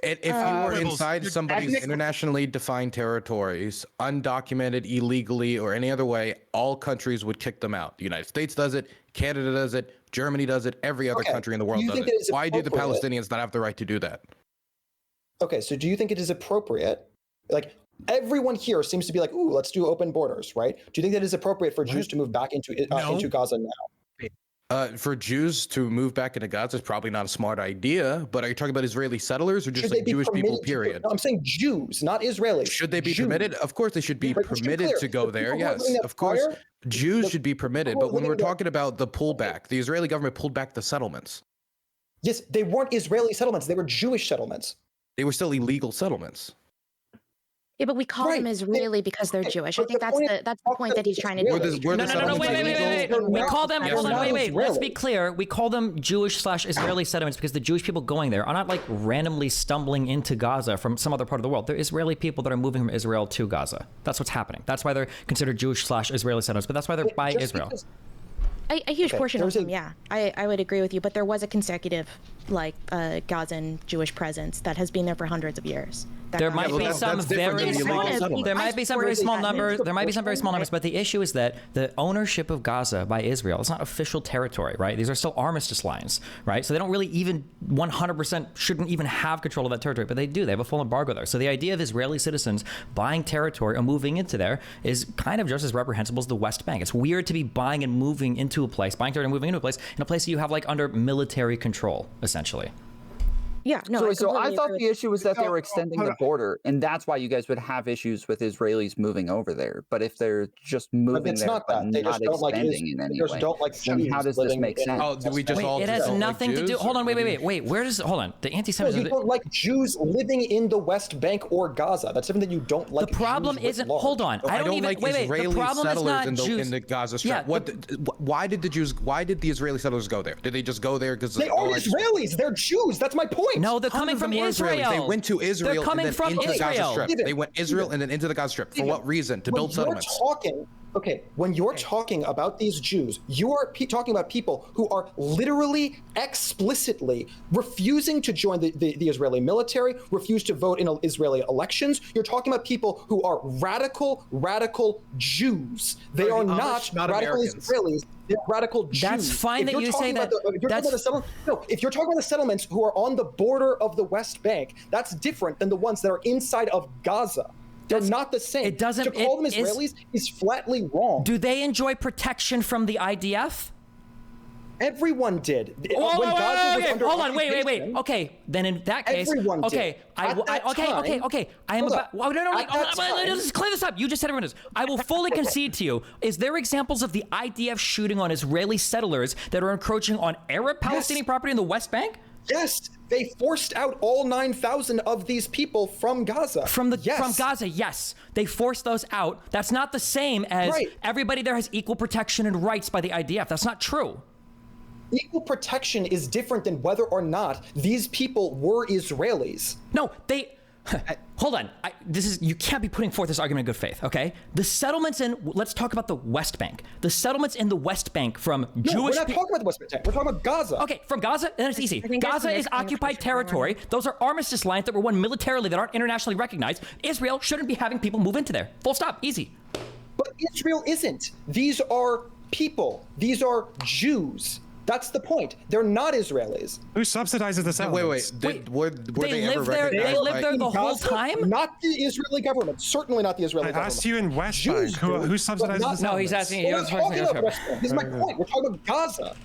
If you were inside somebody's internationally defined territories, undocumented, illegally, or any other way, all countries would kick them out. The United States does it, Canada does it, Germany does it, every other country in the world does it. Why do the Palestinians not have the right to do that? Okay, so do you think it is appropriate? Like, everyone here seems to be like, ooh, let's do open borders, right? Do you think that it is appropriate for Jews to move back into Gaza now? For Jews to move back into Gaza is probably not a smart idea, but are you talking about Israeli settlers or just like Jewish people, period? No, I'm saying Jews, not Israelis. Should they be permitted? Of course they should be permitted to go there, yes. Of course, Jews should be permitted, but when we're talking about the pullback, the Israeli government pulled back the settlements. Yes, they weren't Israeli settlements, they were Jewish settlements. They were still illegal settlements. Yeah, but we call them Israeli because they're Jewish. I think that's the point that he's trying to do. No, wait. We call them, hold on, wait. Let's be clear. We call them Jewish/Israeli settlements because the Jewish people going there are not like randomly stumbling into Gaza from some other part of the world. They're Israeli people that are moving from Israel to Gaza. That's what's happening. That's why they're considered Jewish/Israeli settlements, but that's why they're by Israel. A huge portion of them, yeah. I would agree with you, but there was a consecutive, Gazan Jewish presence that has been there for hundreds of years. There might be some very small numbers. There might be some very small numbers, but the issue is that the ownership of Gaza by Israel is not official territory, right? These are still armistice lines, right? So they don't really even 100% shouldn't even have control of that territory, but they do. They have a full embargo there. So the idea of Israeli citizens buying territory or moving into there is kind of just as reprehensible as the West Bank. It's weird to be buying and moving into a place, buying territory and moving into a place in a place that you have under military control, essentially. Yeah, no. So I thought the issue was that they were extending the border, and that's why you guys would have issues with Israelis moving over there. But if they're just moving there, not but that. They not just don't like extending in any way, don't like then how does this make sense? Oh, do we just all? It has nothing to do. Hold on, wait. Where does? Hold on. The anti-Semitism. You don't like Jews living in the West Bank or Gaza. That's something that you don't like. The problem Jews isn't. large. Hold on. I don't even, like wait. Israeli The problem is not settlers Jews. in the Gaza Strip. Yeah, Why did the Israeli settlers go there? Did they just go there because they aren't Israelis? They're Jews. That's my point. No, they're coming from Israel. They went to Israel. They're coming and then from into Israel. the Gaza Strip. They went Israel and then into the Gaza Strip. For what reason? To build settlements. When you're talking about these Jews, you are talking about people who are literally, explicitly refusing to join the Israeli military, refuse to vote in Israeli elections. You're talking about people who are radical Jews. They are not radical Israelis. They're radical Jews. That's fine that you say that. If you're talking about the settlements who are on the border of the West Bank, that's different than the ones that are inside of Gaza. They're not the same. It doesn't. To call them Israelis is flatly wrong. Do they enjoy protection from the IDF? Everyone did. Hold on. Wait. Okay, then in that case, everyone okay, did. Okay. I am about. Let's clear this up. You just said everyone is. I will fully concede to you. Is there examples of the IDF shooting on Israeli settlers that are encroaching on Arab Palestinian property in the West Bank? Yes, they forced out all 9,000 of these people from Gaza. From Gaza, yes. They forced those out. That's not the same as everybody there has equal protection and rights by the IDF. That's not true. Equal protection is different than whether or not these people were Israelis. No, they... Hold on. You can't be putting forth this argument in good faith, okay? The settlements let's talk about the West Bank. The settlements in the West Bank from Jewish... No, we're not talking about the West Bank. We're talking about Gaza. Okay, from Gaza, then it's easy. Gaza is occupied territory. Those are armistice lines that were won militarily that aren't internationally recognized. Israel shouldn't be having people move into there. Full stop. Easy. But Israel isn't. These are people. These are Jews. That's the point. They're not Israelis. Who subsidizes the settlements? Were they ever recognized? They lived there the whole time? Not the Israeli government. Certainly not the Israeli government. I asked you in West Bank. Who subsidizes the settlements? No, he's asking you. This is my point. We're talking about Gaza.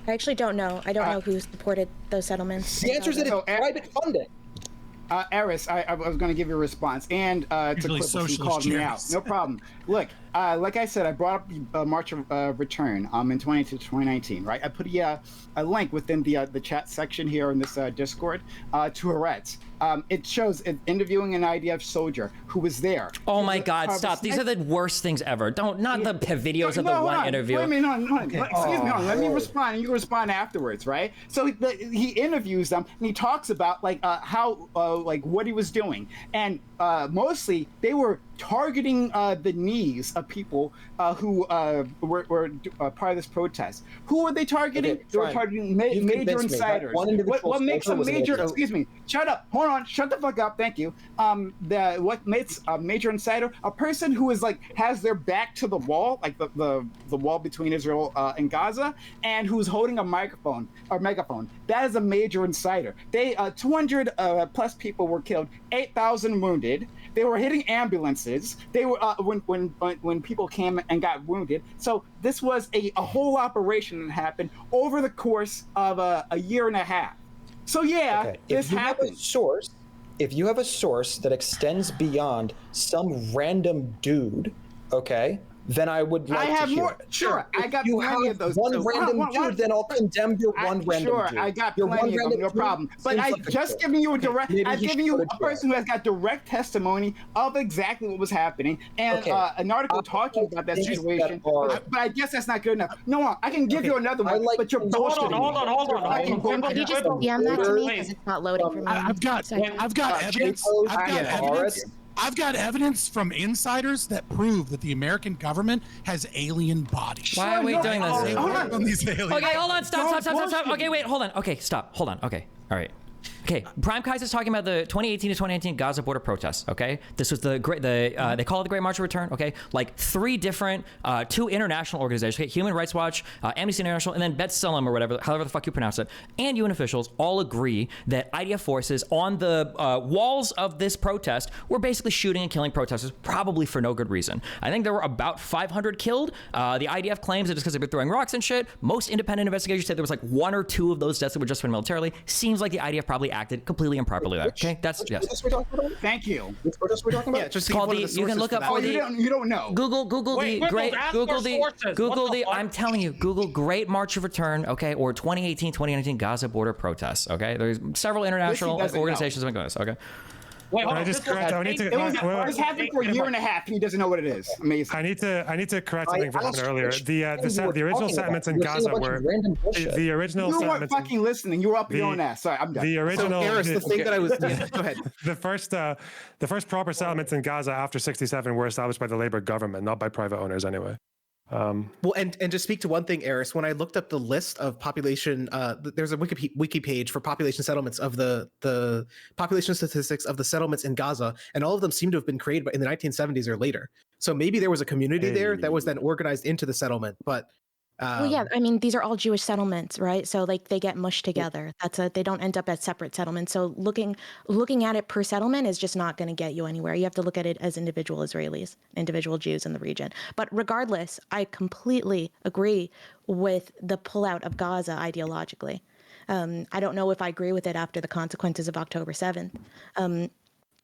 I actually don't know. I don't know who supported those settlements. The answer is that it's private funding. Eris, I was going to give you a response, and to Clippers, who called me out. No problem. Look, like I said, I brought up the March of Return in 2019, right? I put a link within the chat section here in this Discord to Haaretz. It shows interviewing an IDF soldier who was there. Oh my God! Stop! These are the worst things ever. Not the videos of the one interview. Wait a minute, excuse me. Let me respond, and you respond afterwards, right? So he interviews them, and he talks about how what he was doing, and mostly they were targeting the knees of people who were part of this protest. Who were they targeting? Okay, they were targeting major insiders. What makes a major? Excuse me. Shut up. Hold on. Shut the fuck up. Thank you. What makes a major insider? A person who is has their back to the wall, like the wall between Israel and Gaza, and who's holding a microphone or megaphone. That is a major insider. 200 plus people were killed, 8,000 wounded. They were hitting ambulances. They were when people came and got wounded. So this was a whole operation that happened over the course of a year and a half. So this happened. If you have a source that extends beyond some random dude, okay, then I would like to hear it. Sure, I got plenty of those. One random dude, then I'll condemn your one random dude. Sure, I got plenty of them, no problem. But I've just given you I've given you a person who has got direct testimony of exactly what was happening, and an article talking about that situation. But I guess that's not good enough. No, I can give you another one, but you're bullshitting. Hold on. Could you just DM that to me because it's not loading for me? I've got evidence. I've got evidence from insiders that prove that the American government has alien bodies. Why are we doing this? They work on these aliens. Okay, hold on. Stop. Okay, wait, hold on. Okay, stop. Hold on. Okay, all right. Okay, PrimeCayes is talking about the 2018 to 2019 Gaza border protests. Okay, this was they call it the Great March of Return. Okay, like 3 different, 2 international organizations, okay, Human Rights Watch, Amnesty International, and then B'Tselem or whatever, however the fuck you pronounce it, and UN officials all agree that IDF forces on the walls of this protest were basically shooting and killing protesters, probably for no good reason. I think there were about 500 killed. The IDF claims that it's because they've been throwing rocks and shit. Most independent investigators said there was like 1 or 2 of those deaths that were justified militarily. Seems like the IDF probably acted completely improperly there. Okay, that's yes. Thank you. Which protest we're talking about? Yeah, just called the. You can look up. You don't know. Google the. I'm telling you, Google Great March of Return. Okay, or 2018, 2019 Gaza border protests. Okay, there's several international organizations that have been doing this. Okay. Wait, hold on. It was happening for a year and a half, and he doesn't know what it is. Amazing. I need to correct something from earlier. The original settlements in Gaza were the original. You weren't fucking listening. You were up your own ass. Sorry, I'm done. The original. So, Eris, the thing that I was. Yeah, go ahead. The first proper settlements in Gaza after ’67 were established by the Labour government, not by private owners, anyway. Well, and to speak to one thing, Eris, when I looked up the list of population, there's a wiki page for population settlements of the population statistics of the settlements in Gaza, and all of them seem to have been created in the 1970s or later. So maybe there was a community there that was then organized into the settlement, but. Well, yeah, I mean, these are all Jewish settlements, right? So like they get mushed together. They don't end up as separate settlements. So looking at it per settlement is just not going to get you anywhere. You have to look at it as individual Israelis, individual Jews in the region. But regardless, I completely agree with the pullout of Gaza ideologically. I don't know if I agree with it after the consequences of October 7th.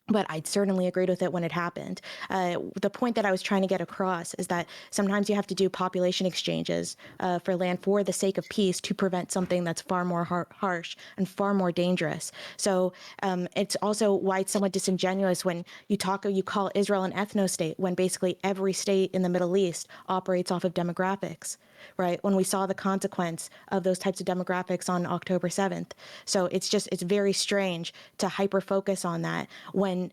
But I certainly agreed with it when it happened. The point that I was trying to get across is that sometimes you have to do population exchanges for land for the sake of peace to prevent something that's far more harsh and far more dangerous. So it's also why it's somewhat disingenuous when you call Israel an ethno-state when basically every state in the Middle East operates off of demographics. Right, when we saw the consequence of those types of demographics on October 7th. So it's very strange to hyper-focus on that when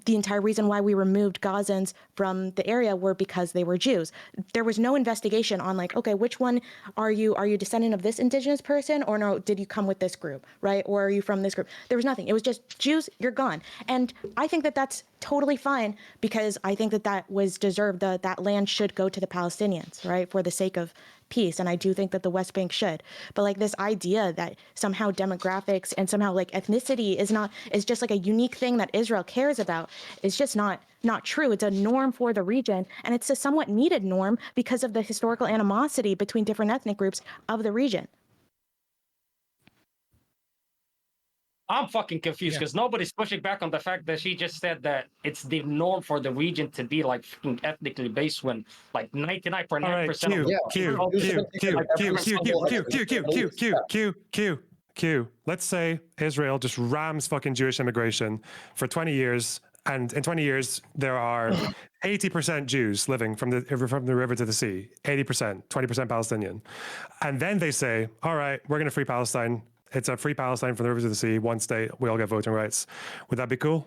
the entire reason why we removed Gazans from the area were because they were Jews. There was no investigation on like, okay, which one are you a descendant of this indigenous person, or no, did you come with this group, right? Or are you from this group? There was nothing. It was just Jews, you're gone. And I think that that's totally fine because I think that was deserved. That land should go to the Palestinians, right, for the sake of peace. And I do think that the West Bank should. But like this idea that somehow demographics and somehow like ethnicity is just like a unique thing that Israel cares about is just not true. It's a norm for the region, and it's a somewhat needed norm because of the historical animosity between different ethnic groups of the region. I'm fucking confused because nobody's pushing back on the fact that she just said that it's the norm for the region to be like fucking ethnically based when like 99.9% of Q. Let's say Israel just rams fucking Jewish immigration for 20 years, and in 20 years there are 80% Jews living from the river to the sea, 80%, 20% Palestinian, and then they say, all right, we're going to free Palestine. It's a free Palestine from the river to the sea, one state, we all get voting rights. Would that be cool?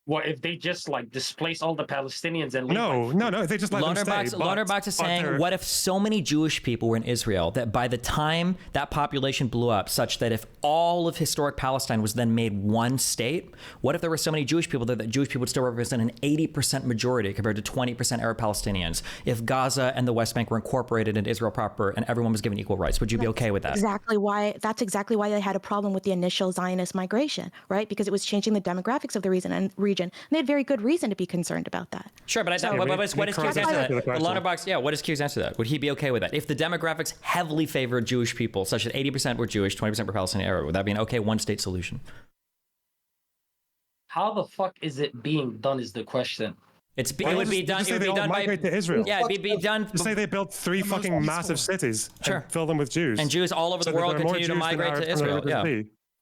What if they just like displace all the Palestinians and leave, no, they just let them stay. Lonerbox is saying, what if so many Jewish people were in Israel that by the time that population blew up, such that if all of historic Palestine was then made one state, what if there were so many Jewish people that Jewish people would still represent an 80% majority compared to 20% Arab Palestinians? If Gaza and the West Bank were incorporated into Israel proper and everyone was given equal rights, would you be okay with that? That's exactly why they had a problem with the initial Zionist migration, right? Because it was changing the demographics of the region. And they had very good reason to be concerned about that. Sure, but what is Q's answer to that? Lonerbox, what is Q's answer to that? Would he be okay with that? If the demographics heavily favored Jewish people, such that 80% were Jewish, 20% were Palestinian Arab, would that be an okay one-state solution? How the fuck is it being done is the question. It would be done by to Israel. Yeah, it'd be done. Just say they built 3 fucking massive cities and fill them with Jews. And Jews all over the world continue to migrate to Israel.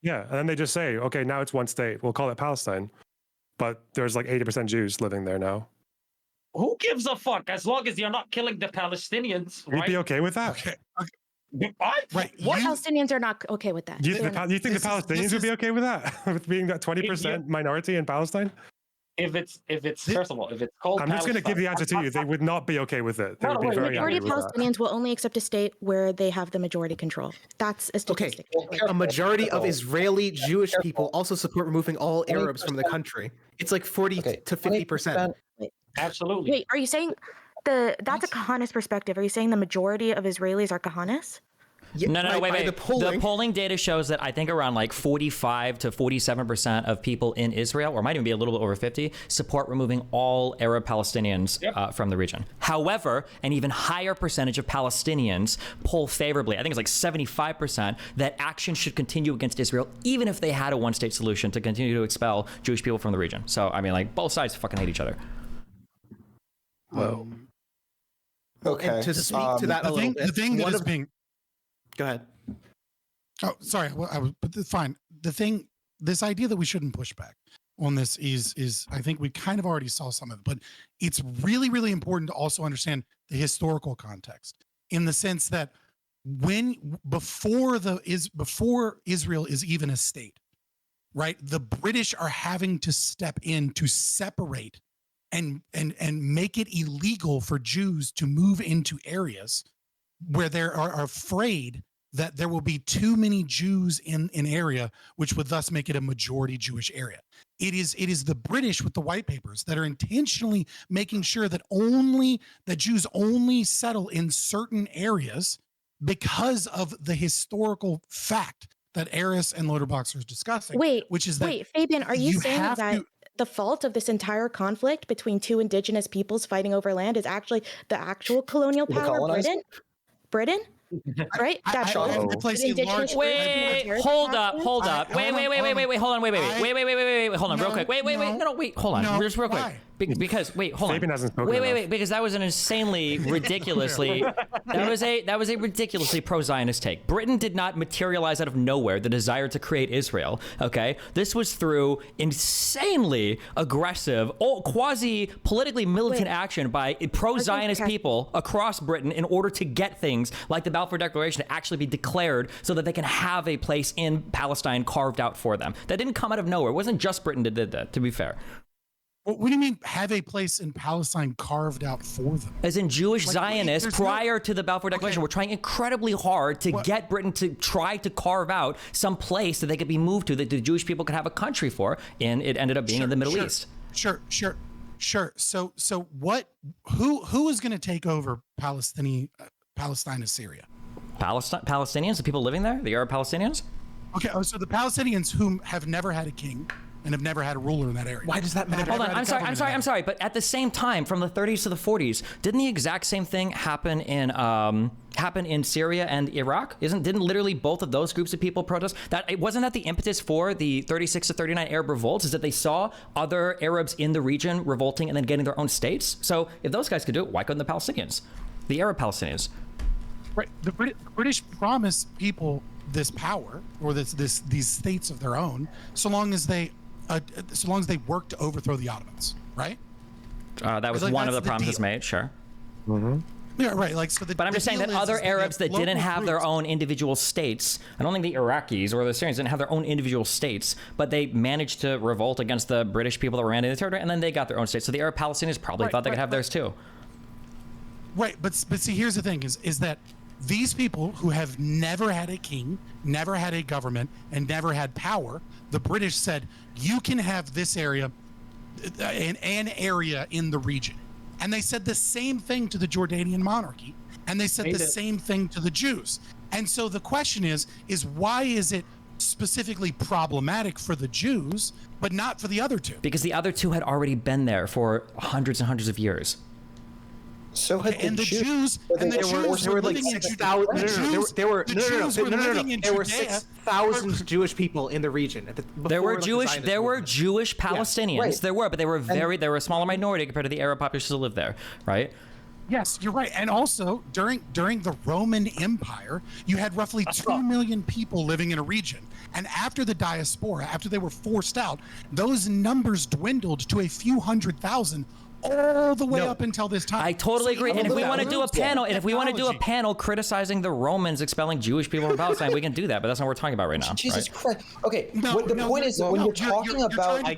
Yeah, and then they just say, okay, now it's one state. We'll call it Palestine. But there's like 80% Jews living there now. Who gives a fuck? As long as you're not killing the Palestinians, right? You'd be okay with that? Okay. What Palestinians are not okay with that? You think the Palestinians would be okay with that? With being that 20% minority in Palestine? if it's first of all, if it's called, I'm just going to give the answer to you. They would not be okay with it. They would be very majority angry of with that. Palestinians will only accept a state where they have the majority control. That's a statistic. Okay. A majority of Israeli Jewish people also support removing all Arabs from the country. It's like 40 to 50%. Absolutely. Wait, are you saying that's a Kahanist perspective? Are you saying the majority of Israelis are Kahanists? Yeah, no, wait. The polling data shows that I think around like 45 to 47% of people in Israel, or might even be a little bit over 50, support removing all Arab Palestinians from the region. However, an even higher percentage of Palestinians poll favorably. I think it's like 75% that action should continue against Israel, even if they had a one-state solution to continue to expel Jewish people from the region. So, I mean, like, both sides fucking hate each other. Whoa. Okay. And to speak to that a little bit, the thing that is being... Go ahead. Oh, sorry. Fine. This idea that we shouldn't push back on this is I think we kind of already saw some of it, but it's really, really important to also understand the historical context in the sense that before Israel is even a state, right? The British are having to step in to separate and make it illegal for Jews to move into areas where they are afraid that there will be too many Jews in an area, which would thus make it a majority Jewish area. It is the British with the white papers that are intentionally making sure that Jews only settle in certain areas because of the historical fact that Eris and Lonerbox are discussing. Wait, Fabian, are you saying that the fault of this entire conflict between two indigenous peoples fighting over land is actually the actual colonial power, Britain? Right? Wait, hold up. Hold on, real quick. Wait, hold on. Just real quick. Because hold on. Because that was an insanely ridiculously that was a ridiculously pro-Zionist take. Britain did not materialize out of nowhere the desire to create Israel. Okay, this was through insanely aggressive, quasi politically militant action by pro-Zionist people across Britain in order to get things like the Balfour Declaration to actually be declared so that they can have a place in Palestine carved out for them. That didn't come out of nowhere. It wasn't just Britain that did that, to be fair. What do you mean have a place in Palestine carved out for them? As in Jewish Zionists prior to the Balfour Declaration were trying incredibly hard to get Britain to try to carve out some place that they could be moved to that the Jewish people could have a country for, and it ended up being in the Middle East. Sure. So who is going to take over Palestine and Syria? Palestinians, the people living there, the Arab Palestinians? Okay, so the Palestinians whom have never had a king and have never had a ruler in that area. Why does that matter? Hold on, I'm sorry. But at the same time, from the 30s to the 40s, didn't the exact same thing happen in Syria and Iraq? Didn't literally both of those groups of people protest? Wasn't that the impetus for the 36 to 39 Arab revolts? Is that they saw other Arabs in the region revolting and then getting their own states? So if those guys could do it, why couldn't the Palestinians, the Arab Palestinians? Right. The British promised people this power or these states of their own, so long as they worked to overthrow the Ottomans, right? That was one of the promises made, sure. Mm-hmm. Yeah, right. But I'm just saying that other Arabs that didn't have their own individual states, I don't think the Iraqis or the Syrians didn't have their own individual states, but they managed to revolt against the British people that were in the territory, and then they got their own states. So the Arab Palestinians probably thought they could have theirs too. Right, but see, here's the thing: is that these people who have never had a king, never had a government, and never had power, the British said, you can have this area, an area in the region. And they said the same thing to the Jordanian monarchy. And they said the same thing to the Jews. And so the question is why is it specifically problematic for the Jews, but not for the other two? Because the other two had already been there for hundreds and hundreds of years. So had the Jews were like 6,000. There were 6,000 Jewish people in the region. There were Jewish Palestinians. Yeah, right. There were, but they were a smaller minority compared to the Arab population who lived there, right? Yes, you're right. And also during the Roman Empire, you had roughly 2 million people living in a region. And after the diaspora, after they were forced out, those numbers dwindled to a few 100,000. all the way up until this time. I totally agree. And if we want to do a panel, criticizing the Romans expelling Jewish people from Palestine, we can do that. But that's not what we're talking about right now. Jesus Christ. Okay. The point is when you're talking about the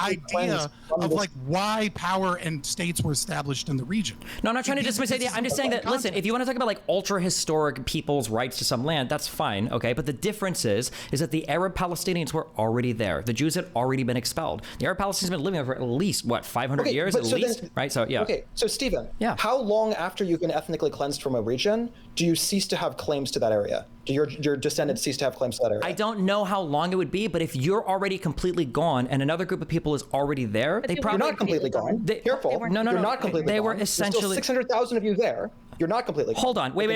idea of like why power and states were established in the region. No, I'm not trying to dismiss the idea. I'm just saying that, listen, if you want to talk about like ultra historic people's rights to some land, that's fine, okay? But the difference is that the Arab Palestinians were already there. The Jews had already been expelled. The Arab Palestinians have been living there for at least, 500 years at least? Right? So, yeah. Okay, so Stephen, how long after you've been ethnically cleansed from a region do you cease to have claims to that area? Do your descendants cease to have claims to that area? I don't know how long it would be, but if you're already completely gone and another group of people is already there, they probably... You're not completely gone. Careful. No. You're not completely They gone. were essentially... There's still 600,000 of you there. You're not completely gone. Hold on. Wait.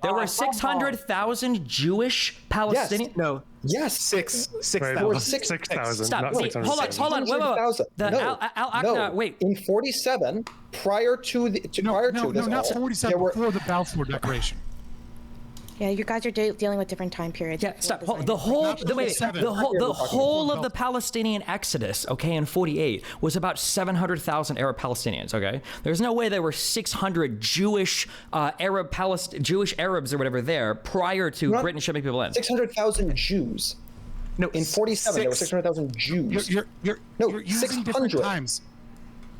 There were 600,000 Jewish Palestinians? Yes. No. Yes. 6,000. 6,000. Stop. Wait, hold on. Wait. Wait. In 47, prior to this, not 47, before the Balfour Declaration. Yeah, you guys are dealing with different time periods. Yeah, stop. The whole of the Palestinian exodus, okay, in 48 was about 700,000 Arab Palestinians, okay? There's no way there were 600 Jewish Arabs or whatever there prior to Britain shipping people in. 600,000 Jews. No, in 47 there were 600,000 Jews. You're using different times.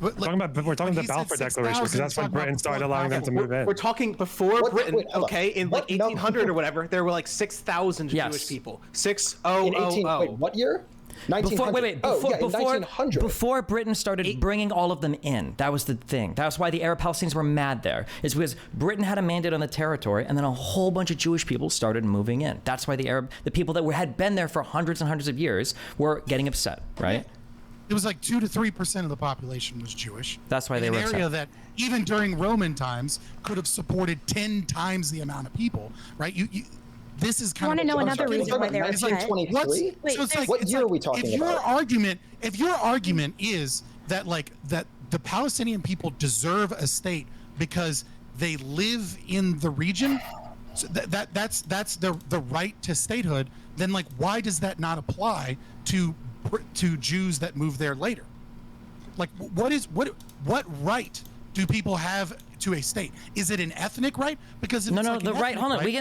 We're talking about the Balfour Declaration because that's when Britain started allowing them to move in. We're talking before Britain, okay? In like 1800 or whatever, there were like 6,000 Jewish people. 6,000. Wait, what year? 1900. Before Britain started bringing all of them in, that was the thing. That's why the Arab Palestinians were mad there. Is because Britain had a mandate on the territory, and then a whole bunch of Jewish people started moving in. That's why the people that had been there for hundreds and hundreds of years were getting upset, right? It was like 2 to 3% of the population was Jewish. That's why they were an area upset. that even during Roman times could have supported 10 times the amount of people, right? This is kind of. I want to know another reason why they're upset. What year are we talking about? If your argument is that that the Palestinian people deserve a state because they live in the region, so that's the right to statehood, then why does that not apply to Jews that move there later? What right do people have to a state? Is it an ethnic right? Because the right. Hold on. Wait. We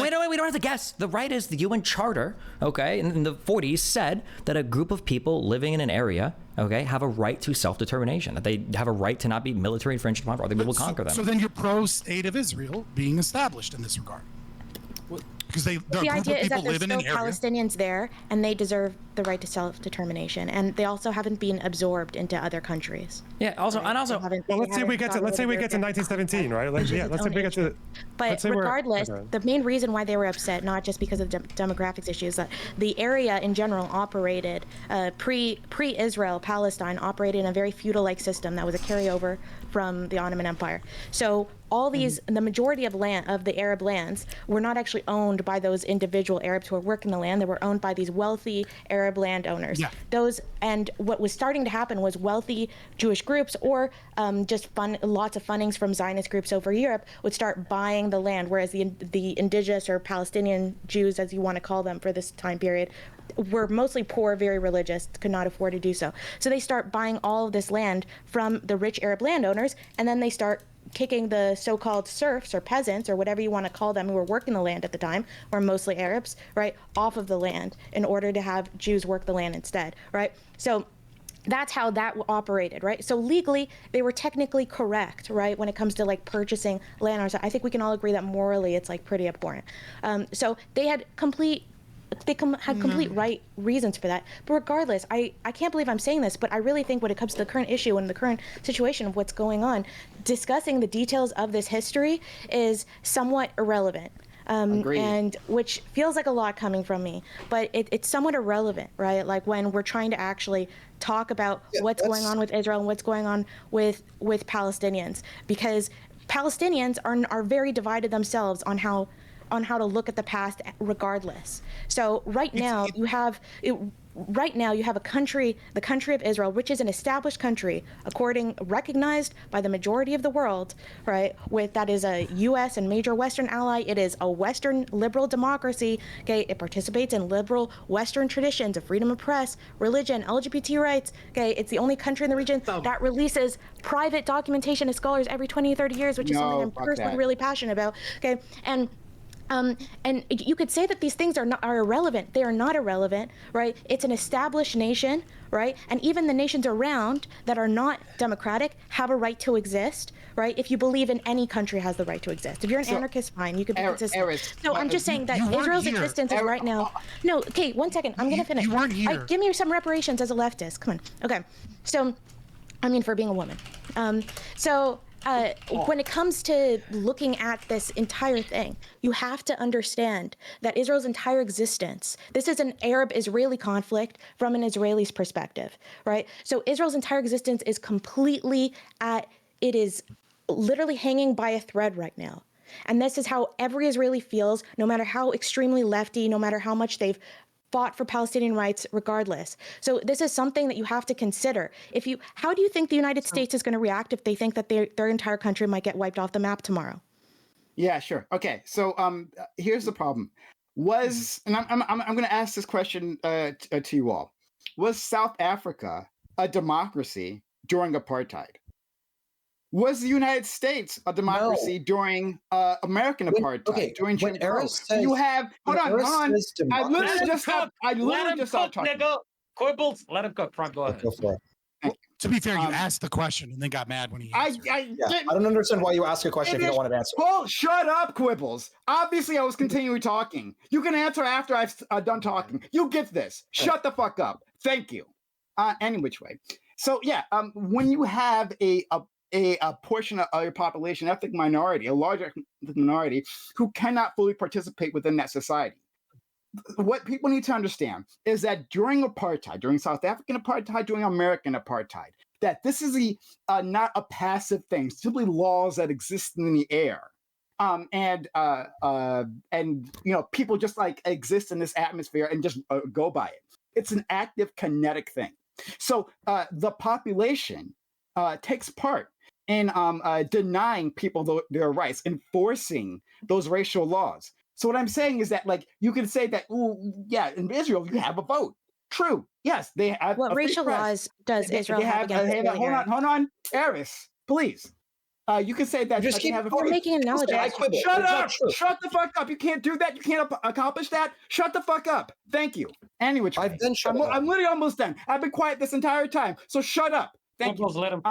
don't have to guess. The right is the UN Charter. Okay, in the 40s said that a group of people living in an area, okay, have a right to self-determination. That they have a right to not be military infringed upon, or other people will conquer them. So then you're pro state of Israel being established in this regard. Because the idea is that there's still Palestinians there, and they deserve the right to self-determination, and they also haven't been absorbed into other countries. Yeah. Also, right? Let's say we get to 1917, right? Let's say we get to. But regardless, the main reason why they were upset, not just because of demographics issues, that the area in general operated pre-Israel Palestine operated in a very feudal-like system that was a carryover from the Ottoman Empire. So all these, the majority of the Arab lands were not actually owned by those individual Arabs who were working the land. They were owned by these wealthy Arab landowners. Yeah. And what was starting to happen was wealthy Jewish groups or lots of fundings from Zionist groups over Europe would start buying the land, whereas the indigenous or Palestinian Jews, as you want to call them for this time period, were mostly poor, very religious, could not afford to do so. So they start buying all of this land from the rich Arab landowners, and then they start kicking the so-called serfs or peasants or whatever you want to call them who were working the land at the time, or mostly Arabs, right, off of the land in order to have Jews work the land instead, right? So that's how that operated, right? So legally, they were technically correct, right, when it comes to purchasing land. I think we can all agree that morally it's pretty abhorrent. So they had complete right reasons for that. But regardless, I can't believe I'm saying this, but I really think when it comes to the current issue and the current situation of what's going on, discussing the details of this history is somewhat irrelevant. And which feels like a lot coming from me, but it's somewhat irrelevant, right? When we're trying to actually talk about what's going on with Israel and what's going on with Palestinians, because Palestinians are very divided themselves on how to look at the past regardless. So right now you have right now you have a country, the country of Israel, which is an established country, recognized by the majority of the world, right? That is a U.S. and major Western ally. It is a Western liberal democracy. Okay, it participates in liberal Western traditions of freedom of press, religion, LGBT rights. Okay, it's the only country in the region that releases private documentation of scholars every 20 or 30 years, which is something I'm personally really passionate about. Okay, and you could say that these things are irrelevant. They are not irrelevant, right? It's an established nation, right? And even the nations around that are not democratic have a right to exist, right? If you believe in any country has the right to exist. If you're an anarchist, fine, you could be consistent. So I'm just saying that Israel's existence is right now. No, okay, 1 second. I'm gonna finish. You weren't here. Give me some reparations as a leftist. Come on. Okay. So, I mean, for being a woman. When it comes to looking at this entire thing, you have to understand that Israel's entire existence, this is an Arab-Israeli conflict from an Israeli's perspective, right? So Israel's entire existence is it is literally hanging by a thread right now. And this is how every Israeli feels, no matter how extremely lefty, no matter how much they've fought for Palestinian rights regardless. So this is something that you have to consider. How do you think the United States is going to react if they think that their entire country might get wiped off the map tomorrow? Yeah, sure. Okay, so here's the problem. And I'm going to ask this question to you all. Was South Africa a democracy during apartheid? Was the United States a democracy during American apartheid? During Jim Crow? You have hold on. I literally just stopped talking. Quibbles, let him cook. Frank, go ahead. Go for it. To be fair, you asked the question and then got mad when he answered. I don't understand why you ask a question if you don't want to answer. Oh, shut up, Quibbles. Obviously, I was continuing talking. You can answer after I've done talking. You get this. Shut the fuck up. Thank you. Any which way. So yeah, when you have a portion of your population, ethnic minority, a large ethnic minority, who cannot fully participate within that society. What people need to understand is that during apartheid, during South African apartheid, during American apartheid, that this is not a passive thing, simply laws that exist in the air. And people just like exist in this atmosphere and just go by it. It's an active kinetic thing. So the population takes part in denying people their rights, enforcing those racial laws. So what I'm saying is that, like, you can say that, in Israel you have a vote. True. Yes, they have. What racial laws does Israel have against Hold on, Eris, please. You can say that. We're making an analogy. Shut up! Shut the fuck up! You can't do that. You can't accomplish that. Shut the fuck up. Thank you. Anyway, I've been shut up. I'm literally almost done. I've been quiet this entire time. So shut up. Thank you. Let him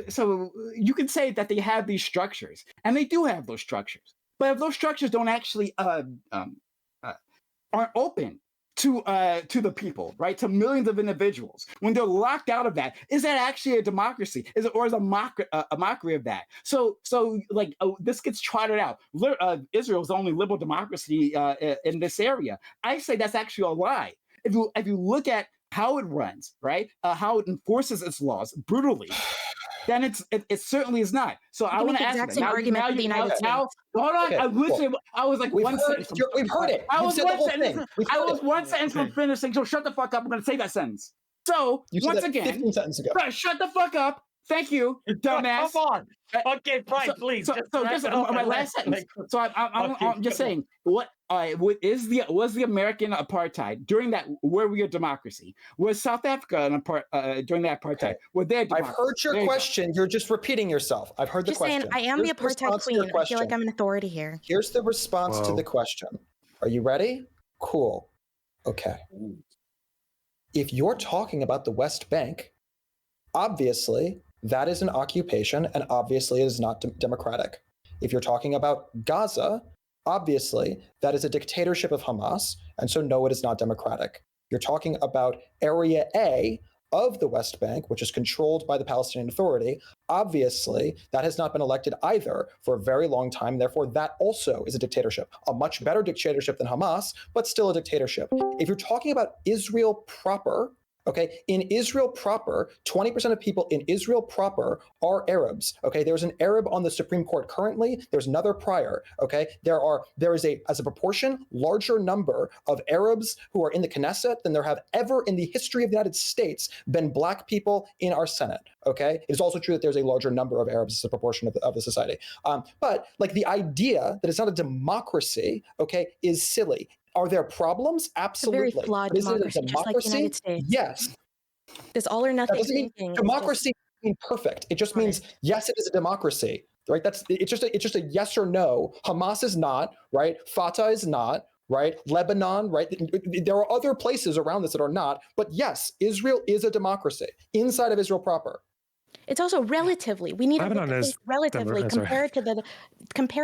so you can say that they have these structures, and they do have those structures. But if those structures don't actually aren't open to the people, right, to millions of individuals, when they're locked out of that, is that actually a democracy? Is it a mockery of that? So this gets trotted out. Israel is the only liberal democracy in this area. I say that's actually a lie. If you look at how it runs, right, how it enforces its laws brutally, then it certainly is not. So I want to ask that. Argument for the United States. Hold on. Okay, I was like we've one heard, sentence. We've heard it. I was one sentence from finishing. So shut the fuck up. I'm going to say that sentence. So once again, 15 sentences ago. Shut the fuck up. Thank you, dumbass. Come on. Okay, Brian, please. So just my last sentence. So I'm just saying, was the American apartheid during that? Were we a democracy? Was South Africa during that apartheid? Okay. Were they a democracy? I've heard your question. You're just repeating yourself. I've heard the question. Saying, I am the apartheid queen. I feel like I'm an authority here. Here's the response to the question. Are you ready? Cool. Okay. If you're talking about the West Bank, obviously that is an occupation, and obviously it is not democratic. If you're talking about Gaza, obviously that is a dictatorship of Hamas, and so no, it is not democratic. You're talking about Area A of the West Bank, which is controlled by the Palestinian Authority. Obviously, that has not been elected either for a very long time. Therefore, that also is a dictatorship, a much better dictatorship than Hamas, but still a dictatorship. If you're talking about Israel proper, Okay, in Israel proper, 20% of people in Israel proper are Arabs. Okay, there's an Arab on the Supreme Court currently. There's another prior. Okay, there is as a proportion, larger number of Arabs who are in the Knesset than there have ever in the history of the United States been Black people in our Senate. Okay, it is also true that there's a larger number of Arabs as a proportion of the society. But like the idea that it's not a democracy, okay, is silly. Are there problems? Absolutely. It's a very flawed democracy, just like the United States. Yes. This all or nothing thinking. Democracy doesn't mean perfect. It just means yes, it is a democracy, right? It's just a yes or no. Hamas is not, right? Fatah is not, right? Lebanon, right? There are other places around this that are not, but yes, Israel is a democracy inside of Israel proper. It's also relatively. We need to look at things relatively compared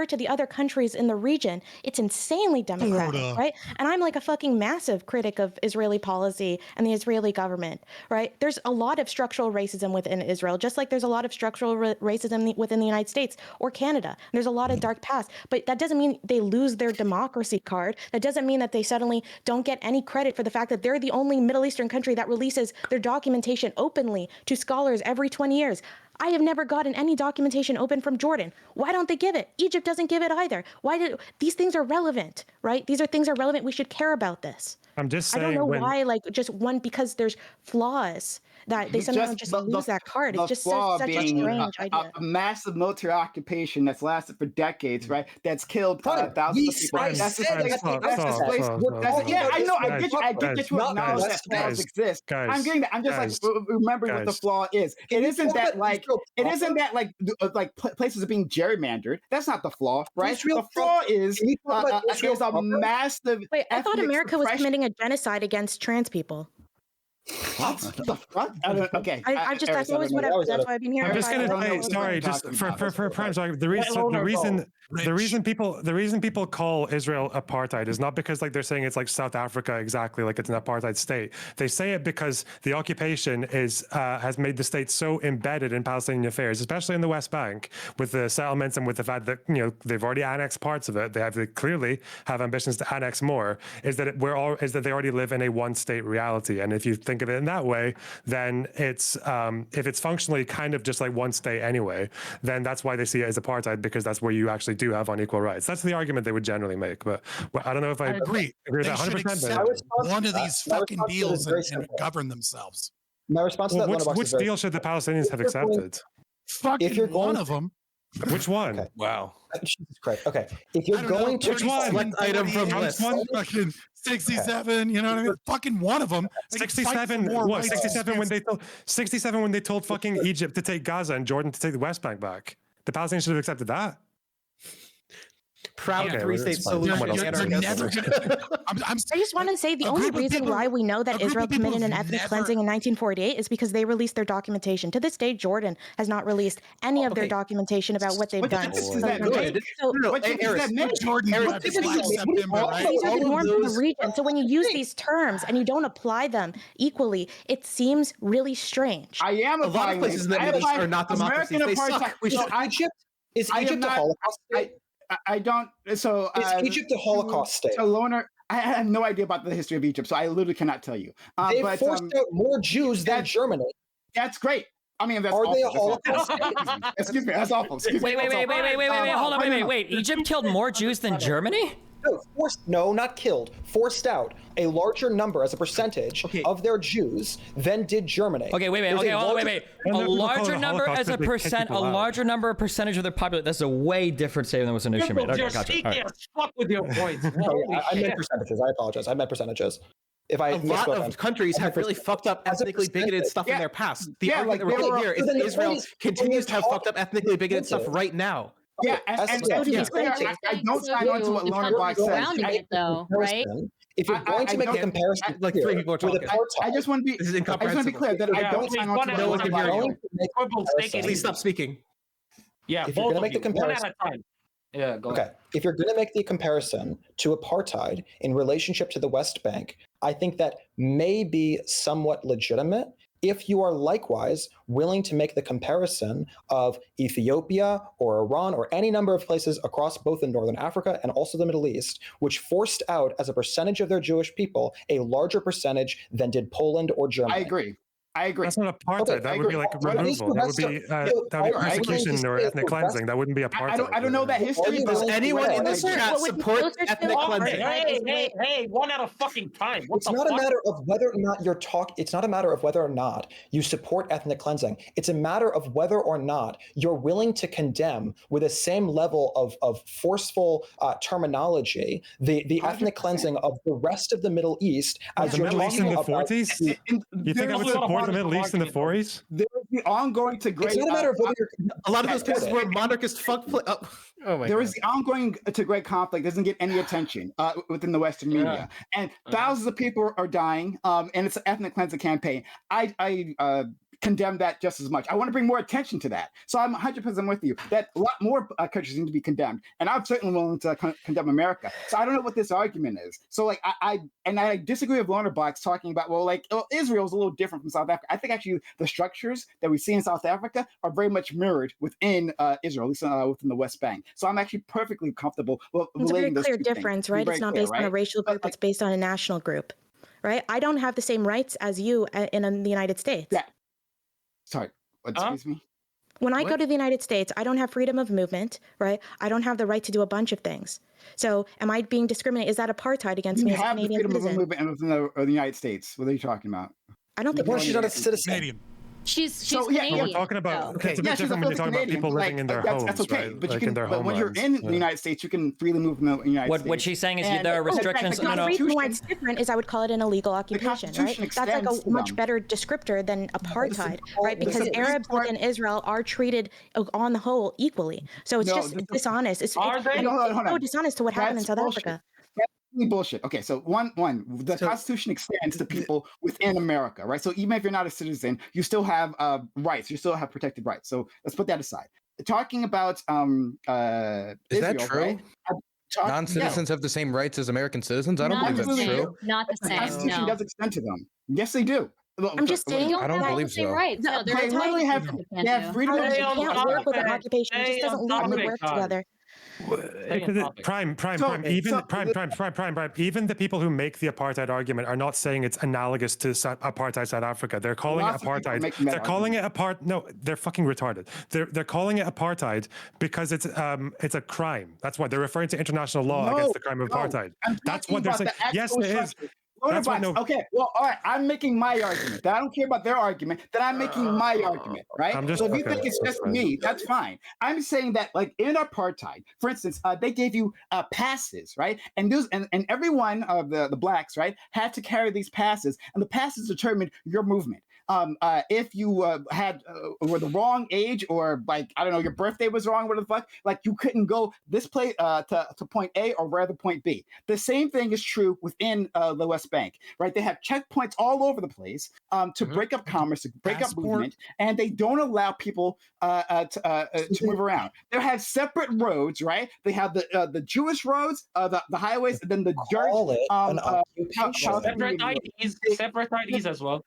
to the other countries in the region. It's insanely democratic, right? And I'm like a fucking massive critic of Israeli policy and the Israeli government, right? There's a lot of structural racism within Israel, just like there's a lot of structural racism within the United States or Canada. There's a lot of dark past, but that doesn't mean they lose their democracy card. That doesn't mean that they suddenly don't get any credit for the fact that they're the only Middle Eastern country that releases their documentation openly to scholars every 20 years. I have never gotten any documentation open from Jordan. Why don't they give it? Egypt doesn't give it either. These things are relevant, right? These are things are relevant. We should care about this. I'm just saying. I don't know why, because there's flaws that they somehow just lose that card. It's just such a strange idea. A massive military occupation that's lasted for decades, right? That's killed thousands of people. Yeah, I know. I get you acknowledge that flaws exist. I'm getting that. I'm just remembering what the flaw is. It isn't that places are being gerrymandered. That's not the flaw, right? The flaw is there's a massive. Wait, I thought America was committing a genocide against trans people. What the fuck? Okay. That's always what I've been hearing. I'm just gonna say sorry, just for Prime. Sorry, the reason people call Israel apartheid is not because like they're saying it's like South Africa exactly, like it's an apartheid state. They say it because the occupation has made the state so embedded in Palestinian affairs, especially in the West Bank, with the settlements and with the fact that they've already annexed parts of it. They clearly have ambitions to annex more. Is that they already live in a one-state reality, and if you think of it in that way, then it's if it's functionally kind of just like one state anyway, then that's why they see it as apartheid, because that's where you actually do have unequal rights. That's the argument they would generally make, but I don't know if I agree with that 100%. One of these fucking deals and govern themselves. My response to that which deal should the Palestinians have accepted? Fucking one of them. Which one? Okay. Wow. Jesus Christ. Okay. If you're going to which one? Select item from list. Fucking 67, you know what I mean? Fucking one of them. 67. What? 67 when they told fucking Egypt to take Gaza and Jordan to take the West Bank back. The Palestinians should have accepted that. Proud three-state solution. I just want to say the only reason why we know that Israel committed an ethnic cleansing in 1948 is because they released their documentation. To this day, Jordan has not released any of their documentation about what they've done. Is that good? Jordan norm for the region. So when you use these terms and you don't apply them equally, it seems really strange. I am a lot of places in the Middle East are not democracies. They suck. Is Egypt a Holocaust state? I don't. So is Egypt a Holocaust state? So Loner, I have no idea about the history of Egypt, so I literally cannot tell you. They forced out more Jews than Germany. That's great. I mean, that's are awful. They a Holocaust state? Excuse me, that's awful. Wait, hold on, wait. Egypt killed more Jews than Germany? No, not killed. Forced out a larger number as a percentage of their Jews than did Germany. Okay, wait. A larger number as a percent, a larger number of percentage of their population. That's a way different statement than what's initially made. Okay, gotcha. Fuck with your points. I meant percentages. I apologize. I meant percentages. A lot of countries have really fucked up ethnically bigoted stuff in their past. The argument that we're getting here is that Israel continues to have fucked up ethnically bigoted stuff right now. Yeah, and I don't sign on to what Lonerbox says. Though, right? If you're going to make a comparison, like three people are talking. I just want to be. This is incomprehensible. I just want to be clear that I don't sign on to no one can hear you. Please stop speaking. Yeah, if you're going to make the comparison, yeah, go ahead. If you're going to make the comparison to apartheid in relationship to the West Bank, I think that may be somewhat legitimate if you are likewise willing to make the comparison of Ethiopia or Iran or any number of places across both in Northern Africa and also the Middle East, which forced out as a percentage of their Jewish people a larger percentage than did Poland or Germany. I agree. That's not apartheid. Okay, that would be like removal. That would be persecution or ethnic cleansing. That wouldn't be apartheid. I don't know that history. Does anyone in this chat support ethnic cleansing? Hey, one at a fucking time. It's not a matter of whether or not you're It's not a matter of whether or not you support ethnic cleansing. It's a matter of whether or not you're willing to condemn with the same level of forceful terminology the ethnic cleansing of the rest of the Middle East as the you're Middle East talking in the about. 40s? You think I would support the Middle East in the 40s? There is the ongoing to great. It's not a matter of whether a lot of those cases were monarchist fuck. Oh my there God. is the ongoing to great conflict doesn't get any attention within the Western media, and thousands of people are dying, and it's an ethnic cleansing campaign. I condemn that just as much. I want to bring more attention to that. So I'm 100% with you that a lot more countries need to be condemned, and I'm certainly willing to condemn America. So I don't know what this argument is. So like I disagree with Lonerbox talking about Israel's a little different from South Africa. I think actually the structures that we see in South Africa are very much mirrored within Israel, at least within the West Bank. So I'm actually perfectly comfortable. It's a very clear difference, right? It's not based on a racial group; it's based on a national group, right? I don't have the same rights as you in the United States. Yeah. Sorry, excuse me? When I go to the United States, I don't have freedom of movement, right? I don't have the right to do a bunch of things. So am I being discriminated? Is that apartheid against me as a Canadian citizen? You have the freedom of movement within the United States. What are you talking about? I don't think she's not a citzen. Canadian. She's Canadian. We're talking about it's a bit different when you're talking about people living in their homes, that's okay. right? But like in their but when you're in the United States, you can freely move in the United States. What she's saying is there are restrictions. The reason why it's different is I would call it an illegal occupation, right? That's like a much better descripptor than apartheid, right? Because Arabs within Israel are treated on the whole equally. So it's just dishonest. It's so dishonest to what happened in South Africa. Bullshit. Okay, so one, the Constitution extends to people within America, right? So even if you're not a citizen, you still have rights. You still have protected rights. So let's put that aside. Talking about is Israel, that true? Right? Non-citizens have the same rights as American citizens? I don't believe that's true. Not the same. The Constitution does extend to them. Yes, they do. I'm just saying. I don't believe so. Right. No, they literally have freedom. You can't work with an occupation. It just doesn't legally work together. Prime. Even the people who make the apartheid argument are not saying it's analogous to apartheid South Africa. They're calling it apartheid. They're calling it No, they're fucking retarded. They're calling it apartheid because it's a crime. That's why they're referring to international law against the crime of apartheid. That's what they're saying. Yes, it is. Okay, well, all right. I'm making my argument. That I don't care about their argument. That I'm making my argument, right? So if you think it's just me, that's fine. I'm saying that, like in apartheid, for instance, they gave you passes, right? And every one of the blacks, right, had to carry these passes, and the passes determined your movement. If you were the wrong age, or like I don't know, your birthday was wrong, whatever the fuck, like you couldn't go this place to point A or rather point B. The same thing is true within the West Bank, right? They have checkpoints all over the place to break up commerce, to break up movement, and they don't allow people to move around. They have separate roads, right? They have the Jewish roads, the highways, and then the dirt. Separate IDs as well.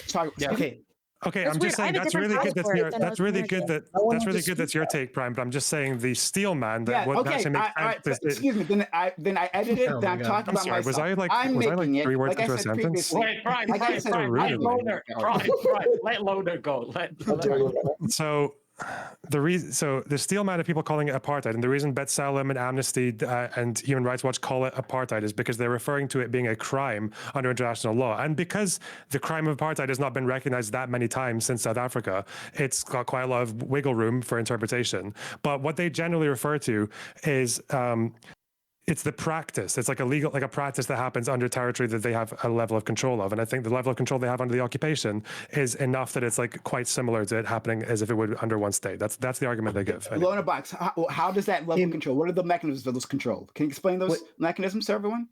Sorry. Yeah, okay. Okay, I'm just saying that's really good. That's really good. That's your take, Prime. But I'm just saying the steel man. That actually makes excuse me. Then I edited it. Then I'm talking about myself. Was I like 3 words into a sentence? Wait, Prime. Let Loner go. So the steel man of people calling it apartheid, and the reason B'Tselem and Amnesty and Human Rights Watch call it apartheid is because they're referring to it being a crime under international law, and because the crime of apartheid has not been recognized that many times since South Africa, it's got quite a lot of wiggle room for interpretation. But what they generally refer to is it's the practice. It's like a practice that happens under territory that they have a level of control of. And I think the level of control they have under the occupation is enough that it's like quite similar to it happening as if it would under one state. That's the argument they give. Lonerbox, how does that level of control? What are the mechanisms for those control? Can you explain those mechanisms to everyone?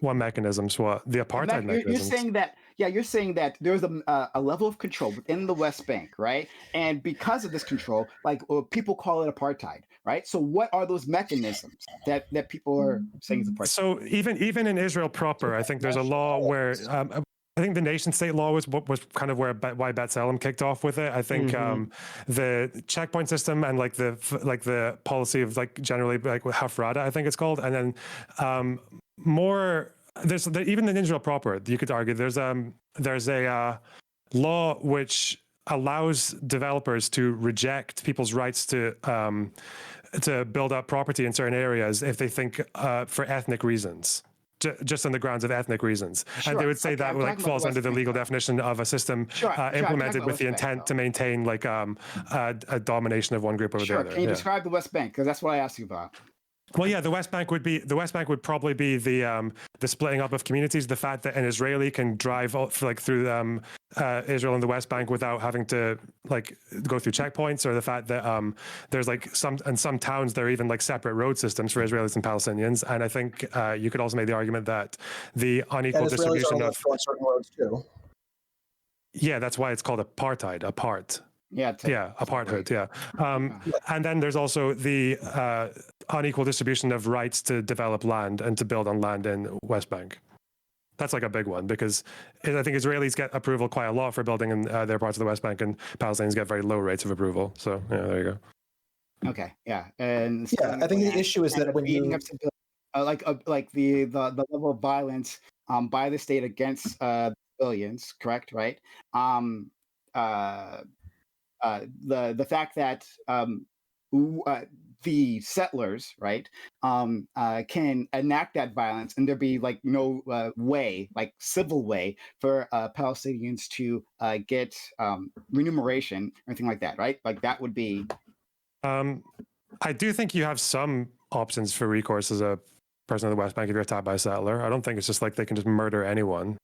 What mechanisms? What the apartheid mechanisms? You're saying that there's a level of control within the West Bank, right? And because of this control, like people call it apartheid, right? So what are those mechanisms that people are saying is apartheid? So even in Israel proper, I think there's a law where I think the nation state law was kind of why B'Tselem kicked off with it. I think the checkpoint system and like the policy of like generally like Hafrada, I think it's called, and then even in Israel proper, you could argue there's a law which allows developers to reject people's rights to build up property in certain areas if they think for ethnic reasons. Just on the grounds of ethnic reasons. Sure. And they would say that like falls under the legal definition of a system implemented with the intent to maintain like a domination of one group over the other. Can you describe the West Bank? Because that's what I asked you about. Well, yeah, the West Bank would probably be the splitting up of communities. The fact that an Israeli can drive through Israel and the West Bank without having to like go through checkpoints, or the fact that there's like some towns there are even like separate road systems for Israelis and Palestinians. And I think you could also make the argument that the unequal distribution of certain roads too. Yeah, that's why it's called apartheid. Apartheid. Yeah. And then there's also the unequal distribution of rights to develop land and to build on land in West Bank. That's like a big one because I think Israelis get approval quite a lot for building in their parts of the West Bank, and Palestinians get very low rates of approval. So yeah, there you go. Okay. Yeah. And I think the issue is that when you like the level of violence by the state against civilians, correct? Right. The fact that the settlers, right, can enact that violence, and there be like no way, like civil way, for Palestinians to get remuneration or anything like that, right? Like that would be. I do think you have some options for recourse as a person of the West Bank if you're attacked by a settler. I don't think it's just like they can just murder anyone.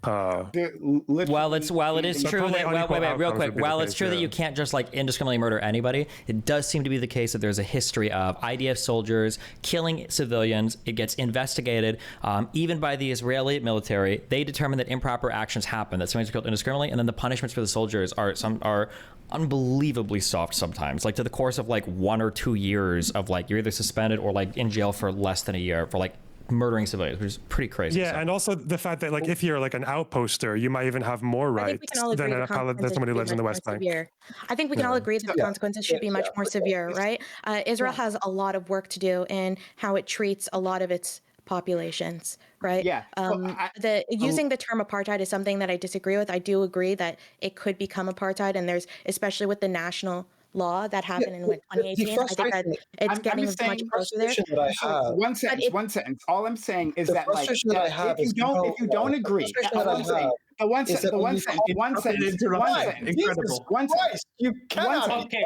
While it is true that you can't just like indiscriminately murder anybody, it does seem to be the case that there's a history of IDF soldiers killing civilians. It gets investigated, even by the Israeli military. They determine that improper actions happen, that somebody's killed indiscriminately, and then the punishments for the soldiers are unbelievably soft sometimes, like to the course of like 1 or 2 years of like you're either suspended or like in jail for less than a year for like murdering civilians, which is pretty crazy. Yeah, and also the fact that like if you're like an outposter, you might even have more rights than somebody who lives in the West Bank. I think we can all agree that the consequences should be much more severe, right? Israel has a lot of work to do in how it treats a lot of its populations, right? Yeah. Using the term apartheid is something that I disagree with. I do agree that it could become apartheid, and there's, especially with the national law that happened in 2018. I think that it's getting much closer there. One sentence. All I'm saying is that like if you don't agree, one sentence. You cannot. Okay.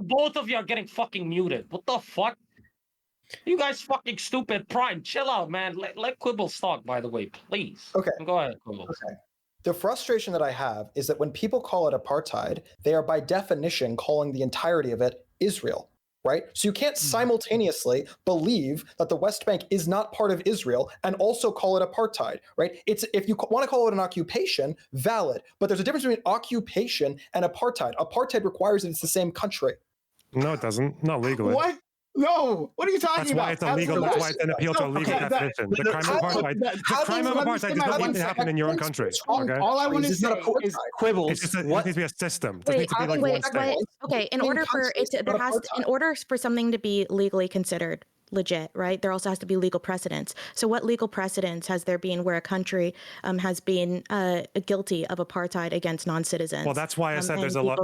Both of you are getting fucking muted. What the fuck? You guys fucking stupid. Prime, chill out, man. Let Quibbles talk, by the way, please. Okay. Go ahead, Quibbles. Okay. The frustration that I have is that when people call it apartheid, they are by definition calling the entirety of it Israel, right? So you can't simultaneously believe that the West Bank is not part of Israel and also call it apartheid, right? It's, if you want to call it an occupation, valid, but there's a difference between occupation and apartheid. Apartheid requires that it's the same country. No, it doesn't. Not legally. What? No, what are you talking about? That's why it's illegal. That's why it's an appeal to a legal definition. The crime of apartheid does not need to happen in your own country. Okay? All I want to say is Quibbles. It needs to be a system. It needs to be like one state. Okay, in order for something to be legally considered legit, right, there also has to be legal precedents. So what legal precedents has there been where a country has been guilty of apartheid against non-citizens? Well, that's why I said there's a lot.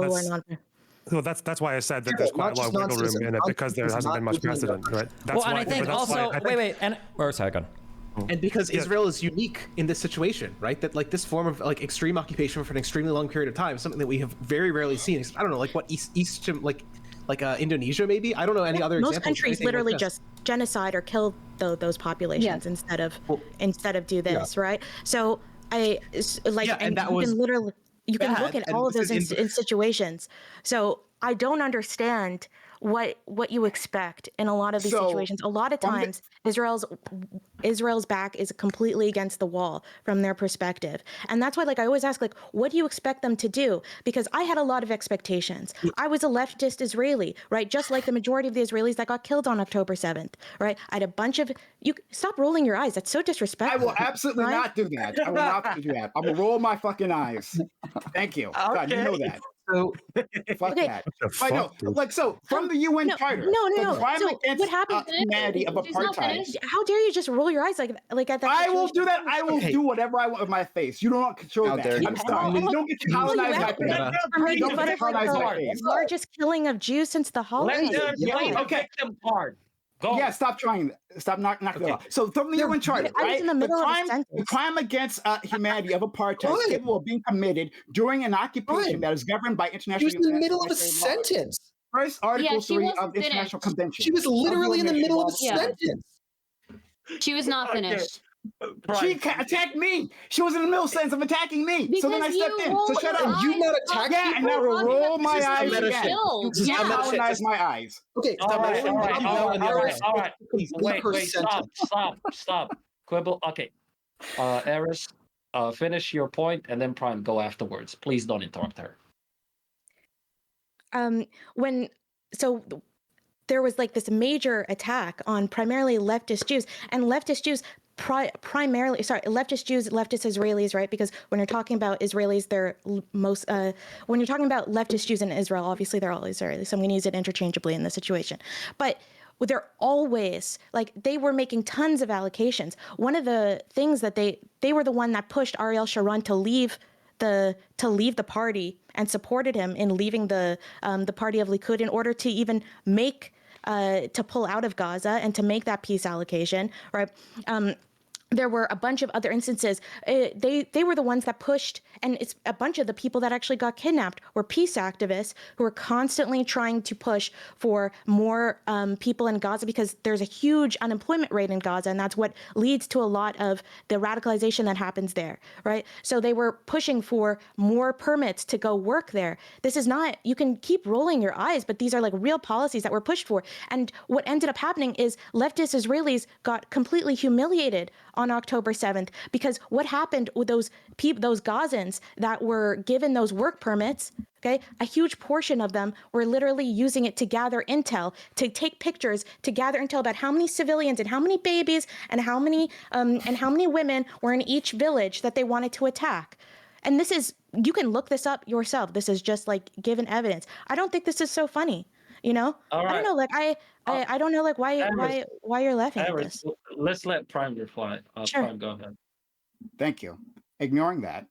Well, that's why I said that there's quite a lot of wiggle room in it, because there hasn't been much precedent, right? Well, and I think also, sorry, go on. And because Israel is unique in this situation, right? That like this form of like extreme occupation for an extremely long period of time, something that we have very rarely seen. I don't know, like what East like Indonesia maybe. I don't know any other examples. Most countries literally just genocide or kill those populations instead of do this, right? So you can look at all of those in situations. So I don't understand what you expect in a lot of these situations. A lot of times, Israel's back is completely against the wall from their perspective, and that's why, like, I always ask, like, what do you expect them to do? Because I had a lot of expectations. I was a leftist Israeli, right? Just like the majority of the Israelis that got killed on October 7th, right? I had a bunch of you. Stop rolling your eyes. That's so disrespectful. I will absolutely not do that. I will not do that. I'm gonna roll my fucking eyes. Thank you. Okay. God, you know that. So fuck that. Fuck, I know. Like, so from the UN Charter, no. the crime So against what happened? humanity of apartheid. How dare you just roll your eyes like at that? I will do that. I will Okay. do whatever I want with my face. You don't control How that. dare you. I'm sorry. You don't get to colonize my face. For me You to don't get to colonize my face. largest killing of Jews since the Holocaust. Let them play the Okay. victim card. Go. Yeah, stop trying. Stop knocking it off. So from the UN Charter, I was right? in the middle of a The sentence. crime against humanity of apartheid is capable of being committed during an occupation that is governed by She international. was in the middle of a humanitarian law. sentence. First Article Yeah, she 3 wasn't of the International Convention. She was literally in the middle of a Yeah. sentence. She was not finished. She attacked me. She was in the middle sense of attacking me. So then I Because stepped you in. So rolled shut your up. eyes You not up. attack Yeah, and I will roll my This is eyes meta again. shit. Killed. This is Yeah, meta shit. colonize my eyes. Okay, All stop. right. Wait, Sentence. stop. Quibble. Okay. Eris, finish your point, and then Prime go afterwards. Please don't interrupt her. There was like this major attack on primarily leftist Jews, and leftist Jews leftist Israelis, right? Because when you're talking about Israelis, they're when you're talking about leftist Jews in Israel, obviously they're all Israelis, so I'm going to use it interchangeably in this situation. But they're always, like, they were making tons of allocations. One of the things that they were the one that pushed Ariel Sharon to leave the party and supported him in leaving the party of Likud in order to even make to pull out of Gaza and to make that peace allocation, right? There were a bunch of other instances. They were the ones that pushed, and it's a bunch of the people that actually got kidnapped were peace activists who were constantly trying to push for more people in Gaza, because there's a huge unemployment rate in Gaza, and that's what leads to a lot of the radicalization that happens there, right? So they were pushing for more permits to go work there. This is not, you can keep rolling your eyes, but these are like real policies that were pushed for. And what ended up happening is leftist Israelis got completely humiliated on October 7th, because what happened with those Gazans that were given those work permits, okay, a huge portion of them were literally using it to gather intel, to take pictures, to gather intel about how many civilians and how many babies and how many women were in each village that they wanted to attack. And this is, you can look this up yourself. This is just like given evidence. I don't think this is so funny. You know, All right. I don't know, like I don't know, like why you're laughing at this. Let's let Prime reply. Sure. Prime, go ahead. Thank you. Ignoring that,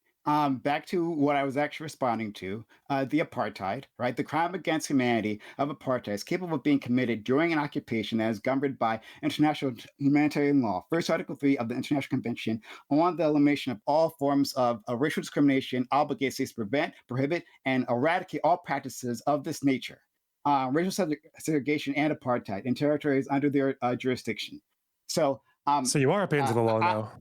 back to what I was actually responding to, the apartheid, right? The crime against humanity of apartheid is capable of being committed during an occupation that is governed by international humanitarian law. First Article 3 of the International Convention on the Elimination of All Forms of Racial Discrimination obligates states to prevent, prohibit, and eradicate all practices of this nature. Racial segregation and apartheid in territories under their jurisdiction. So you are paying to the law now.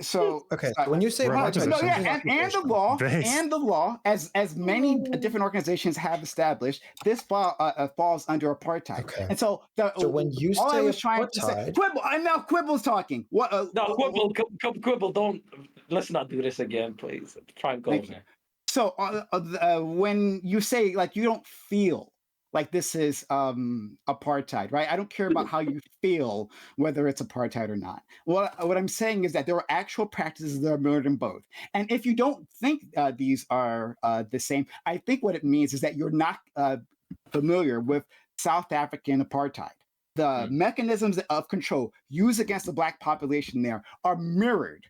So okay, so when you say and the law, as many different organizations have established, this falls under apartheid. Okay. And so when you all say I was trying to say, Quibble, and now Quibble's talking. What? No, Quibble, don't. Let's not do this again, please. Try and go there. So when you say, like, you don't feel like this is apartheid, right? I don't care about how you feel, whether it's apartheid or not. What I'm saying is that there are actual practices that are more than both. And if you don't think these are the same, I think what it means is that you're not familiar with South African apartheid. The mechanisms of control used against the Black population there are mirrored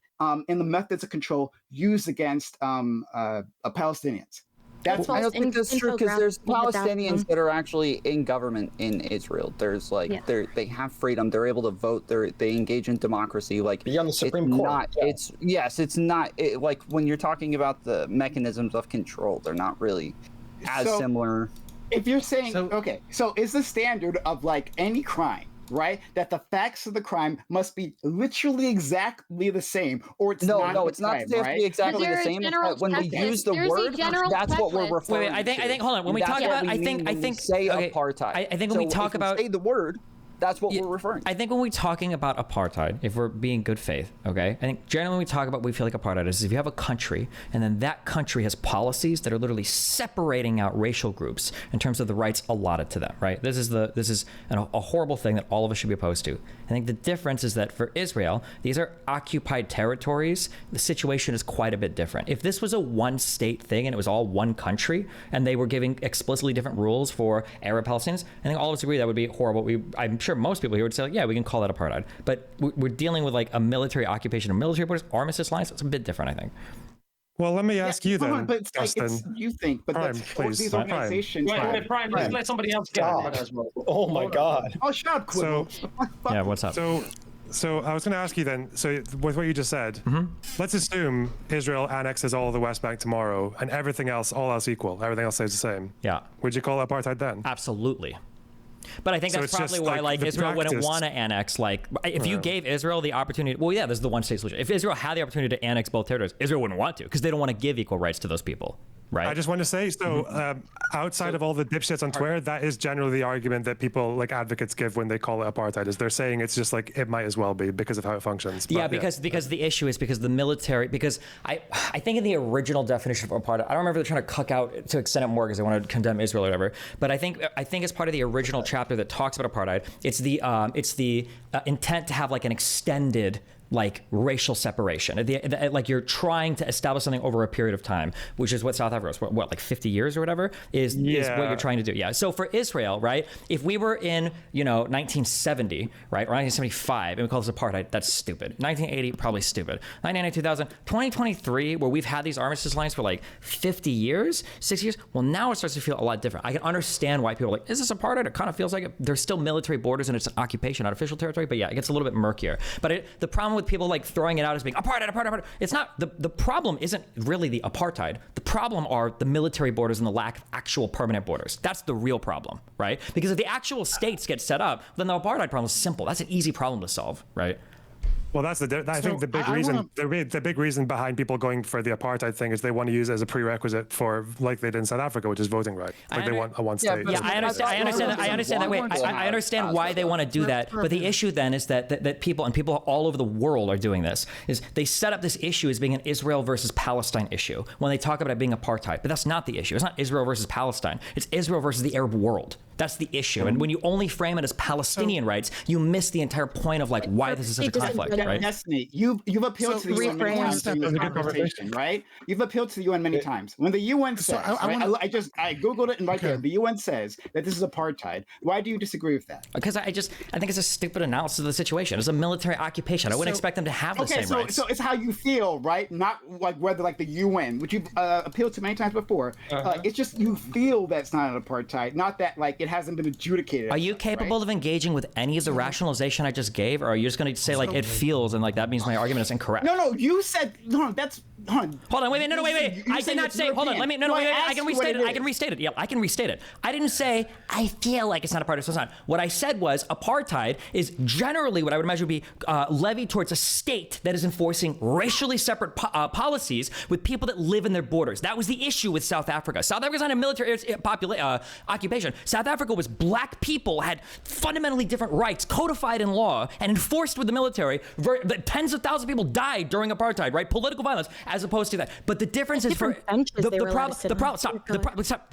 in the methods of control used against Palestinians. I don't think that's true, because there's Palestinians that are actually in government in Israel. There's they have freedom. They're able to vote. They engage in democracy. Like beyond the Supreme Court. It's not like when you're talking about the mechanisms of control, they're not really as similar. If you're saying so is the standard of like any crime right, that the facts of the crime must be literally exactly the same, or it's no, not. It's not to have to be exactly the same. It's that when we use the word, that's what we're referring to. I think. Hold on. When we talk about, I think say apartheid. I think when we talk about say the word. That's what we're referring to. I think when we're talking about apartheid, if we're being good faith, okay, I think generally when we talk about what we feel like apartheid is if you have a country and then that country has policies that are literally separating out racial groups in terms of the rights allotted to them, right? This is a horrible thing that all of us should be opposed to. I think the difference is that for Israel, these are occupied territories. The situation is quite a bit different. If this was a one state thing and it was all one country and they were giving explicitly different rules for Arab Palestinians, I think all of us agree that would be horrible. I'm sure most people here would say, yeah, we can call that apartheid. But we're dealing with like a military occupation of military borders, armistice lines. It's a bit different, I think. Well, let me ask you then, but Justin. You think, but Prime, that's please. these organizations. Wait, Prime, let's let somebody else get it as well. Oh my God. Oh, shut up, Quibble. Yeah, what's up? So I was going to ask you then, so with what you just said, let's assume Israel annexes all of the West Bank tomorrow and everything else, all else equal, everything else stays the same. Yeah. Would you call it apartheid then? Absolutely. But I think So that's it's probably just why like the Israel wouldn't practice. want to annex. Like, if you gave Israel the opportunity, well, yeah, this is the one state solution. If Israel had the opportunity to annex both territories, Israel wouldn't want to because they don't want to give equal rights to those people, right? I just want to say, outside of all the dipshits on Twitter, that is generally the argument that people like advocates give when they call it apartheid. Is they're saying it's just like it might as well be because of how it functions. But, because the issue is because the military. Because I think in the original definition of apartheid, I don't remember they're trying to cuck out to extend it more because they want to condemn Israel or whatever. But I think as part of the original chapter that talks about apartheid, it's the intent to have like an extended like racial separation. Like you're trying to establish something over a period of time, which is what South Africa was, what like 50 years or whatever is what you're trying to do. Yeah. So for Israel, right, if we were in, 1970, right, or 1975, and we call this apartheid, that's stupid. 1980, probably stupid. 1990, 2000, 2023, where we've had these armistice lines for like 50 years, 60 years, well, now it starts to feel a lot different. I can understand why people are like, is this apartheid? It kind of feels like it. There's still military borders and it's an occupation, not official territory, but yeah, it gets a little bit murkier. But the problem with people like throwing it out as being apartheid. It's not, the problem isn't really the apartheid. The problem are the military borders and the lack of actual permanent borders. That's the real problem, right? Because if the actual states get set up, then the apartheid problem is simple. That's an easy problem to solve, right? Well, I think the big reason, the big reason behind people going for the apartheid thing is they want to use it as a prerequisite for, like they did in South Africa, which is voting rights. Like they want a one state. Yeah, I understand that way. I understand why they want to do that. But the issue then is that people all over the world are doing this. Is they set up this issue as being an Israel versus Palestine issue when they talk about it being apartheid. But that's not the issue. It's not Israel versus Palestine. It's Israel versus the Arab world. That's the issue. And when you only frame it as Palestinian rights, you miss the entire point of like why this is such a conflict, right? Destiny, you've appealed to the UN many times in this conversation, right? You've appealed to the UN many times. When the UN says, I googled it and right there, the UN says that this is apartheid. Why do you disagree with that? Because I think it's a stupid analysis of the situation. It's a military occupation. I wouldn't expect them to have the same rights. So it's how you feel, right? Not like whether like the UN, which you've appealed to many times before. It's just you feel that's not an apartheid, not that like it hasn't been adjudicated. Are you capable of engaging with any of the rationalization I just gave, or are you just going to say like it feels and like that means my argument is incorrect? No, you said that's. Hold on, wait. I did not say. Hold on, wait. I can restate it. Yeah, I can restate it. I didn't say I feel like it's not apartheid. So it's not. What I said was apartheid is generally what I would imagine would be levied towards a state that is enforcing racially separate policies with people that live in their borders. That was the issue with South Africa. South Africa's not a military occupation. South Africa was black people had fundamentally different rights codified in law and enforced with the military. Tens of thousands of people died during apartheid, right? Political violence. As opposed to that, but the difference is for the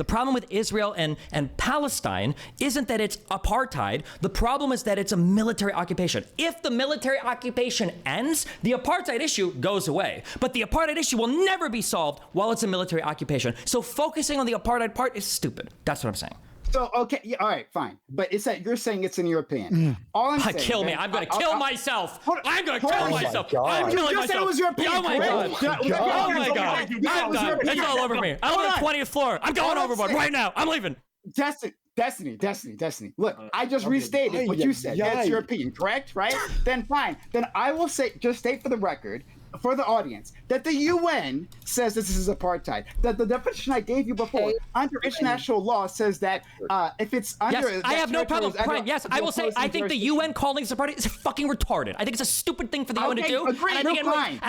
problem with Israel and Palestine isn't that it's apartheid. The problem is that it's a military occupation. If the military occupation ends, the apartheid issue goes away. But the apartheid issue will never be solved while it's a military occupation. So focusing on the apartheid part is stupid. That's what I'm saying. So, okay, yeah, all right, fine. But it's that you're saying it's in your opinion. All I'm saying, kill me. I'm going to kill myself. I'm going to kill myself. I'm killing myself. Said it was your opinion. Oh, my God. Oh, my God. I'm done. It's all over me. I'm on the 20th floor. I'm going overboard right now. I'm leaving. Destiny. Look, I just restated what you said. That's your opinion, correct? Right? Then fine. Then I will say, just state for the record, for the audience, that the UN says this is apartheid. That the definition I gave you before, under international law, says that if it's under... Yes, I have no problem. Prime, yes, I will say, I think the UN calling this apartheid is fucking retarded. I think it's a stupid thing for the UN to do. Agreed, and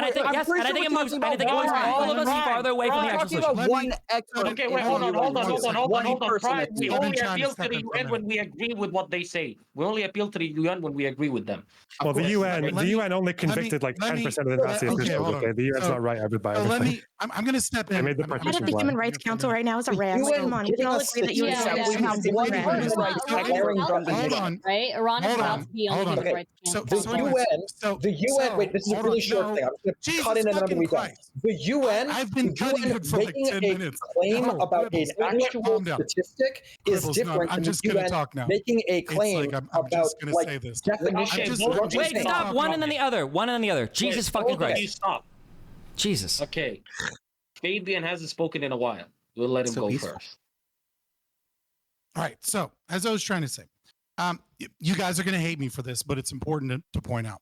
I think it moves all of us farther away from the actual solution. Okay, wait, hold on. Prime, we only appeal to the UN when we agree with what they say. We only appeal to the UN when we agree with them. Well, the UN only convicted like 10% of the Nazi officials. Okay, the UN's not right everybody. I'm going to step in. Made the Head of the Human Rights Council right now is a rag. Come on, we can all agree that you right? Iran is about to be on the Human Rights Council. The UN. Wait, this is a really short thing. I'm going to cut in another week. The UN. I've been cutting it for like 10 minutes. Claim about an actual statistic is different than the UN making a claim about definition. Wait, stop. One and then the other. One and then the other. Jesus fucking Christ. Stop. Jesus. Okay. Fabian hasn't spoken in a while. We'll let him go first. All right. So, as I was trying to say, you guys are going to hate me for this, but it's important to point out.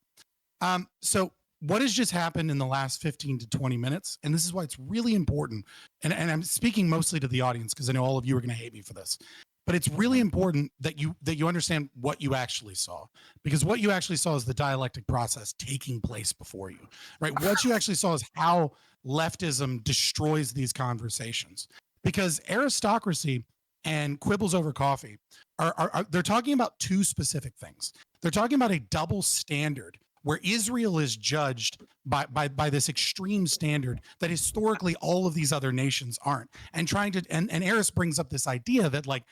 So, what has just happened in the last 15 to 20 minutes, and this is why it's really important, and I'm speaking mostly to the audience because I know all of you are going to hate me for this, but it's really important that you understand what you actually saw, because what you actually saw is the dialectic process taking place before you, right? What you actually saw is how leftism destroys these conversations, because aristocracy and quibbles over coffee are they're talking about two specific things. They're talking about a double standard where Israel is judged by this extreme standard that historically all of these other nations aren't, and trying to and Eris brings up this idea that like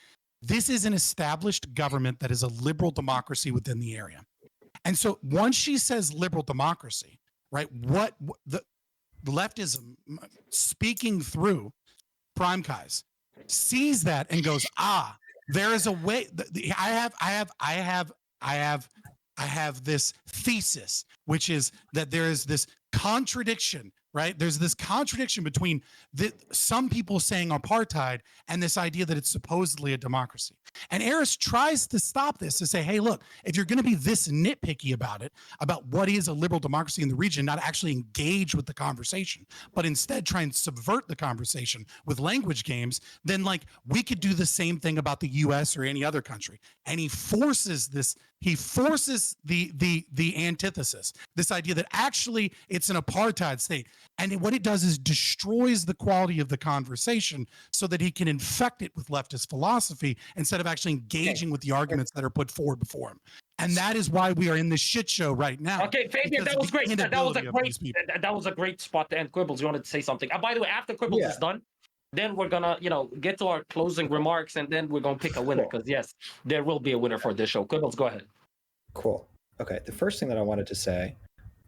this is an established government that is a liberal democracy within the area. And so once she says liberal democracy, right, what the leftism speaking through PrimeCayes sees that and goes, there is a way. I have this thesis, which is that there is this contradiction, right? There's this contradiction between some people saying apartheid and this idea that it's supposedly a democracy. And Eris tries to stop this, to say, hey, look, if you're going to be this nitpicky about it, about what is a liberal democracy in the region, not actually engage with the conversation, but instead try and subvert the conversation with language games, then like we could do the same thing about the US or any other country. And he forces the antithesis, this idea that actually it's an apartheid state. And what it does is destroys the quality of the conversation so that he can infect it with leftist philosophy instead of actually engaging with the arguments that are put forward before him. And that is why we are in this shit show right now. Okay, Fabian, that was great. That was a great spot to end Quibbles. You wanted to say something. By the way, after Quibbles is done, then we're gonna, get to our closing remarks, and then we're gonna pick a winner. Because yes, there will be a winner for this show. Quibbles, go ahead. Cool. Okay. The first thing that I wanted to say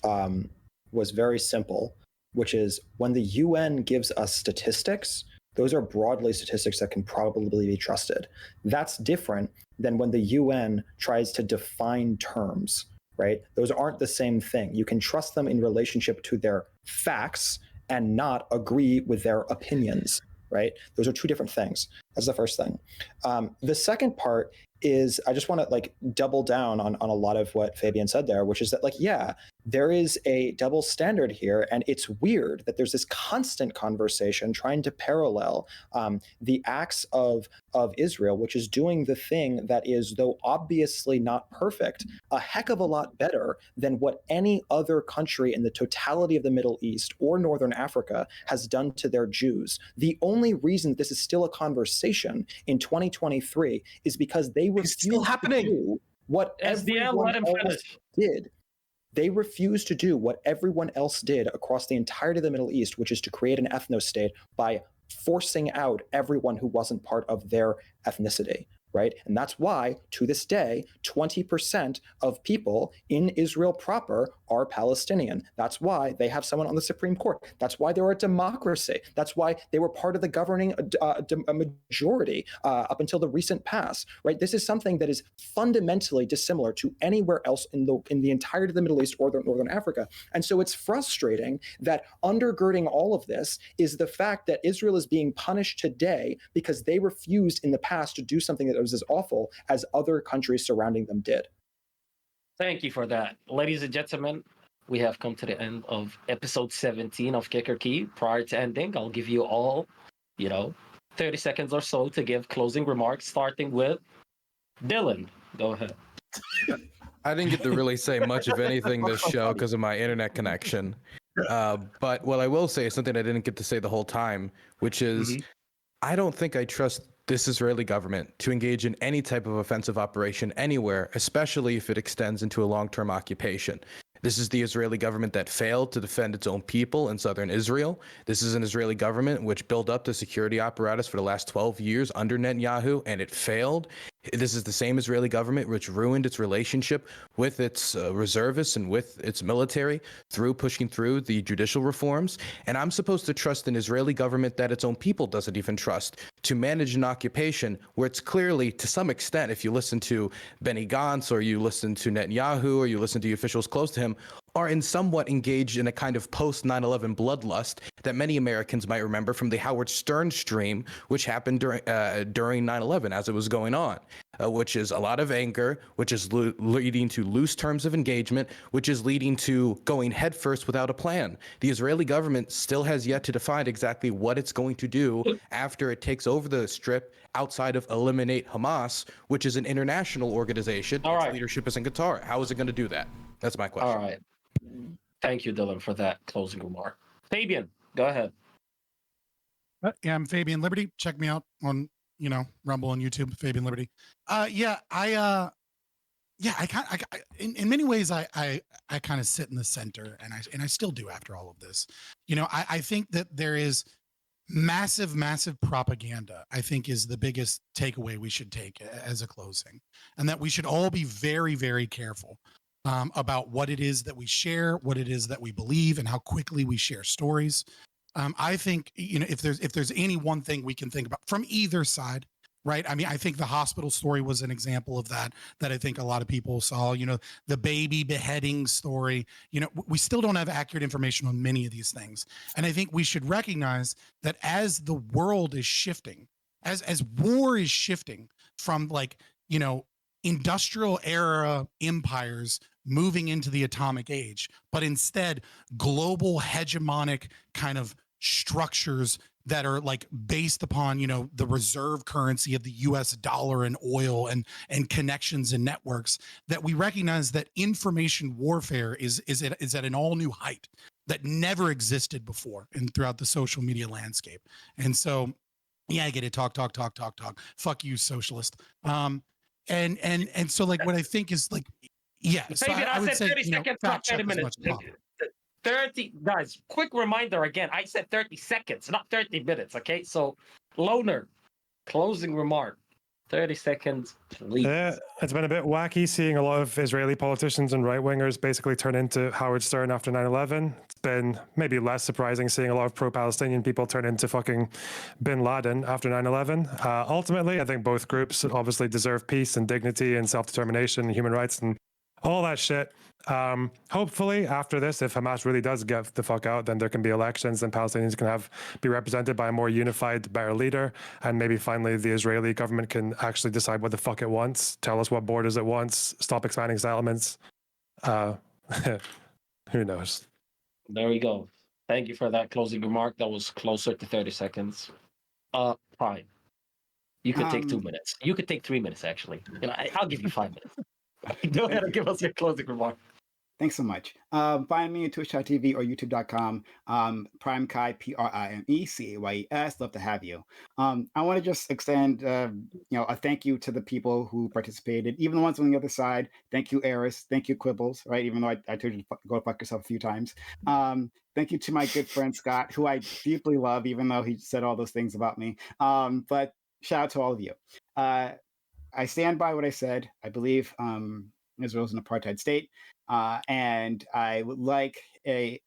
was very simple, which is when the UN gives us statistics, those are broadly statistics that can probably be trusted. That's different than when the UN tries to define terms, right? Those aren't the same thing. You can trust them in relationship to their facts and not agree with their opinions, right? Those are two different things. That's the first thing. The second part is I just want to double down on a lot of what Fabian said there, which is that there is a double standard here, and it's weird that there's this constant conversation trying to parallel the acts of Israel, which is doing the thing that is, though obviously not perfect, a heck of a lot better than what any other country in the totality of the Middle East or Northern Africa has done to their Jews. The only reason this is still a conversation in 2023 is because they refuse to do what everyone else did. They refuse to do what everyone else did across the entirety of the Middle East, which is to create an ethno-state by forcing out everyone who wasn't part of their ethnicity, right? And that's why, to this day, 20% of people in Israel proper are Palestinian. That's why they have someone on the Supreme Court. That's why they're a democracy. That's why they were part of the governing majority up until the recent past, right? This is something that is fundamentally dissimilar to anywhere else in the entirety of the Middle East or Northern Africa. And so it's frustrating that undergirding all of this is the fact that Israel is being punished today because they refused in the past to do something that was as awful as other countries surrounding them did. Thank you for that. Ladies and gentlemen, we have come to the end of episode 17 of Kicker Key. Prior to ending, I'll give you all, 30 seconds or so to give closing remarks, starting with Dylan. Go ahead. I didn't get to really say much of anything this show because of my internet connection. But what I will say is something I didn't get to say the whole time, which is I don't think I trust this Israeli government to engage in any type of offensive operation anywhere, especially if it extends into a long-term occupation. This is the Israeli government that failed to defend its own people in southern Israel. This is an Israeli government which built up the security apparatus for the last 12 years under Netanyahu, and it failed. This is the same Israeli government which ruined its relationship with its reservists and with its military through pushing through the judicial reforms. And I'm supposed to trust an Israeli government that its own people doesn't even trust to manage an occupation where it's clearly, to some extent, if you listen to Benny Gantz or you listen to Netanyahu or you listen to the officials close to him, are in somewhat engaged in a kind of post 9/11 bloodlust that many Americans might remember from the Howard Stern stream, which happened during 9/11 as it was going on, which is a lot of anger, which is leading to loose terms of engagement, which is leading to going headfirst without a plan. The Israeli government still has yet to define exactly what it's going to do after it takes over the Strip outside of Eliminate Hamas, which is an international organization. All right. Its leadership is in Qatar. How is it going to do that? That's my question. All right. Thank you, Dylan, for that closing remark. Fabian, go ahead. Yeah, I'm Fabian Liberty. Check me out on, Rumble and YouTube, Fabian Liberty. In many ways, I kind of sit in the center, and I still do after all of this. I think that there is massive propaganda, I think, is the biggest takeaway we should take as a closing, and that we should all be very, very careful about what it is that we share, what it is that we believe, and how quickly we share stories. I think, if there's any one thing we can think about from either side, right? I mean, I think the hospital story was an example of that I think a lot of people saw. The baby beheading story. We still don't have accurate information on many of these things, and I think we should recognize that as the world is shifting, as war is shifting from industrial era empires moving into the atomic age, but instead global hegemonic kind of structures that are based upon, the reserve currency of the US dollar and oil and connections and networks, that we recognize that information warfare is at an all new height that never existed before and throughout the social media landscape. And so, yeah, I get it. Talk. Fuck you, socialist. And so what I think is yeah. So Fabian, I would said say 30 seconds, not 30 minutes. 30 guys, quick reminder again. I said 30 seconds, not 30 minutes. Okay, so Loner, closing remark. 30 seconds, please. Yeah, it's been a bit wacky seeing a lot of Israeli politicians and right-wingers basically turn into Howard Stern after 9/11. It's been maybe less surprising seeing a lot of pro-Palestinian people turn into fucking bin Laden after 9/11. Ultimately, I think both groups obviously deserve peace and dignity and self-determination and human rights and all that shit. Hopefully after this, if Hamas really does get the fuck out, then there can be elections and Palestinians can be represented by a more unified, better leader. And maybe finally the Israeli government can actually decide what the fuck it wants, tell us what borders it wants, stop expanding settlements. Who knows? There we go. Thank you for that closing remark. That was closer to 30 seconds. Fine. You could take 2 minutes. You could take 3 minutes, actually. I'll give you 5 minutes. Go ahead and give us your closing remark. Thanks so much. Find me at twitch.tv or youtube.com. PrimeCayes, PrimeCayes. Love to have you. I want to just extend, a thank you to the people who participated, even the ones on the other side. Thank you, Eris. Thank you, Quibbles. Right, even though I told you to go fuck yourself a few times. Thank you to my good friend Scott, who I deeply love, even though he said all those things about me. But shout out to all of you. I stand by what I said. I believe Israel is an apartheid state, and I would like a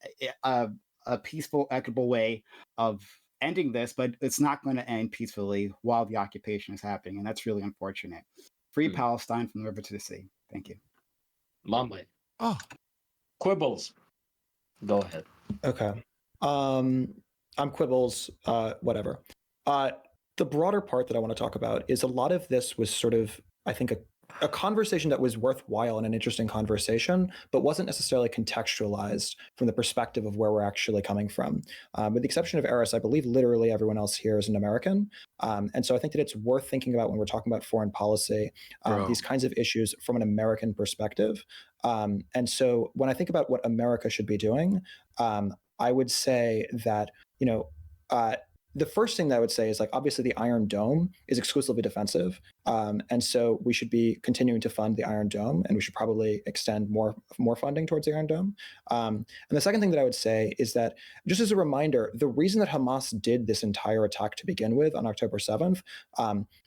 peaceful, equitable way of ending this, but it's not going to end peacefully while the occupation is happening, and that's really unfortunate. Free Palestine from the river to the sea. Thank you. Mumbai. Oh. Quibbles. Go ahead. Okay. I'm Quibbles, whatever. The broader part that I want to talk about is a lot of this was sort of, I think, a conversation that was worthwhile and an interesting conversation, but wasn't necessarily contextualized from the perspective of where we're actually coming from. With the exception of Eris, I believe literally everyone else here is an American. And so I think that it's worth thinking about when we're talking about foreign policy, these kinds of issues from an American perspective. And so when I think about what America should be doing, I would say that, the first thing that I would say is, like, obviously the Iron Dome is exclusively defensive. And so we should be continuing to fund the Iron Dome, and we should probably extend more funding towards the Iron Dome. And the second thing that I would say is that, just as a reminder, the reason that Hamas did this entire attack to begin with on October 7th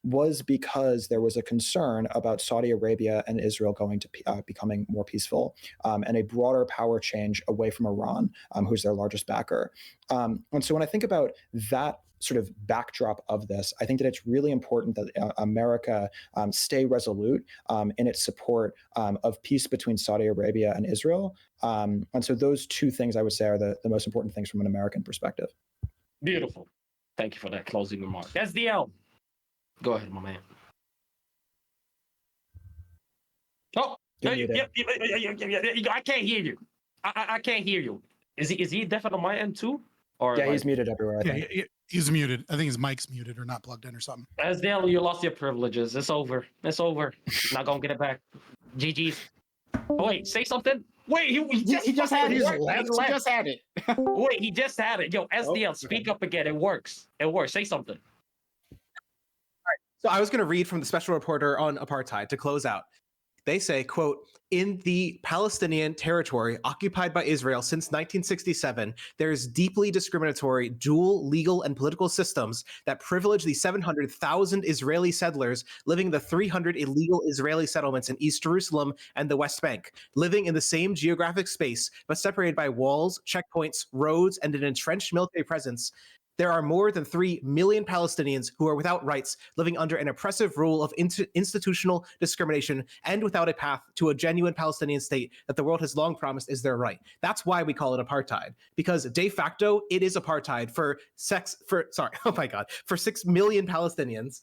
was because there was a concern about Saudi Arabia and Israel going to becoming more peaceful, and a broader power change away from Iran, who's their largest backer. And so when I think about that sort of backdrop of this, I think that it's really important that America stay resolute in its support of peace between Saudi Arabia and Israel. And so those two things, I would say, are the most important things from an American perspective. Beautiful. Thank you for that closing remark. SDL. Go ahead, my man. Oh, I can't hear you. I can't hear you. Is he deaf on my end too? Or yeah, he's muted everywhere, I think. Yeah, he's muted. I think his mic's muted or not plugged in or something. SDL, you lost your privileges. It's over. It's over. Not gonna get it back. GG's. Wait, say something. Wait, he just had it. He just had it. Wait, he just had it. Yo, SDL, speak up again. It works. It works. Say something. All right. So I was going to read from the special reporter on apartheid to close out. They say, quote, in the Palestinian territory occupied by Israel since 1967, there is deeply discriminatory dual legal and political systems that privilege the 700,000 Israeli settlers living in the 300 illegal Israeli settlements in East Jerusalem and the West Bank, living in the same geographic space, but separated by walls, checkpoints, roads, and an entrenched military presence. There are more than 3 million Palestinians who are without rights, living under an oppressive rule of institutional discrimination and without a path to a genuine Palestinian state that the world has long promised is their right. That's why we call it apartheid, because de facto it is apartheid for 6 million Palestinians,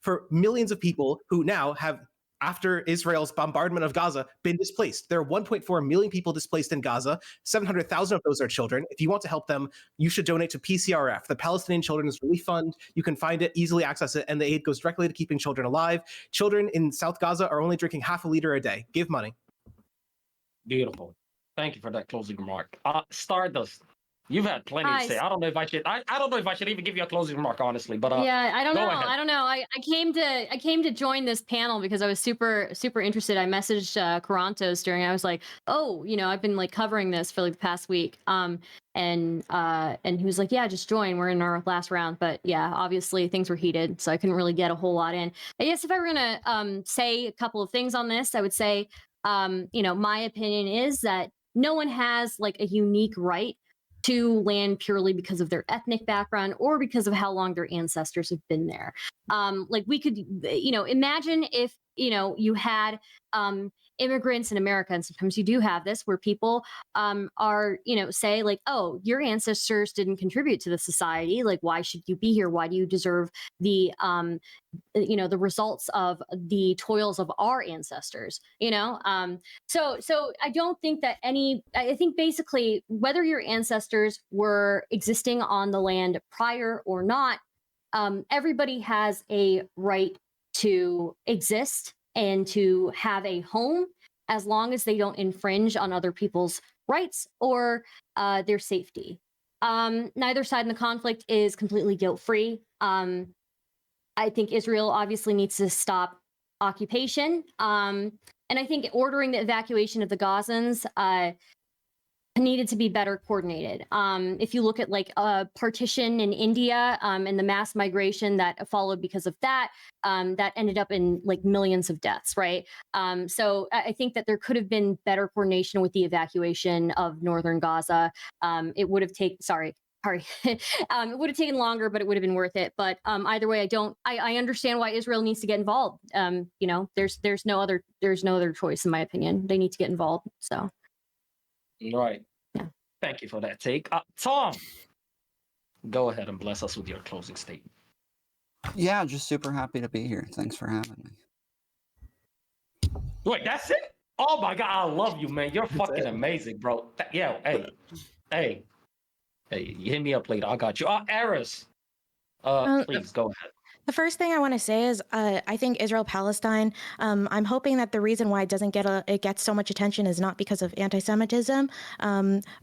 for millions of people who now have, after Israel's bombardment of Gaza, been displaced. There are 1.4 million people displaced in Gaza. 700,000 of those are children. If you want to help them, you should donate to PCRF, the Palestinian Children's Relief Fund. You can find it, easily access it, and the aid goes directly to keeping children alive. Children in South Gaza are only drinking half a liter a day. Give money. Beautiful. Thank you for that closing remark. Stardust. You've had plenty to say. I don't know if I should. I don't know if I should even give you a closing remark, honestly. But yeah, I don't know. Ahead. I don't know. I came to join this panel because I was super interested. I messaged Karantos during. I was like, oh, I've been like covering this for like the past week. And he was like, yeah, just join. We're in our last round. But yeah, obviously things were heated, so I couldn't really get a whole lot in. I guess if I were gonna say a couple of things on this, I would say, my opinion is that no one has like a unique right to land purely because of their ethnic background or because of how long their ancestors have been there. Like we could, imagine if, you had immigrants in America, and sometimes you do have this, where people are, say like, oh, your ancestors didn't contribute to the society. Like, why should you be here? Why do you deserve the, the results of the toils of our ancestors? So I don't think that I think basically whether your ancestors were existing on the land prior or not, everybody has a right to exist and to have a home, as long as they don't infringe on other people's rights or their safety. Neither side in the conflict is completely guilt-free. I think Israel obviously needs to stop occupation. And I think ordering the evacuation of the Gazans needed to be better coordinated. If you look at like a partition in India and the mass migration that followed because of that, that ended up in like millions of deaths, right? So I think that there could have been better coordination with the evacuation of northern Gaza. It would have taken, it would have taken longer, but it would have been worth it. But either way, I understand why Israel needs to get involved. There's no other choice, in my opinion. They need to get involved. So. Right. Yeah. Thank you for that take. Tom, go ahead and bless us with your closing statement. Yeah, just super happy to be here. Thanks for having me. Wait, that's it? Oh my God, I love you, man. You're fucking amazing, bro. Yeah, hey, you hit me up later. I got you. Eris, please go ahead. The first thing I want to say is I think Israel-Palestine, I'm hoping that the reason why it gets so much attention is not because of anti-Semitism,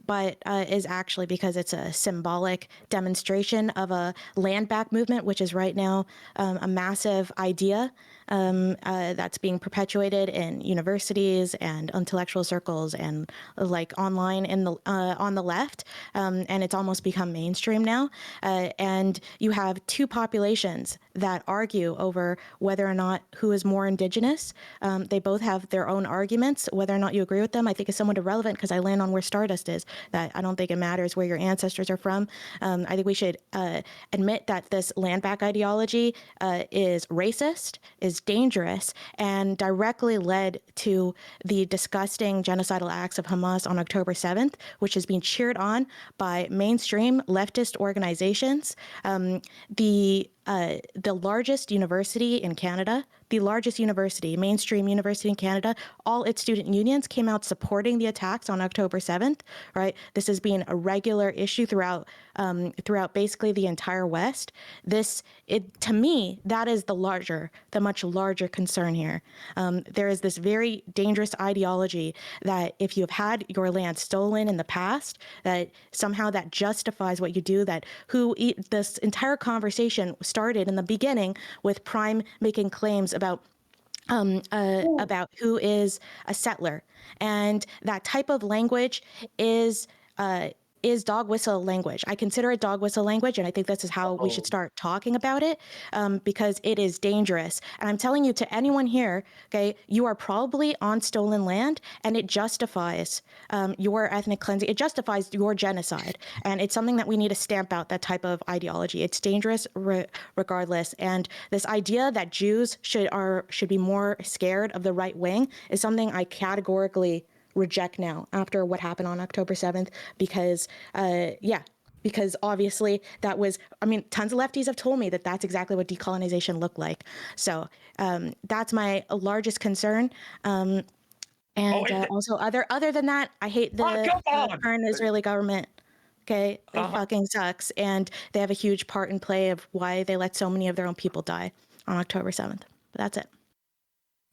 but is actually because it's a symbolic demonstration of a land back movement, which is right now a massive idea that's being perpetuated in universities and intellectual circles and like online on the left, and it's almost become mainstream now. And you have two populations that argue over whether or not who is more indigenous. They both have their own arguments. Whether or not you agree with them, I think is somewhat irrelevant because I land on where Stardust is. That I don't think it matters where your ancestors are from. I think we should admit that this land back ideology is racist, is dangerous, and directly led to the disgusting genocidal acts of Hamas on October 7th, which is being cheered on by mainstream leftist organizations. The largest university in Canada, the largest university, mainstream university in Canada, all its student unions came out supporting the attacks on October 7th, right? This has been a regular issue throughout basically the entire West. To me, that is the much larger concern here. There is this very dangerous ideology that if you've had your land stolen in the past, that somehow that justifies what you do, this entire conversation started in the beginning with Prime making claims about who is a settler, and that type of language is dog whistle language. I consider it dog whistle language, and I think this is how we should start talking about it, because it is dangerous. And I'm telling you, to anyone here, okay, you are probably on stolen land, and it justifies your ethnic cleansing. It justifies your genocide, and it's something that we need to stamp out, that type of ideology. It's dangerous regardless. And this idea that Jews should be more scared of the right wing is something I categorically reject now after what happened on October 7th, because obviously that was, tons of lefties have told me that that's exactly what decolonization looked like. So that's my largest concern. Also other than that, I hate the current Israeli government. Okay, it fucking sucks. And they have a huge part in play of why they let so many of their own people die on October 7th. But that's it.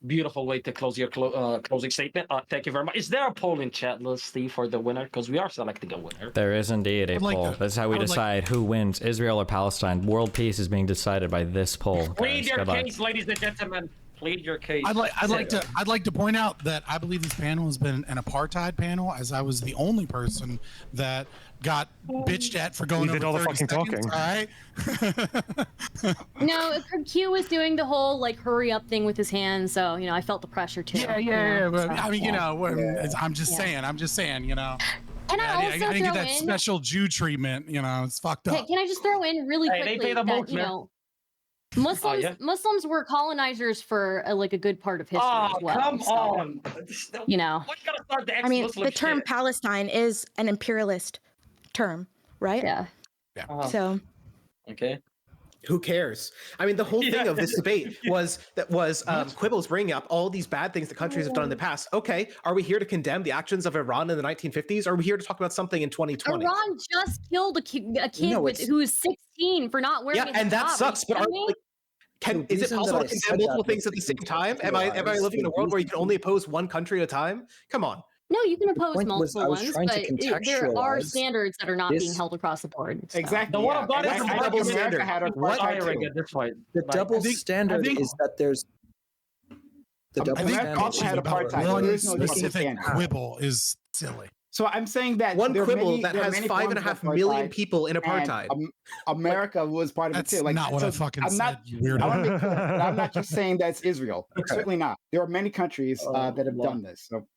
Beautiful way to close your closing statement. Thank you very much. Is there a poll in chat, let's see, for the winner? Because we are selecting a winner. There is indeed a poll. That's how we decide who wins, Israel or Palestine. World peace is being decided by this poll. Plead your case, ladies and gentlemen. Plead your case. I'd like to point out that I believe this panel has been an apartheid panel, as I was the only person that got bitched at for going over all the fucking seconds, talking. All right. No, Q was doing the whole like hurry up thing with his hands, so I felt the pressure too. Yeah. But, I'm just saying, And I didn't get that special Jew treatment. It's fucked up. Can I just throw in really quickly that Muslims were colonizers for a good part of history as well. Come on. The term Palestine is an imperialist term, right? Yeah. So. Okay. Who cares? The whole thing of this debate was Quibbles bringing up all these bad things that countries have done in the past. Okay, are we here to condemn the actions of Iran in the 1950s? Or are we here to talk about something in 2020? Iran just killed a kid who was 16 for not wearing a and that sucks. But is it possible to condemn multiple things at the same time? Am I living in a world where you can only oppose one country at a time? Come on. No, you can oppose multiple ones, but there are standards that are not being held across the board. So. Exactly. The one about it is a double standard. The double standard is that there's the double standard. One specific quibble is silly. So I'm saying that one quibble that has 5.5 million people in apartheid. America was part of it too. Not what I fucking said. I'm not just saying that's Israel. Certainly not. There are many countries that have done this. So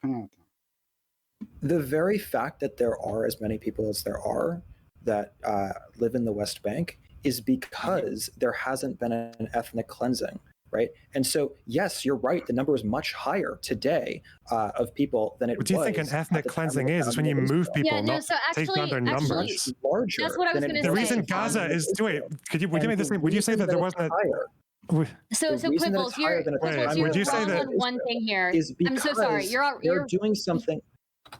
the very fact that there are as many people as there are that live in the West Bank is because there hasn't been an ethnic cleansing, right? And so, yes, you're right. The number is much higher today of people than it was. What do you think an ethnic cleansing is? It's when you move people, not take down their numbers. That's what I was going to say. The reason Gaza is... Wait, would you say that there wasn't a... So Quibbles, you're wrong on one thing here. I'm so sorry. They're doing something.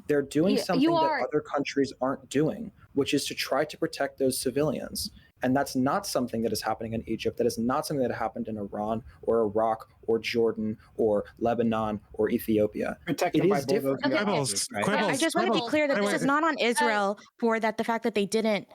They're doing something that other countries aren't doing, which is to try to protect those civilians. And that's not something that is happening in Egypt. That is not something that happened in Iran or Iraq or Jordan or Lebanon or Ethiopia. It is different. I just want to be clear that this is not on Israel for that the fact that they didn't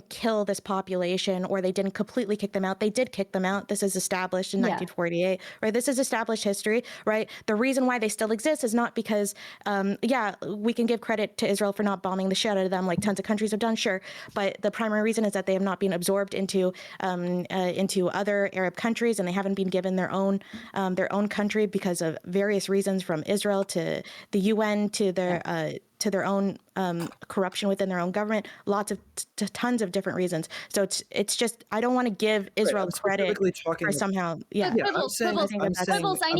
kill this population or they didn't completely kick them out. They did kick them out. This is established in 1948, right? This is established history, right? The reason why they still exist is not because, we can give credit to Israel for not bombing the shit out of them like tons of countries have done, sure. But the primary reason is that they have not been absorbed into other Arab countries, and they haven't been given their own country because of various reasons, from Israel to the UN to their own corruption within their own government, lots of tons of different reasons. So it's just, I don't want to give Israel credit for somehow. Quibbles, I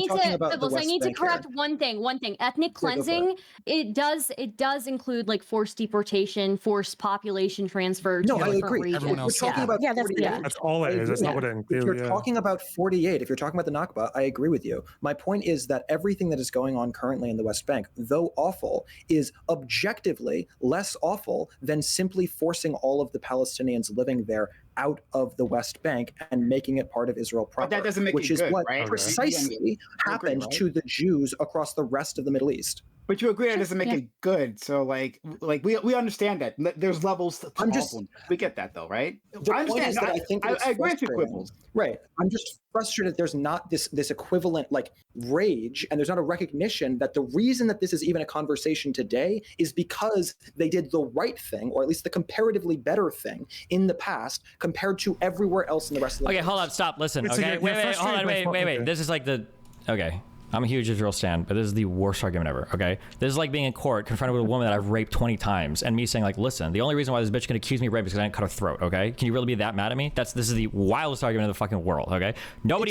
need to correct one thing. Ethnic cleansing, it does include like forced deportation, forced population transfer to different regions. That's all it is. That's not what it includes. If you're talking about 48, if you're talking about the Nakba, I agree with you. My point is that everything that is going on currently in the West Bank, though awful, is objectively less awful than simply forcing all of the Palestinians living there out of the West Bank and making it part of Israel proper, that doesn't make which it is good, what right? precisely happened to the Jews across the rest of the Middle East. But you agree it doesn't make it good. So like we understand that there's levels to problem. We get that though, right? I understand. That I agree with Quibbles. Right. I'm just frustrated there's not this equivalent like rage, and there's not a recognition that the reason that this is even a conversation today is because they did the right thing, or at least the comparatively better thing in the past compared to everywhere else in the rest of the world. Hold on, stop, listen. Okay, wait. This is like I'm a huge Israel stan, but this is the worst argument ever, okay? This is like being in court, confronted with a woman that I've raped 20 times, and me saying like, listen, the only reason why this bitch can accuse me of rape is because I didn't cut her throat, okay? Can you really be that mad at me? This is the wildest argument in the fucking world, okay? Israel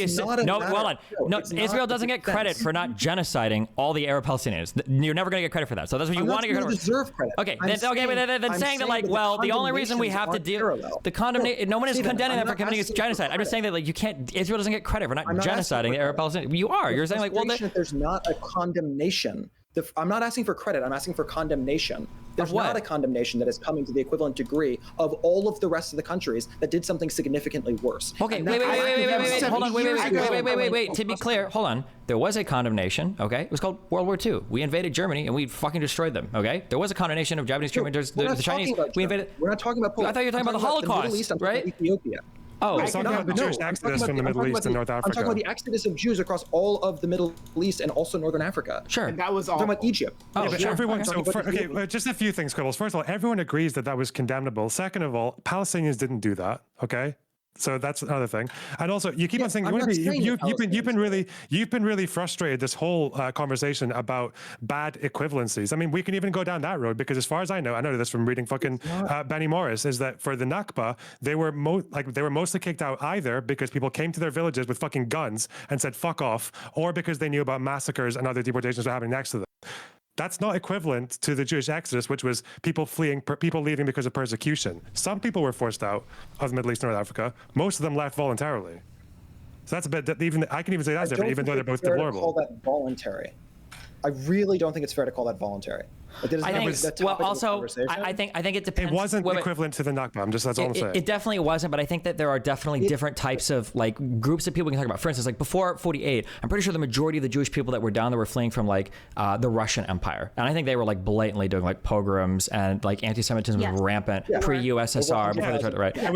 doesn't get credit for not genociding all the Arab Palestinians. You're never gonna get credit for that. So that's what you want to get credit for. Deserve credit. Okay, then saying that like, well, the only reason we have to deal the condemnation, no one is condemning them for committing genocide. I'm just saying that like Israel doesn't get credit for not genociding the Arab Palestinians. You are. You're saying like, well, there's not a condemnation. I'm not asking for credit. I'm asking for condemnation. There's not a condemnation that is coming to the equivalent degree of all of the rest of the countries that did something significantly worse. Okay, wait. Hold on, wait. To be clear, hold on. There was a condemnation, okay? It was called World War II. We invaded Germany and we fucking destroyed them, okay? There was a condemnation of Japanese treatment. The Chinese, we invaded. We're not talking about Poland. I thought you were talking about the Holocaust, right? Ethiopia. Oh, it's talking about the Jewish exodus from the Middle East and North Africa. I'm talking about the exodus of Jews across all of the Middle East and also Northern Africa. Sure. And that was all. I'm talking about Egypt. Oh, but everyone. Just a few things, Quibbles. First of all, everyone agrees that was condemnable. Second of all, Palestinians didn't do that. Okay. So that's another thing. And also, you keep on saying you've been really frustrated this whole conversation about bad equivalencies. I mean, we can even go down that road because, as far as I know this from reading fucking Benny Morris, is that for the Nakba, they were mostly kicked out either because people came to their villages with fucking guns and said fuck off, or because they knew about massacres and other deportations were happening next to them. That's not equivalent to the Jewish exodus, which was people leaving because of persecution. Some people were forced out of the Middle East and North Africa. Most of them left voluntarily. So that's a bit, I can even say that's different, even though they're both deplorable. I don't think it's fair to call that voluntary. I really don't think it's fair to call that voluntary. I think it depends. It wasn't equivalent to the Nakba. That's all I'm saying. It definitely wasn't, but I think that there are definitely different types of like groups of people we can talk about. For instance, like before 48, I'm pretty sure the majority of the Jewish people that were down there were fleeing from like the Russian Empire, and I think they were like blatantly doing like pogroms and like anti-Semitism was rampant pre-USSR. Before they tried to write. I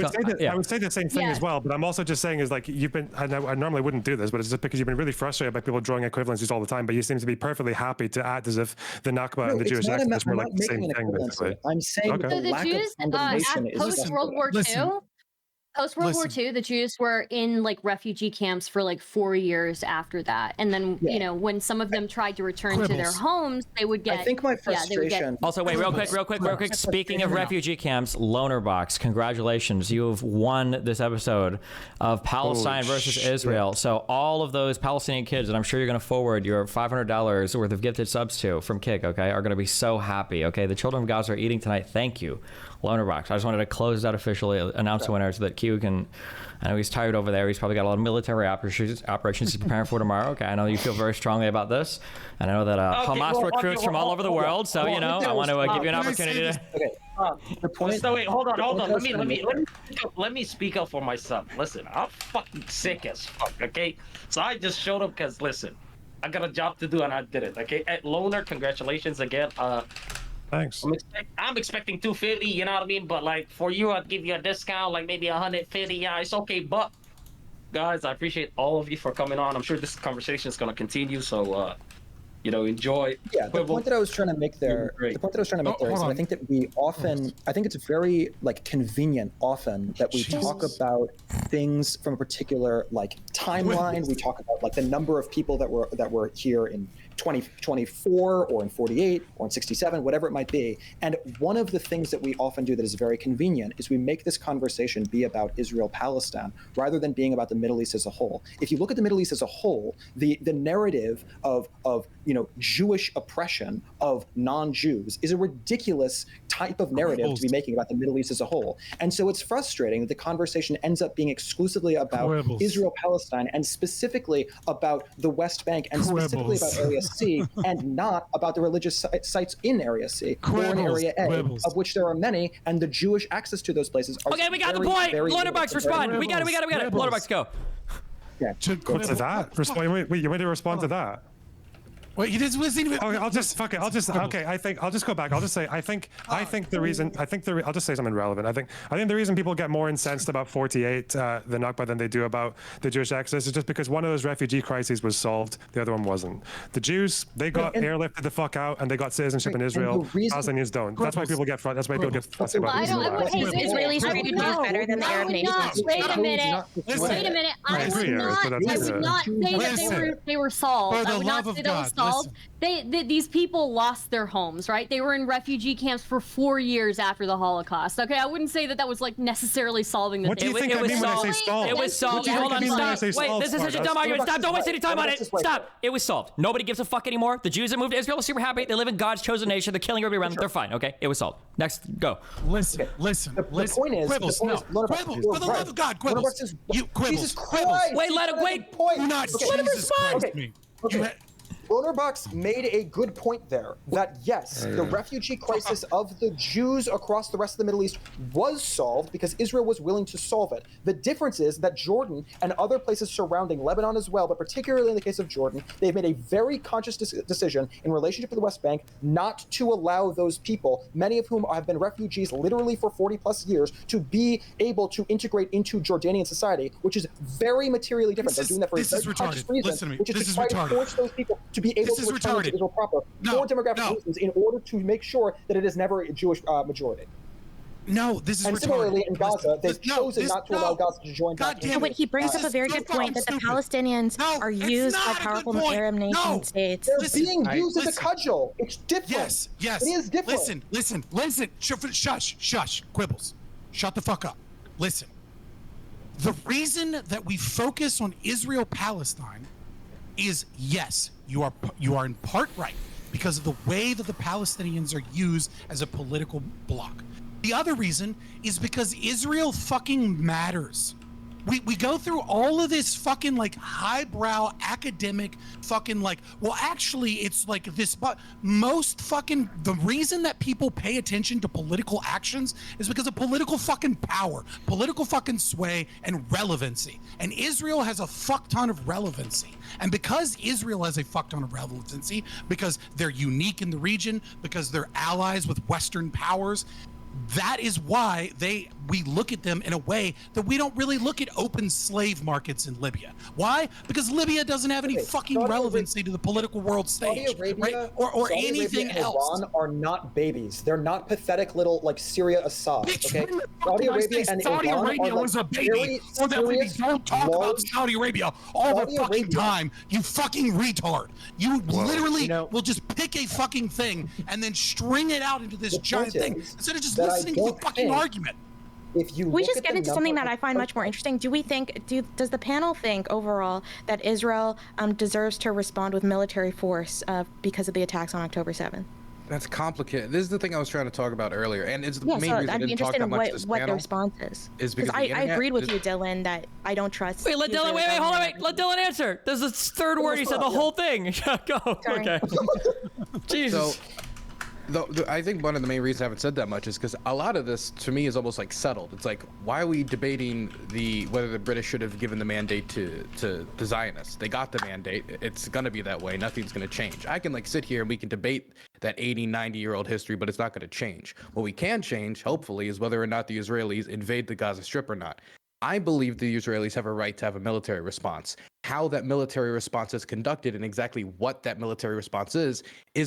would say the same thing as well, but I'm also just saying is like you've been. I normally wouldn't do this, but it's just because you've been really frustrated by people drawing equivalencies all the time, but you seem to be perfully happy to act as if the Nakba and the Jewish exodus were like the same thing, basically. I'm saying the Jews post-World War II. Post-World War II, the Jews were in like refugee camps for like 4 years after that, and then when some of them tried to return to their homes, they would get. I think my frustration. Also, wait, real quick. Speaking of refugee camps, Lonerbox, congratulations! You have won this episode of Palestine versus Israel. So all of those Palestinian kids, and I'm sure you're going to forward your $500 worth of gifted subs to from Kick, okay, are going to be so happy. Okay, the children of Gaza are eating tonight. Thank you. Lonerbox. I just wanted to close out officially, announce the winner so that Q can. I know he's tired over there. He's probably got a lot of military operations he's preparing for tomorrow. Okay, I know you feel very strongly about this, and I know that Hamas recruits from all over the world. So I want to give you an opportunity to. Okay. The point. So wait, hold on. Let me speak up for myself. Listen, I'm fucking sick as fuck. Okay, so I just showed up because listen, I got a job to do and I did it. Okay, at Loner, congratulations again. Thanks. I'm expecting 250. You know what I mean? But like for you, I'd give you a discount, like maybe 150. Yeah, it's okay. But guys, I appreciate all of you for coming on. I'm sure this conversation is gonna continue. So. Enjoy. Yeah, the point that I was trying to make there, is that I think that we often, I think it's very convenient often that we talk about things from a particular timeline. We talk about the number of people that were here in 2024 or in 48 or in 67, whatever it might be. And one of the things that we often do that is very convenient is we make this conversation be about Israel-Palestine rather than being about the Middle East as a whole. If you look at the Middle East as a whole, the narrative of Jewish oppression of non-Jews is a ridiculous type of narrative to be making about the Middle East as a whole. And so it's frustrating that the conversation ends up being exclusively about Israel-Palestine and specifically about the West Bank and specifically about Area C and not about the religious sites in Area C or in Area A, of which there are many, and the Jewish access to those places are okay, we got the point. Lonerbox, respond. We got it. Lonerbox, go. Yeah. What's that? Respond. Wait, you want to respond to that? Well, you just wasn't even. Okay, I'll just okay. I'll just go back. I'll just say I think the reason I'll just say something relevant. I think the reason people get more incensed about 48 the Nakba than they do about the Jewish exodus is just because one of those refugee crises was solved, the other one wasn't. The Jews, they got airlifted the fuck out and they got citizenship in Israel. Palestinians don't. That's why people get fussy about Israelis treated Jews better than the Arab nations. Wait a minute. I would not say that they were solved. I would not say that was solved. These people lost their homes, right? They were in refugee camps for 4 years after the Holocaust. Okay, I wouldn't say that was necessarily solving the What do you think I mean when I say solved? It was solved. Hold on, stop. Wait, this is such a dumb argument. Stop, don't waste any time on it. Stop. It was solved. Nobody gives a fuck anymore. The Jews that moved to Israel are super happy. They live in God's chosen nation. They're killing everybody around them. They're fine, okay? It was solved. Next, go. Listen. The point is, Quibbles, Quibbles, for the love of God, Quibbles. Jesus Christ. Wait, let him wait. Do not Jesus Christ me. Lonerbox made a good point there that yes, the refugee crisis of the Jews across the rest of the Middle East was solved because Israel was willing to solve it. The difference is that Jordan and other places surrounding Lebanon as well, but particularly in the case of Jordan, they've made a very conscious decision in relationship to the West Bank not to allow those people, many of whom have been refugees literally for 40 plus years, to be able to integrate into Jordanian society, which is very materially different. They're doing that for a very conscious reason, which is to try to force those people to be able to return to Israel proper for demographic reasons in order to make sure that it is never a Jewish majority. No, this is and similarly in Gaza, they've chosen not to allow Gaza to join. But he brings up a very good point that the Palestinians are used by powerful Arab nation states. They're being used as a cudgel. It's different. Yes. It is different. Listen. Shush. Quibbles. Shut the fuck up. Listen. The reason that we focus on Israel-Palestine is yes, you are in part right because of the way that the Palestinians are used as a political bloc. The other reason is because Israel fucking matters. We go through all of this fucking highbrow academic fucking well actually it's this, but most fucking the reason that people pay attention to political actions is because of political fucking power, political fucking sway and relevancy. And Israel has a fuck ton of relevancy. And because Israel has a fuck ton of relevancy, because they're unique in the region, because they're allies with Western powers, that is why we look at them in a way that we don't really look at open slave markets in Libya. Why? Because Libya doesn't have any fucking relevancy to the political world stage, Saudi Arabia, right? Or anything else. Iran are not babies. They're not pathetic little Syria Assad. Okay, Saudi Arabia and Iran was a baby, or that we don't talk about Saudi Arabia all the fucking time. You fucking retard. You literally will just pick a fucking thing and then string it out into this giant thing instead of just listening to the fucking argument. If you we just get into something that I find much more interesting. Does the panel think overall that Israel deserves to respond with military force because of the attacks on October 7th? That's complicated. This is the thing I was trying to talk about earlier, and it's the main so reason I I'd be didn't talk interested that in much this what the panel. response is. Is Because because I agreed with you, Dylan, that I don't trust. Wait, let Dylan. Wait, hold on, wait. Let Dylan answer. There's a third word. He said the whole thing. Go. Sorry. Okay. Jesus. So, I think one of the main reasons I haven't said that much is because a lot of this, to me, is almost like settled. It's like, why are we debating whether the British should have given the mandate to the Zionists? They got the mandate. It's going to be that way. Nothing's going to change. I can sit here and we can debate that 80, 90-year-old history, but it's not going to change. What we can change, hopefully, is whether or not the Israelis invade the Gaza Strip or not. I believe the Israelis have a right to have a military response. How that military response is conducted and exactly what that military response is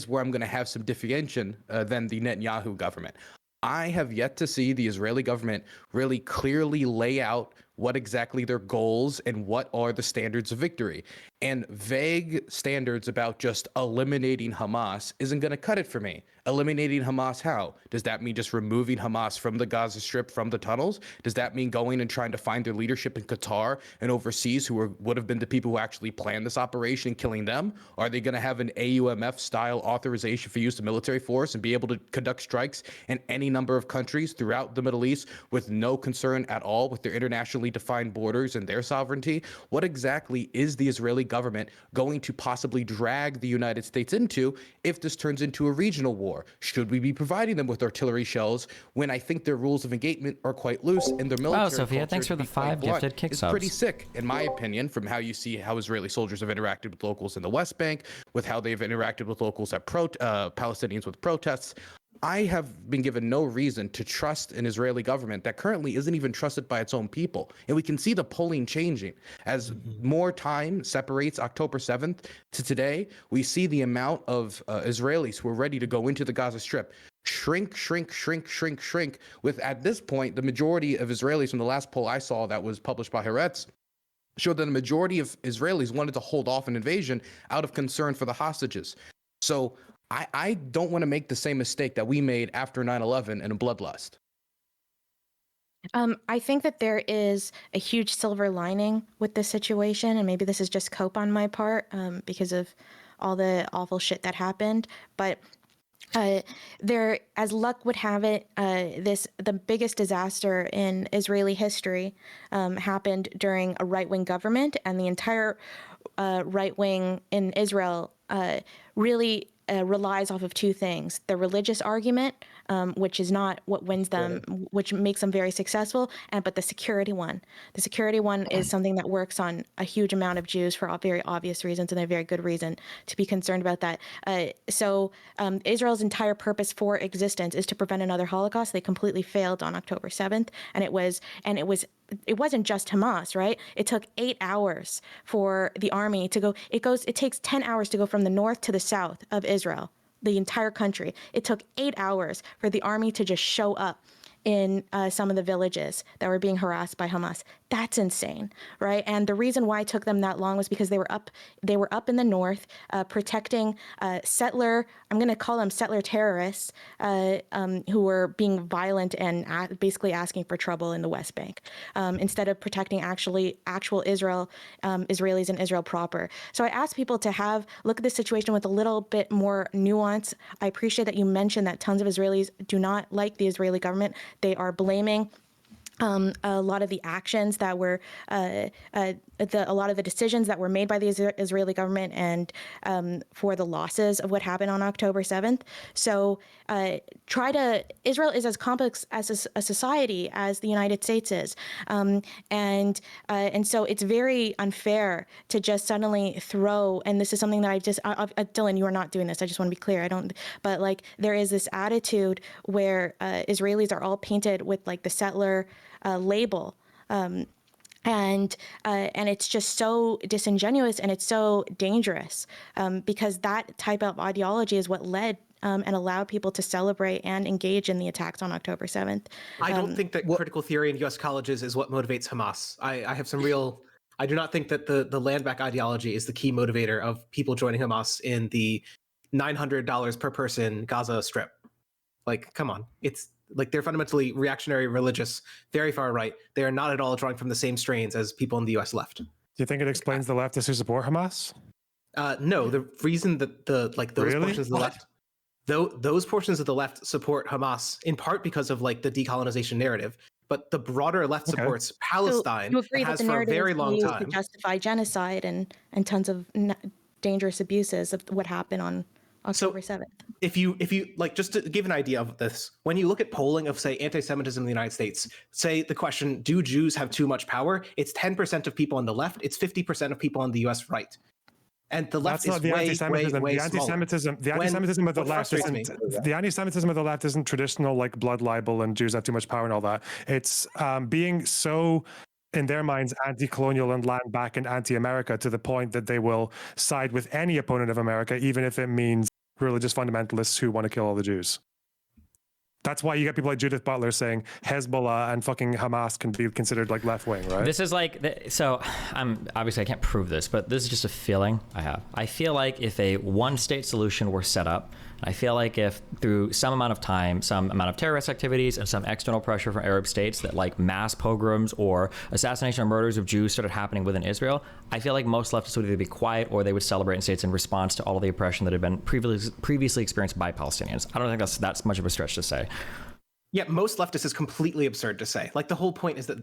where I'm going to have some differentiation than the Netanyahu government. I have yet to see the Israeli government really clearly lay out what exactly their goals and what are the standards of victory. And vague standards about just eliminating Hamas isn't going to cut it for me. Eliminating Hamas how? Does that mean just removing Hamas from the Gaza Strip, from the tunnels? Does that mean going and trying to find their leadership in Qatar and overseas who would have been the people who actually planned this operation and killing them? Are they going to have an AUMF-style authorization for use of military force and be able to conduct strikes in any number of countries throughout the Middle East with no concern at all with their internationally defined borders and their sovereignty? What exactly is the Israeli government going to possibly drag the United States into if this turns into a regional war? Should we be providing them with artillery shells when I think their rules of engagement are quite loose and their military Sophia, thanks for the 5 gifted kick subs. It's pretty sick, in my opinion, from how you see how Israeli soldiers have interacted with locals in the West Bank, with how they've interacted with locals at Palestinians with protests. I have been given no reason to trust an Israeli government that currently isn't even trusted by its own people. And we can see the polling changing. As more time separates October 7th to today, we see the amount of Israelis who are ready to go into the Gaza Strip shrink, with, at this point, the majority of Israelis from the last poll I saw that was published by Haaretz showed that the majority of Israelis wanted to hold off an invasion out of concern for the hostages. So I don't want to make the same mistake that we made after 9/11 and a bloodlust. I think that there is a huge silver lining with this situation, and maybe this is just cope on my part because of all the awful shit that happened. But there, as luck would have it, the biggest disaster in Israeli history happened during a right-wing government, and the entire right wing in Israel really relies off of two things: the religious argument, which is not what wins them, which makes them very successful, but the security one. The security one is something that works on a huge amount of Jews for very obvious reasons, and a very good reason to be concerned about that. So Israel's entire purpose for existence is to prevent another Holocaust. They completely failed on October 7th, and it wasn't just Hamas, right? It took 8 hours for the army to go. It takes 10 hours to go from the north to the south of Israel, the entire country. It took 8 hours for the army to just show up in some of the villages that were being harassed by Hamas. That's insane, right? And the reason why it took them that long was because they were up in the north protecting settler, I'm going to call them settler terrorists, who were being violent and basically asking for trouble in the West Bank, instead of protecting actual Israel, Israelis in Israel proper. So I asked people to look at this situation with a little bit more nuance. I appreciate that you mentioned that tons of Israelis do not like the Israeli government. They are blaming a lot of the actions that were, a lot of the decisions that were made by the Israeli government and for the losses of what happened on October 7th. So Israel is as complex as a society as the United States is. And so it's very unfair to just suddenly throw, and this is something that Dylan, you are not doing this. I just want to be clear. But like there is this attitude where Israelis are all painted with like the settler label. And it's just so disingenuous and it's so dangerous because that type of ideology is what led and allowed people to celebrate and engage in the attacks on October 7th. I don't think that critical theory in U.S. colleges is what motivates Hamas. I do not think that the land back ideology is the key motivator of people joining Hamas in the $900 per person Gaza Strip. Like, come on. It's like they're fundamentally reactionary, religious, very far right. They are not at all drawing from the same strains as people in the U.S. left. Do you think it explains the leftists who support Hamas? No, the reason that those portions of the left. those portions of the left support Hamas in part because of like the decolonization narrative, but the broader left supports Palestine. So you agree and that has the for a narrative very is long used time. to justify genocide and tons of dangerous abuses of what happened on October 7th. If you like, just to give an idea of this, when you look at polling of say anti-Semitism in the United States, say the question, do Jews have too much power? It's 10% of people on the left, it's 50% of people on the US right. And the left is way, anti-Semitism. way The anti-Semitism, the anti-Semitism of the left isn't the anti-Semitism of the left isn't traditional like blood libel and Jews have too much power and all that. It's being so, in their minds, anti-colonial and land back and anti-America to the point that they will side with any opponent of America, even if it means religious fundamentalists who want to kill all the Jews. That's why you get people like Judith Butler saying Hezbollah and fucking Hamas can be considered like left wing, right? This is like, so I'm obviously I can't prove this, but this is just a feeling I have. I feel like if a one-state solution were set up, I feel like if through some amount of time, some amount of terrorist activities and some external pressure from Arab states that like mass pogroms or assassination or murders of Jews started happening within Israel, I feel like most leftists would either be quiet or they would celebrate in states in response to all of the oppression that had been previously experienced by Palestinians. I don't think that's much of a stretch to say. Yeah, most leftists is completely absurd to say. Like the whole point is that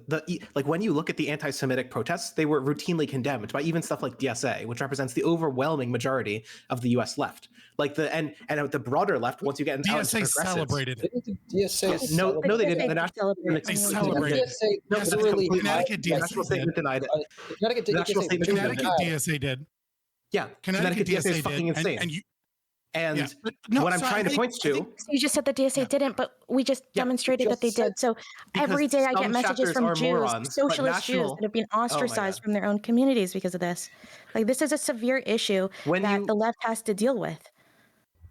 like when you look at the anti-Semitic protests, they were routinely condemned by even stuff like DSA, which represents the overwhelming majority of the U.S. left. Like and the broader left, once you get into DSA celebrated it. DSA no, they didn't. The national they celebrated it. Connecticut DSA did. Yeah, Connecticut DSA is fucking insane. And what I'm trying to point to, you just said the DSA didn't, but we just demonstrated that they did. So every day I get messages from Jews, socialist Jews that have been ostracized from their own communities because of this. Like this is a severe issue that the left has to deal with.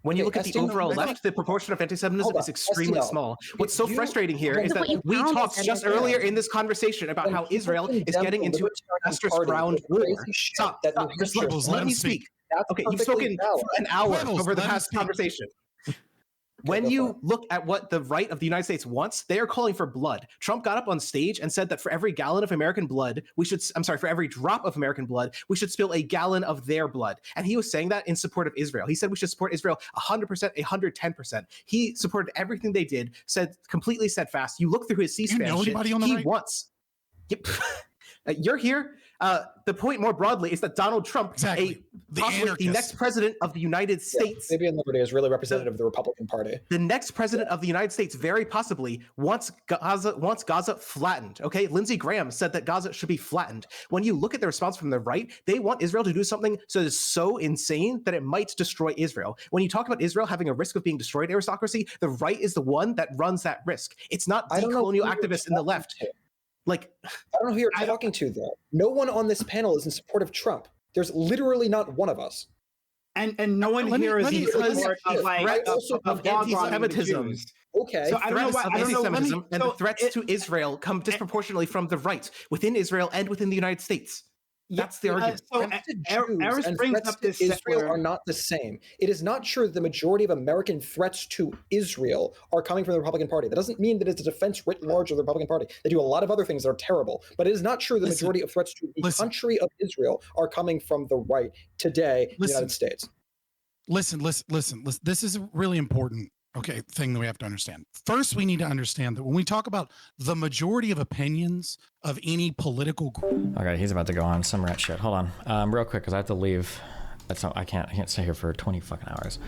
When you look at the overall left, the proportion of anti-Semitism is extremely small. What's so frustrating here is that we talked just earlier in this conversation about how Israel is getting into a disastrous ground war. Stop. Just let me speak. Okay, you've spoken for an hour over the past conversation. When you look at what the right of the United States wants, they are calling for blood. Trump got up on stage and said that for every gallon of American blood, for every drop of American blood, we should spill a gallon of their blood. And he was saying that in support of Israel. He said we should support Israel 100%, 110%. He supported everything they did, said completely steadfast. You look through his C-SPAN. You know anybody on the right? Wants. Yep. You're here. The point more broadly is that Donald Trump, possibly the next president of the United States, Fabian Liberty is really representative of the Republican Party. The next president of the United States, very possibly, wants Gaza flattened. Okay, Lindsey Graham said that Gaza should be flattened. When you look at the response from the right, they want Israel to do something that is so insane that it might destroy Israel. When you talk about Israel having a risk of being destroyed, aristocracy, the right is the one that runs that risk. It's not decolonial activists in the left. Like, I don't know who you're talking to, though. No one on this panel is in support of Trump. There's literally not one of us. And no one here is in support of anti-Semitism. Okay. So I don't know why anti-Semitism and the threats to Israel come disproportionately from the right within Israel and within the United States. That's the argument. Jews and threats to Israel are not the same. It is not true that the majority of American threats to Israel are coming from the Republican Party. That doesn't mean that it's a defense writ large of the Republican Party. They do a lot of other things that are terrible, but it is not true the majority of threats to the country of Israel are coming from the right today in the United States. Listen. This is really important. Thing that we have to understand. First, we need to understand that when we talk about the majority of opinions of any political group. Okay, he's about to go on some rat shit. Hold on, real quick, because I have to leave. I can't stay here for 20 fucking hours.